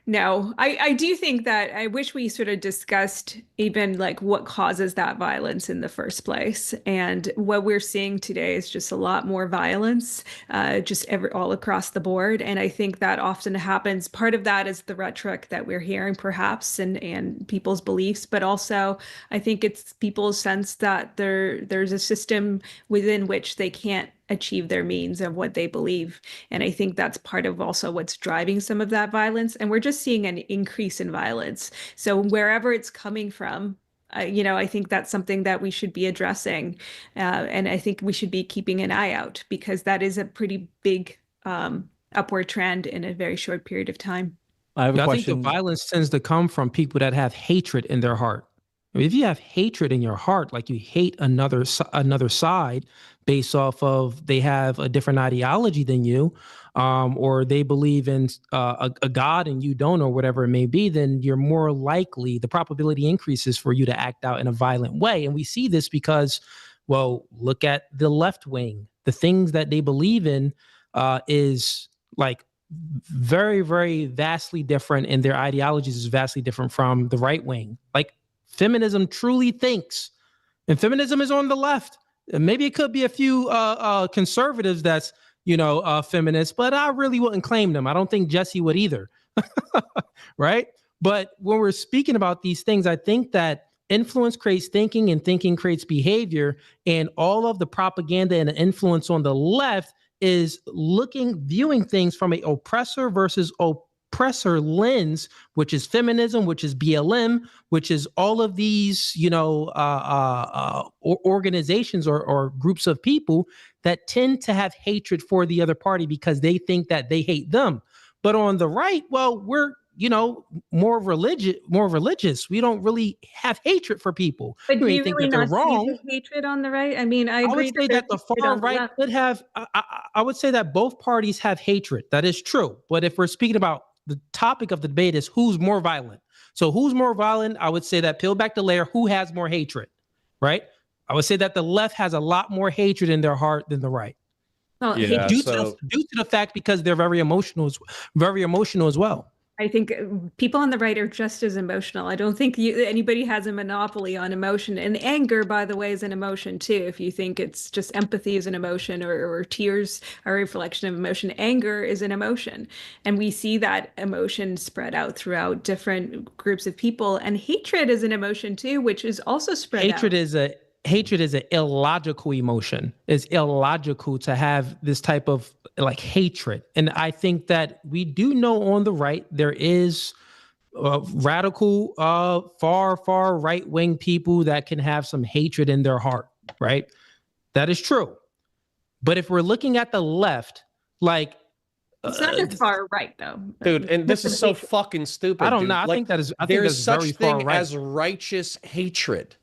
Speaker 5: No, I do think that I wish we sort of discussed even like what causes that violence in the first place. And what we're seeing today is just a lot more violence, all across the board. And I think that often happens. Part of that is the rhetoric that we're hearing, perhaps, and people's beliefs, but also I think it's people's sense that there's a system within which they can't achieve their means of what they believe. And I think that's part of also what's driving some of that violence. And we're just seeing an increase in violence. So wherever it's coming from, I think that's something that we should be addressing. And I think we should be keeping an eye out because that is a pretty big upward trend in a very short period of time.
Speaker 4: I have a question.
Speaker 7: I think the violence tends to come from people that have hatred in their heart. If you have hatred in your heart, like you hate another side based off of they have a different ideology than you, or they believe in a God and you don't, or whatever it may be, then you're more likely, the probability increases for you to act out in a violent way. And we see this because, well, look at the left wing. The things that they believe in is like very, very vastly different, and their ideologies is vastly different from the right wing. Like, feminism truly thinks, and feminism is on the left. Maybe it could be a few conservatives that's, feminists, but I really wouldn't claim them. I don't think Jesse would either. Right? But when we're speaking about these things, I think that influence creates thinking and thinking creates behavior. And all of the propaganda and the influence on the left is viewing things from an oppressor versus oppressor lens, which is feminism, which is BLM, which is all of these, organizations or groups of people that tend to have hatred for the other party because they think that they hate them. But on the right, well, we're more religious. We don't really have hatred for people.
Speaker 5: But do you
Speaker 7: think
Speaker 5: really
Speaker 7: that they're
Speaker 5: not see
Speaker 7: wrong.
Speaker 5: the hatred on the right? I mean, I agree.
Speaker 7: would say that the far right could have. I would say that both parties have hatred. That is true. But if we're speaking about the topic of the debate is who's more violent. So who's more violent? I would say that peel back the layer. Who has more hatred? Right. I would say that the left has a lot more hatred in their heart than the right.
Speaker 5: Well,
Speaker 1: Yeah,
Speaker 7: due to the fact because they're very emotional as well.
Speaker 5: I think people on the right are just as emotional. I don't think anybody has a monopoly on emotion. And anger, by the way, is an emotion too. If you think it's just empathy is an emotion or tears are a reflection of emotion, anger is an emotion. And we see that emotion spread out throughout different groups of people. And hatred is an emotion too, which is also spread out.
Speaker 7: Hatred is an illogical emotion. It's illogical to have this type of hatred. And I think that we do know on the right, there is radical, far right-wing people that can have some hatred in their heart, right? That is true. But if we're looking at the left,
Speaker 5: it's not just far right though,
Speaker 1: dude. And this is so fucking stupid.
Speaker 7: I don't know. I think that is. I think
Speaker 1: there's such
Speaker 7: very far
Speaker 1: thing
Speaker 7: right.
Speaker 1: as righteous hatred.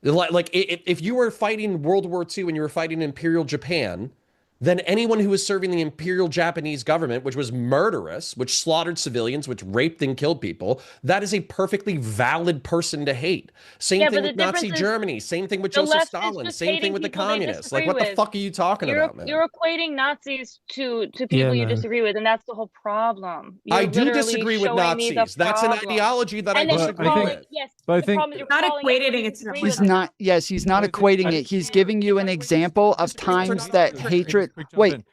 Speaker 1: Like if you were fighting World War II and you were fighting Imperial Japan, then anyone who was serving the Imperial Japanese government, which was murderous, which slaughtered civilians, which raped and killed people, that is a perfectly valid person to hate. Same thing with Nazi Germany. Same thing with Joseph Stalin. Same thing with the communists. Like, what the fuck are you talking about, man?
Speaker 6: You're equating Nazis to people you disagree with, and that's the whole problem.
Speaker 1: I do disagree with Nazis. That's an ideology that I disagree with.
Speaker 6: Yes,
Speaker 4: but I think
Speaker 5: not equating it to
Speaker 8: he's not. Yes, he's not equating it. He's giving you an example of times that hatred. Wait,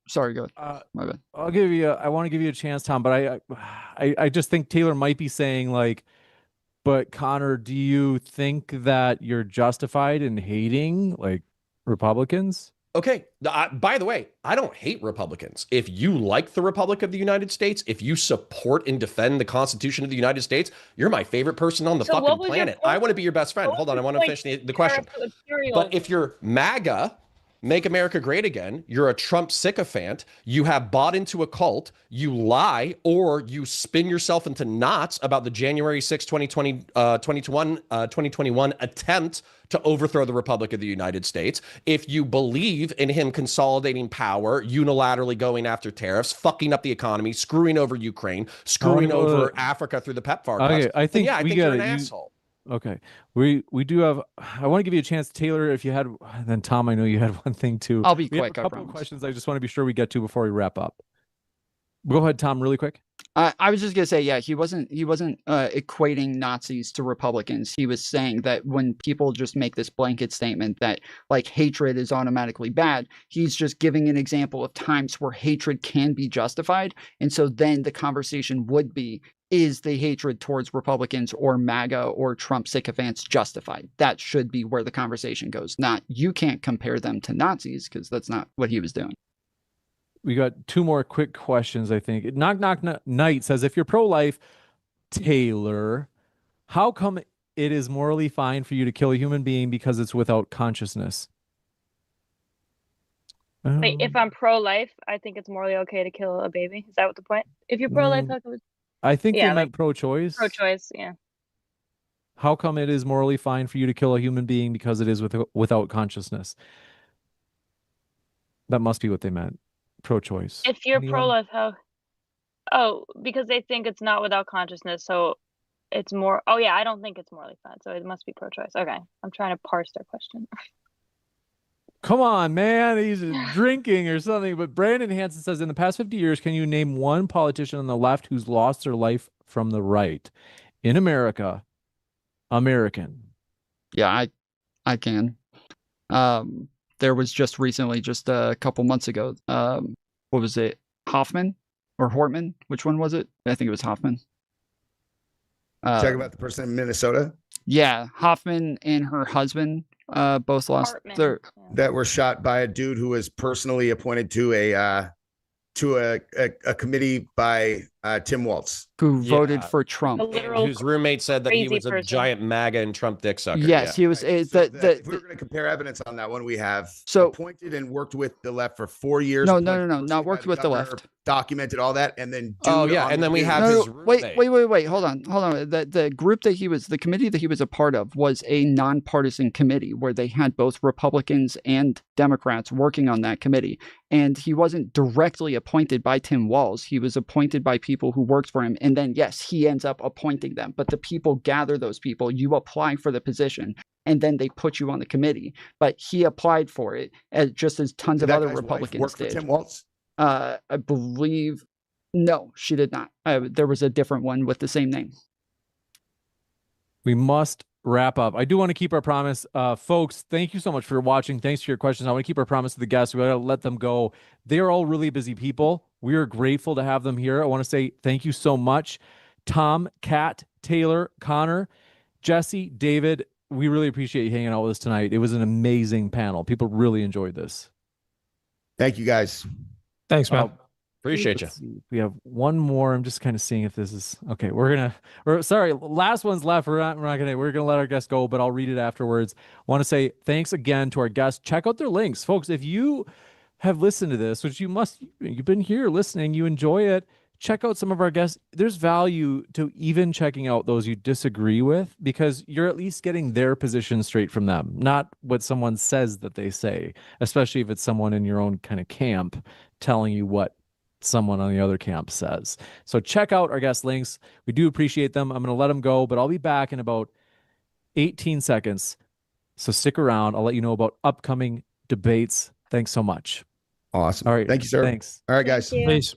Speaker 8: sorry, go ahead. My bad.
Speaker 4: I want to give you a chance, Tom, but I just think Taylor might be saying but Connor, do you think that you're justified in hating Republicans?
Speaker 1: Okay. By the way, I don't hate Republicans. If you like the Republic of the United States, if you support and defend the Constitution of the United States, you're my favorite person on the fucking planet. I want to be your best friend. Hold on. I want to finish the question. But if you're MAGA, Make America Great Again, you're a Trump sycophant, you have bought into a cult, you lie, or you spin yourself into knots about the January 6, 2021 attempt to overthrow the Republic of the United States. If you believe in him consolidating power, unilaterally going after tariffs, fucking up the economy, screwing over Ukraine, screwing over Africa through the PEPFAR cuts,
Speaker 4: okay, I think
Speaker 1: you're an asshole.
Speaker 4: Okay. We do have, I want to give you a chance, Taylor, if you had, then Tom, I know you had one thing too.
Speaker 8: I'll be
Speaker 4: we
Speaker 8: quick.
Speaker 4: Have a couple of questions I just want to be sure we get to before we wrap up. Go ahead, Tom, really quick.
Speaker 8: I was just gonna say, yeah, he wasn't equating Nazis to Republicans. He was saying that when people just make this blanket statement that hatred is automatically bad, he's just giving an example of times where hatred can be justified. And so then the conversation would be, is the hatred towards Republicans or MAGA or Trump sycophants justified? That should be where the conversation goes. Not, you can't compare them to Nazis, because that's not what he was doing.
Speaker 4: We got two more quick questions, I think. Knock Knight says, if you're pro-life, Taylor, how come it is morally fine for you to kill a human being because it's without consciousness?
Speaker 6: Wait, if I'm pro-life, I think it's morally okay to kill a baby. Is that what the point? If you're pro-life,
Speaker 4: I think they meant pro-choice.
Speaker 6: Pro-choice, yeah.
Speaker 4: How come it is morally fine for you to kill a human being because it is without consciousness? That must be what they meant. Pro-choice.
Speaker 6: If you're pro-life, how? Oh, because they think it's not without consciousness, so it's more. Oh yeah, I don't think it's morally fine, so it must be pro-choice. Okay, I'm trying to parse their question.
Speaker 4: Come on, man. He's drinking or something. But Brandon Hansen says, in the past 50 years, can you name one politician on the left who's lost their life from the right? In America, American.
Speaker 8: Yeah, I can. There was just recently, just a couple months ago, what was it? Hoffman or Hortman? Which one was it? I think it was Hoffman.
Speaker 2: Talking about the person in Minnesota?
Speaker 8: Yeah, Hoffman and her husband both lost
Speaker 2: that were shot by a dude who was personally appointed to a committee by Tim Walz,
Speaker 8: who voted
Speaker 1: Yeah.
Speaker 8: for Trump.
Speaker 6: A literal
Speaker 1: Whose roommate said that he
Speaker 6: crazy
Speaker 1: was a
Speaker 6: person.
Speaker 1: giant MAGA and Trump dick sucker.
Speaker 8: Yes, he was.
Speaker 2: Right. So if we're going to compare evidence on that one, we have appointed and worked with the left for 4 years.
Speaker 8: No,
Speaker 2: appointed
Speaker 8: not
Speaker 2: personally by
Speaker 8: worked with the
Speaker 2: governor,
Speaker 8: left.
Speaker 2: Documented all that, and then
Speaker 1: Oh,
Speaker 2: dude
Speaker 1: yeah,
Speaker 2: on
Speaker 1: and
Speaker 2: the
Speaker 1: then we
Speaker 2: news.
Speaker 1: have his roommate.
Speaker 8: Wait. Hold on. The group that he was, the committee that he was a part of was a nonpartisan committee where they had both Republicans and Democrats working on that committee. And he wasn't directly appointed by Tim Walz. He was appointed by people who worked for him. And then, yes, he ends up appointing them. But the people gather those people. You apply for the position, and then they put you on the committee. But he applied for it, just as tons of other Republicans
Speaker 2: work for
Speaker 8: did.
Speaker 2: Tim Walz?
Speaker 8: I believe, no, she did not. There was a different one with the same name.
Speaker 4: We must wrap up. I do want to keep our promise. Folks, thank you so much for watching. Thanks for your questions. I want to keep our promise to the guests. We got to let them go. They are all really busy people. We are grateful to have them here. I want to say thank you so much. Tom, Kat, Taylor, Connor, Jesse, David, we really appreciate you hanging out with us tonight. It was an amazing panel. People really enjoyed this.
Speaker 2: Thank you, guys.
Speaker 7: Thanks, man.
Speaker 1: Appreciate you.
Speaker 4: We have one more. I'm just kind of seeing if this is okay. We're sorry. Last one's left. We're not gonna let our guests go, but I'll read it afterwards. Want to say thanks again to our guests. Check out their links, folks. If you have listened to this, which you've been here listening, you enjoy it. Check out some of our guests. There's value to even checking out those you disagree with, because you're at least getting their position straight from them, not what someone says that they say, especially if it's someone in your own kind of camp telling you what someone on the other camp says. So check out our guest links. We do appreciate them. I'm going to let them go, but I'll be back in about 18 seconds. So stick around. I'll let you know about upcoming debates. Thanks so much.
Speaker 2: Awesome.
Speaker 4: All right.
Speaker 2: Thank you, sir.
Speaker 4: Thanks.
Speaker 2: All right, guys.
Speaker 6: Thank you.
Speaker 7: Peace.